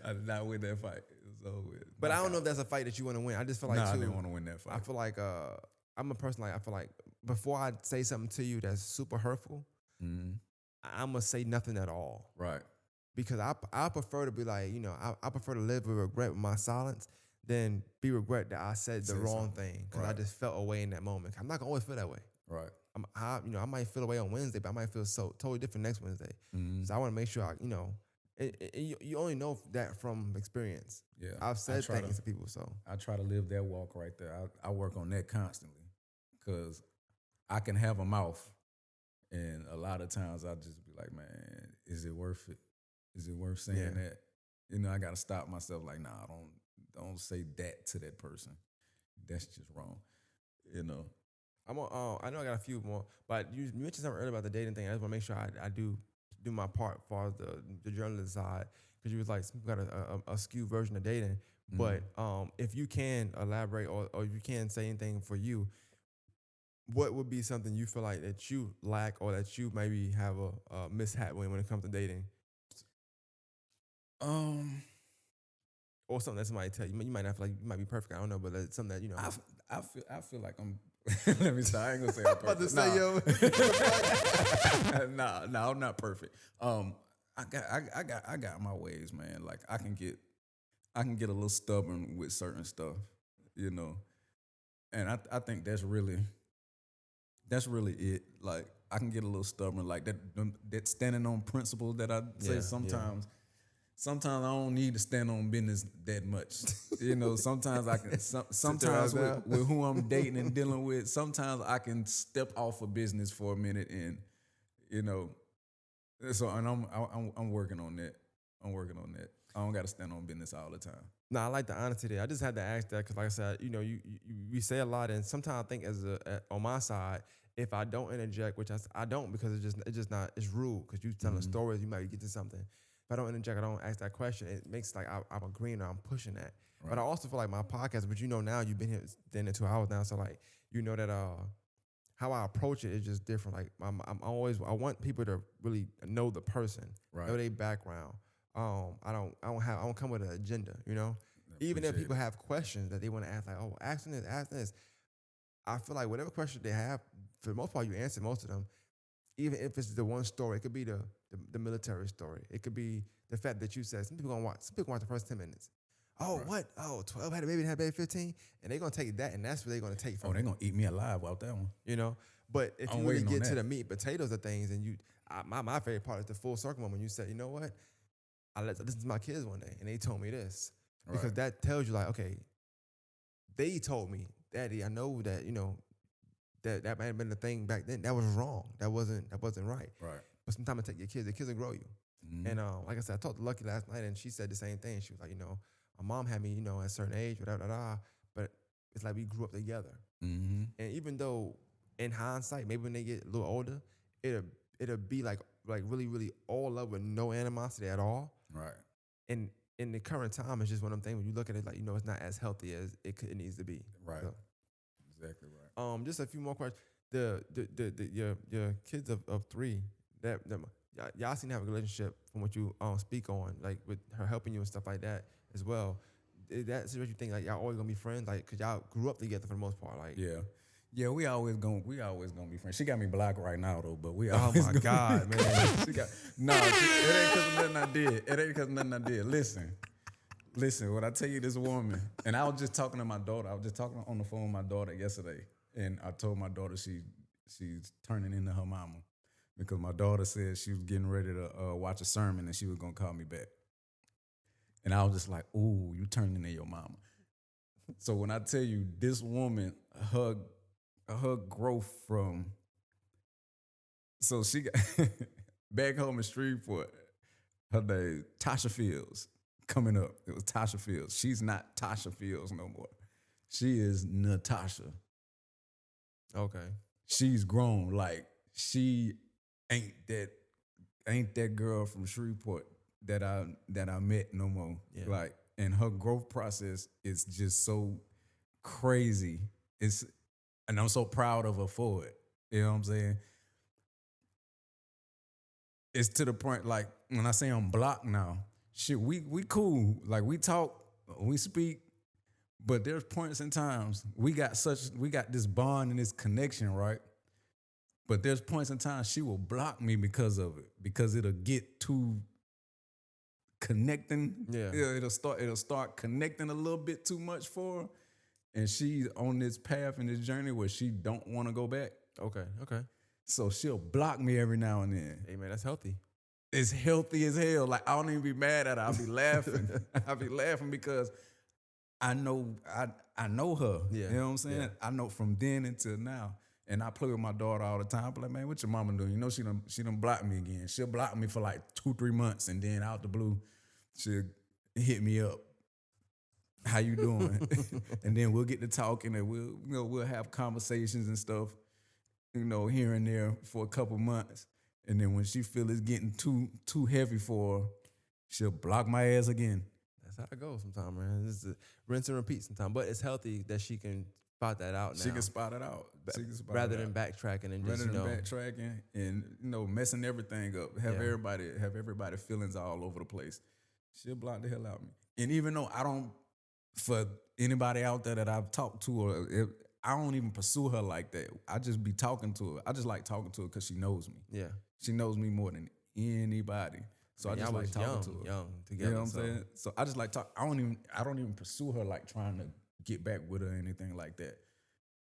I did not win that fight. It was over with. But I don't know if that's a fight that you want to win. I just feel like I too, didn't want to win that fight. I feel like I'm a person like I feel like before I say something to you that's super hurtful, Mm-hmm. I'm gonna say nothing at all. Right. Because I prefer to be like, I prefer to live with regret with my silence than be regret that I said the wrong thing because I Right. just felt away in that moment. I'm not gonna always feel that way. Right. I might feel away on Wednesday, but I might feel so totally different next Wednesday. Mm-hmm. So I want to make sure you only know that from experience. Yeah. I've said things to people, so I try to live that walk right there. I work on that constantly because I can have a mouth, and a lot of times I just be like, man, is it worth it? Is it worth saying that? I got to stop myself. Like, nah, don't say that to that person. That's just wrong. I know I got a few more, but you mentioned something earlier about the dating thing. I just want to make sure I do my part as far as the journalist side, because you was like, some got a skewed version of dating. Mm-hmm. But if you can elaborate or if you can say anything for you, what would be something you feel like that you lack or that you maybe have a mishap when it comes to dating? Or something that somebody tell you. You might not feel like you might be perfect. I don't know, but it's something that I feel like I'm. Let me stop. I ain't gonna say I'm perfect. about to say, yo. Nah, I'm not perfect. I got my ways, man. Like I can get a little stubborn with certain stuff, and I think that's really it. Like I can get a little stubborn, like that standing on principle that I say sometimes. Yeah. Sometimes I don't need to stand on business that much. Sometimes I can. Sometimes with who I'm dating and dealing with, sometimes I can step off of business for a minute, and So I'm working on that. I don't got to stand on business all the time. No, I like the honesty there. I just had to ask that because, like I said, you say a lot, and sometimes I think on my side, if I don't interject, which I don't because it's just not, it's rude because you telling stories, you might get to something. If I don't interject, I don't ask that question, it makes like I'm agreeing or I'm pushing that. Right. But I also feel like my podcast, but now you've been here then 2 hours now, so like that how I approach it is just different. Like I want people to really know the person, right, know their background. I don't come with an agenda, Even if people have questions that they want to ask, like, oh, ask this. I feel like whatever question they have, for the most part, you answer most of them. Even if it's the one story, it could be the military story. It could be the fact that you said some people watch the first 10 minutes. Oh, right. What? Oh, 12 had a baby and had a baby 15, and they're gonna take that, and that's what they're gonna take from. Oh, they're gonna eat me alive out that one. But if you really get to the meat and potatoes of things, and my favorite part is the full circle moment when you say, you know what, I listened to my kids one day, and they told me this, because that tells you like, okay, they told me, Daddy, I know that that might have been the thing back then. That was wrong. That wasn't right. Right. But sometimes take your kids. The kids will grow you. Mm-hmm. And like I said, I talked to Lucky last night, and she said the same thing. She was like, my mom had me, at a certain age, but it's like we grew up together. Mm-hmm. And even though in hindsight, maybe when they get a little older, it'll be like really, really all love with no animosity at all. Right. And in the current time, it's just one of them things when you look at it like, it's not as healthy as it needs to be. Right. So, exactly right. Just a few more questions. Your kids of 3, that y'all seem to have a relationship from what you speak on, like with her helping you and stuff like that as well. Is that what you think, like y'all always gonna be friends, like because y'all grew up together for the most part, like yeah, we always gonna be friends. She got me blocked right now though, but we always. Oh my God, man! It ain't because of nothing I did. It ain't because of nothing I did. Listen, what I tell you, this woman, and I was just talking to my daughter. I was just talking on the phone with my daughter yesterday, and I told my daughter she's turning into her mama because my daughter said she was getting ready to watch a sermon and she was gonna call me back. And I was just like, ooh, you turned into your mama. So when I tell you this woman, her growth from, so she got back home in Shreveport, her name, Tasha Fields, coming up. It was Tasha Fields. She's not Tasha Fields no more. She is Natasha. Okay. She's grown. Like she ain't that girl from Shreveport that I met no more. Yeah. Like, and her growth process is just so crazy. And I'm so proud of her for it. You know what I'm saying? It's to the point, like, when I say I'm blocked now, shit, we cool. Like, we talk, we speak, but there's points in times we got this bond and this connection, right? But there's points in time she will block me because of it, because it'll get too connecting. Yeah. It'll start connecting a little bit too much for her. And she's on this path and this journey where she don't want to go back. Okay. So she'll block me every now and then. Hey man, that's healthy. It's healthy as hell. Like, I don't even be mad at her. I'll be laughing. I'll be laughing because I know her. Yeah. You know what I'm saying? Yeah. I know from then until now. And I play with my daughter all the time. I'm like, man, what your mama doing? You know, she done block me again. She'll block me for like 2-3 months, and then out the blue, she'll hit me up. How you doing? And then we'll get to talking, and we'll have conversations and stuff, here and there for a couple months. And then when she feel it's getting too heavy for her, she'll block my ass again. That's how it goes sometimes, man. It's a rinse and repeat sometimes. But it's healthy that she can spot that out now. She can spot it out. Rather than backtracking and just, backtracking and messing everything up. Have everybody feelings all over the place. She'll block the hell out of me. And even though I don't, for anybody out there that I've talked to, or I don't even pursue her like that. I just be talking to her. I just like talking to her because she knows me. Yeah. She knows me more than anybody. So I just like talking to her. Young together. You know what I'm saying? So I just like talk. I don't even pursue her like trying to get back with her or anything like that.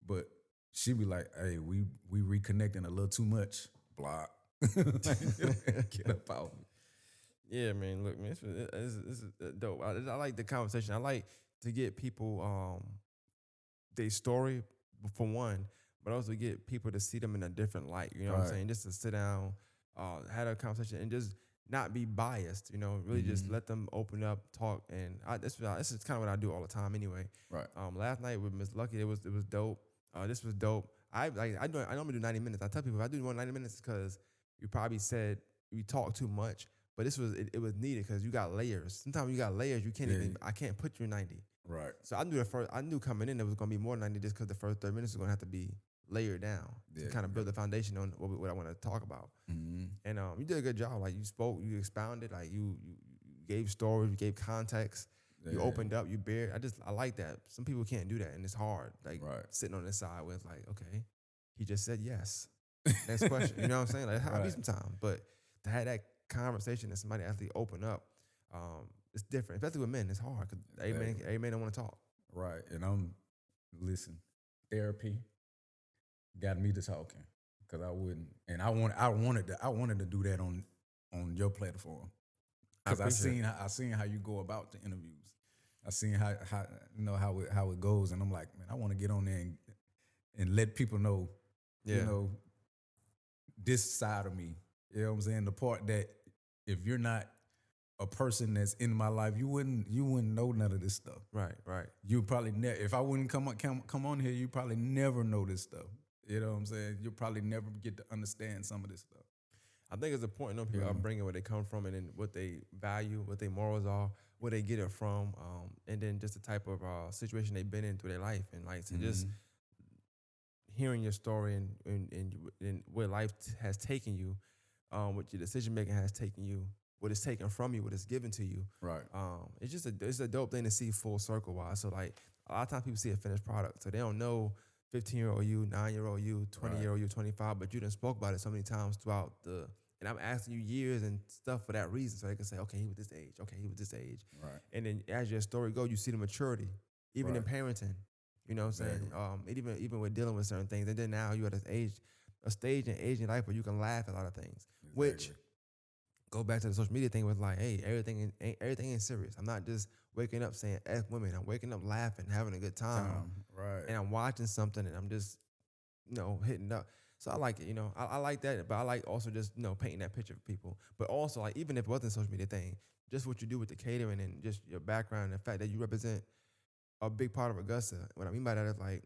But she be like, hey, we reconnecting a little too much. Block. Get up out. Yeah, man. Look, man, this is dope. I like the conversation. I like to get people their story for one, but also get people to see them in a different light. You know what I'm saying? Just to sit down, have a conversation, and just not be biased. Really just let them open up, talk, and this is kind of what I do all the time anyway. Right. Last night with Miss Lucky, it was dope. This was dope. I normally do 90 minutes. I tell people if I do more 90 minutes because you probably said you talk too much. But this was it was needed because you got layers. Sometimes you got layers you can't even. I can't put you in 90. Right. So I knew coming in it was gonna be more than 90 just because the first 30 minutes was gonna have to be layered down to kind of build the foundation on what I want to talk about. Mm-hmm. And you did a good job. Like you spoke, you expounded, like you gave stories, you gave context, you opened up, you bared. I like that. Some people can't do that, and it's hard. Like sitting on this side where it's like, okay, he just said yes. Next question. You know what I'm saying? Like how I be sometimes, but to have that conversation and somebody actually open up, it's different. Especially with men, it's hard because every man don't want to talk. Right, and listen, therapy got me to talking because I wouldn't, and I wanted to do that on your platform because I seen how you go about the interviews. I seen how it goes, and I'm like, man, I want to get on there and let people know, this side of me. You know what I'm saying? The part that if you're not a person that's in my life, you wouldn't know none of this stuff. Right. You probably never. If I wouldn't come on here, you probably never know this stuff. You know what I'm saying? You'll probably never get to understand some of this stuff. I think it's important on people upbringing, where they come from, and then what they value, what their morals are, where they get it from, and then just the type of situation they've been in through their life, and like to just hearing your story and where life has taken you. What your decision making has taken you, what it's taken from you, what it's given to you. Right. It's just it's a dope thing to see full circle wise. So like a lot of times people see a finished product, so they don't know 15-year-old you, 9-year-old you, 20-year-old you, 25, but you done spoke about it so many times throughout and I'm asking you years and stuff for that reason, so they can say, okay, he was this age, okay, he was this age. Right. And then as your story goes, you see the maturity, even in parenting. You know what I'm saying? Even with dealing with certain things, and then now you at a stage in age in life where you can laugh at a lot of things, which go back to the social media thing with like, hey, everything ain't serious. I'm not just waking up saying F women. I'm waking up laughing, having a good time. Right. And I'm watching something and I'm just, hitting up. So I like it, I like that, but I like also just, painting that picture for people. But also like, even if it wasn't a social media thing, just what you do with the catering and just your background and the fact that you represent a big part of Augusta. What I mean by that is like,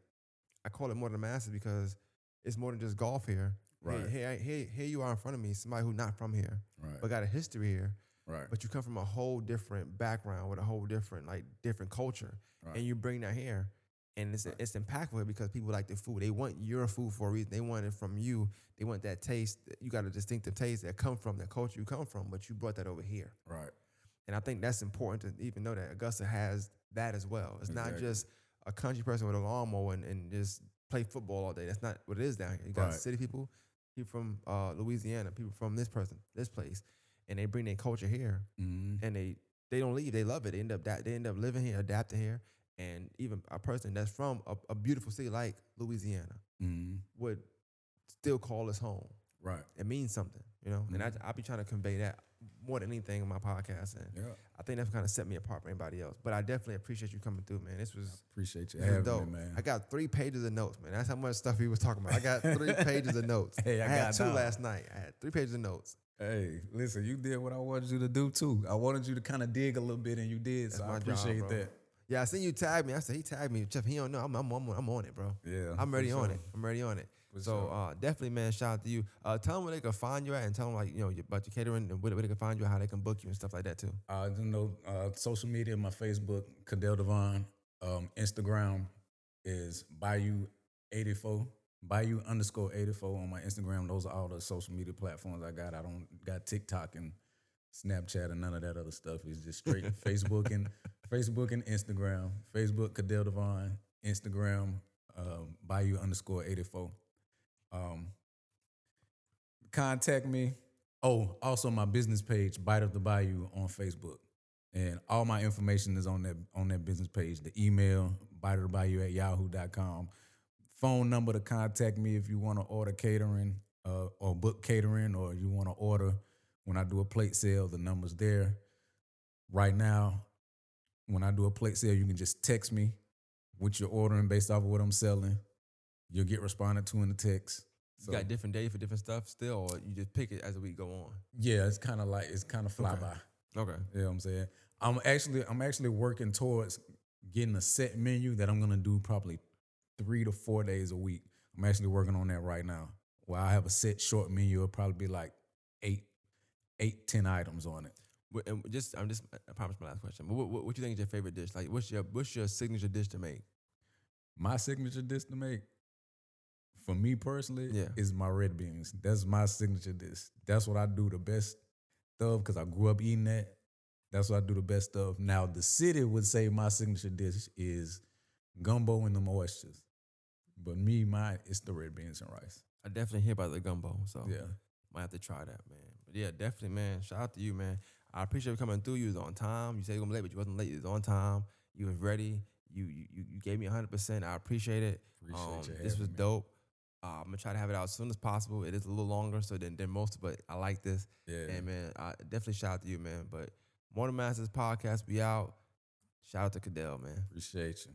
I call it more than the masses because it's more than just golf here. Right. Here you are in front of me, somebody who's not from here, Right. but got a history here. Right. But you come from a whole different background with a whole different culture, Right. and you bring that here, and it's impactful here because people like the food. They want your food for a reason. They want it from you. They want that taste. You got a distinctive taste that come from that culture you come from, but you brought that over here. Right. And I think that's important to even know that Augusta has that as well. It's not just a country person with a lawnmower and just play football all day. That's not what it is down here. You got city people from Louisiana, people from this place, and they bring their culture here, and they don't leave. They love it. They end up living here, adapting here, and even a person that's from a beautiful city like Louisiana would still call us home. Right. It means something, And I be trying to convey that more than anything in my podcast, and I think that's kind of set me apart from anybody else. But I definitely appreciate you coming through, man. This was appreciate you having dope. me, man. I got 3 pages of notes, man. That's how much stuff he was talking about. I got 3 pages of notes. Hey, I had 2 last night. I had 3 pages of notes. Hey, listen, you did what I wanted you to do too. I wanted you to kind of dig a little bit, and you did. So I appreciate that. Yeah, I seen you tag me. I said he tagged me. Jeff, he don't know. I'm on it, bro. Yeah, I'm ready on it. I'm ready on it. So definitely, man, shout out to you. Tell them where they can find you at, and tell them like about your catering and where they can find you, how they can book you and stuff like that too. Social media, my Facebook, Cadell Devon. Instagram is Bayou84, Bayou_84 on my Instagram. Those are all the social media platforms I got. I don't got TikTok and Snapchat and none of that other stuff. It's just straight Facebook and Instagram. Facebook, Cadell Devon. Instagram, Bayou_84. Contact me. Oh, also my business page, Bite of the Bayou on Facebook. And all my information is on that business page. The email, biteofthebayou@yahoo.com. Phone number to contact me if you want to order catering or book catering, or you want to order when I do a plate sale. The number's there. Right now, when I do a plate sale, you can just text me what you're ordering based off of what I'm selling. You'll get responded to in the text. So, you got different days for different stuff still, or you just pick it as the week go on? Yeah, it's kind of fly by. Okay. You know what I'm saying? I'm actually working towards getting a set menu that I'm gonna do probably 3 to 4 days a week. I'm actually working on that right now. Where I have a set short menu, it'll probably be like 10 items on it. And I promise my last question. But what you think is your favorite dish? Like, what's your signature dish to make? My signature dish to make, for me personally, Yeah. is my red beans. That's my signature dish. That's what I do the best of because I grew up eating that. That's what I do the best of. Now, the city would say my signature dish is gumbo and the oysters. But mine, it's the red beans and rice. I definitely hear about the gumbo, so yeah, might have to try that, man. But yeah, definitely, man. Shout out to you, man. I appreciate you coming through. You was on time. You said you were late, but you wasn't late. You was on time. You was ready. You gave me 100%. I appreciate it. Appreciate you. This was dope. I'm gonna try to have it out as soon as possible. It is a little longer than most, but I like this. Yeah. And man, I definitely shout out to you, man. But Morning Masters podcast, we out. Shout out to Cadell, man. Appreciate you.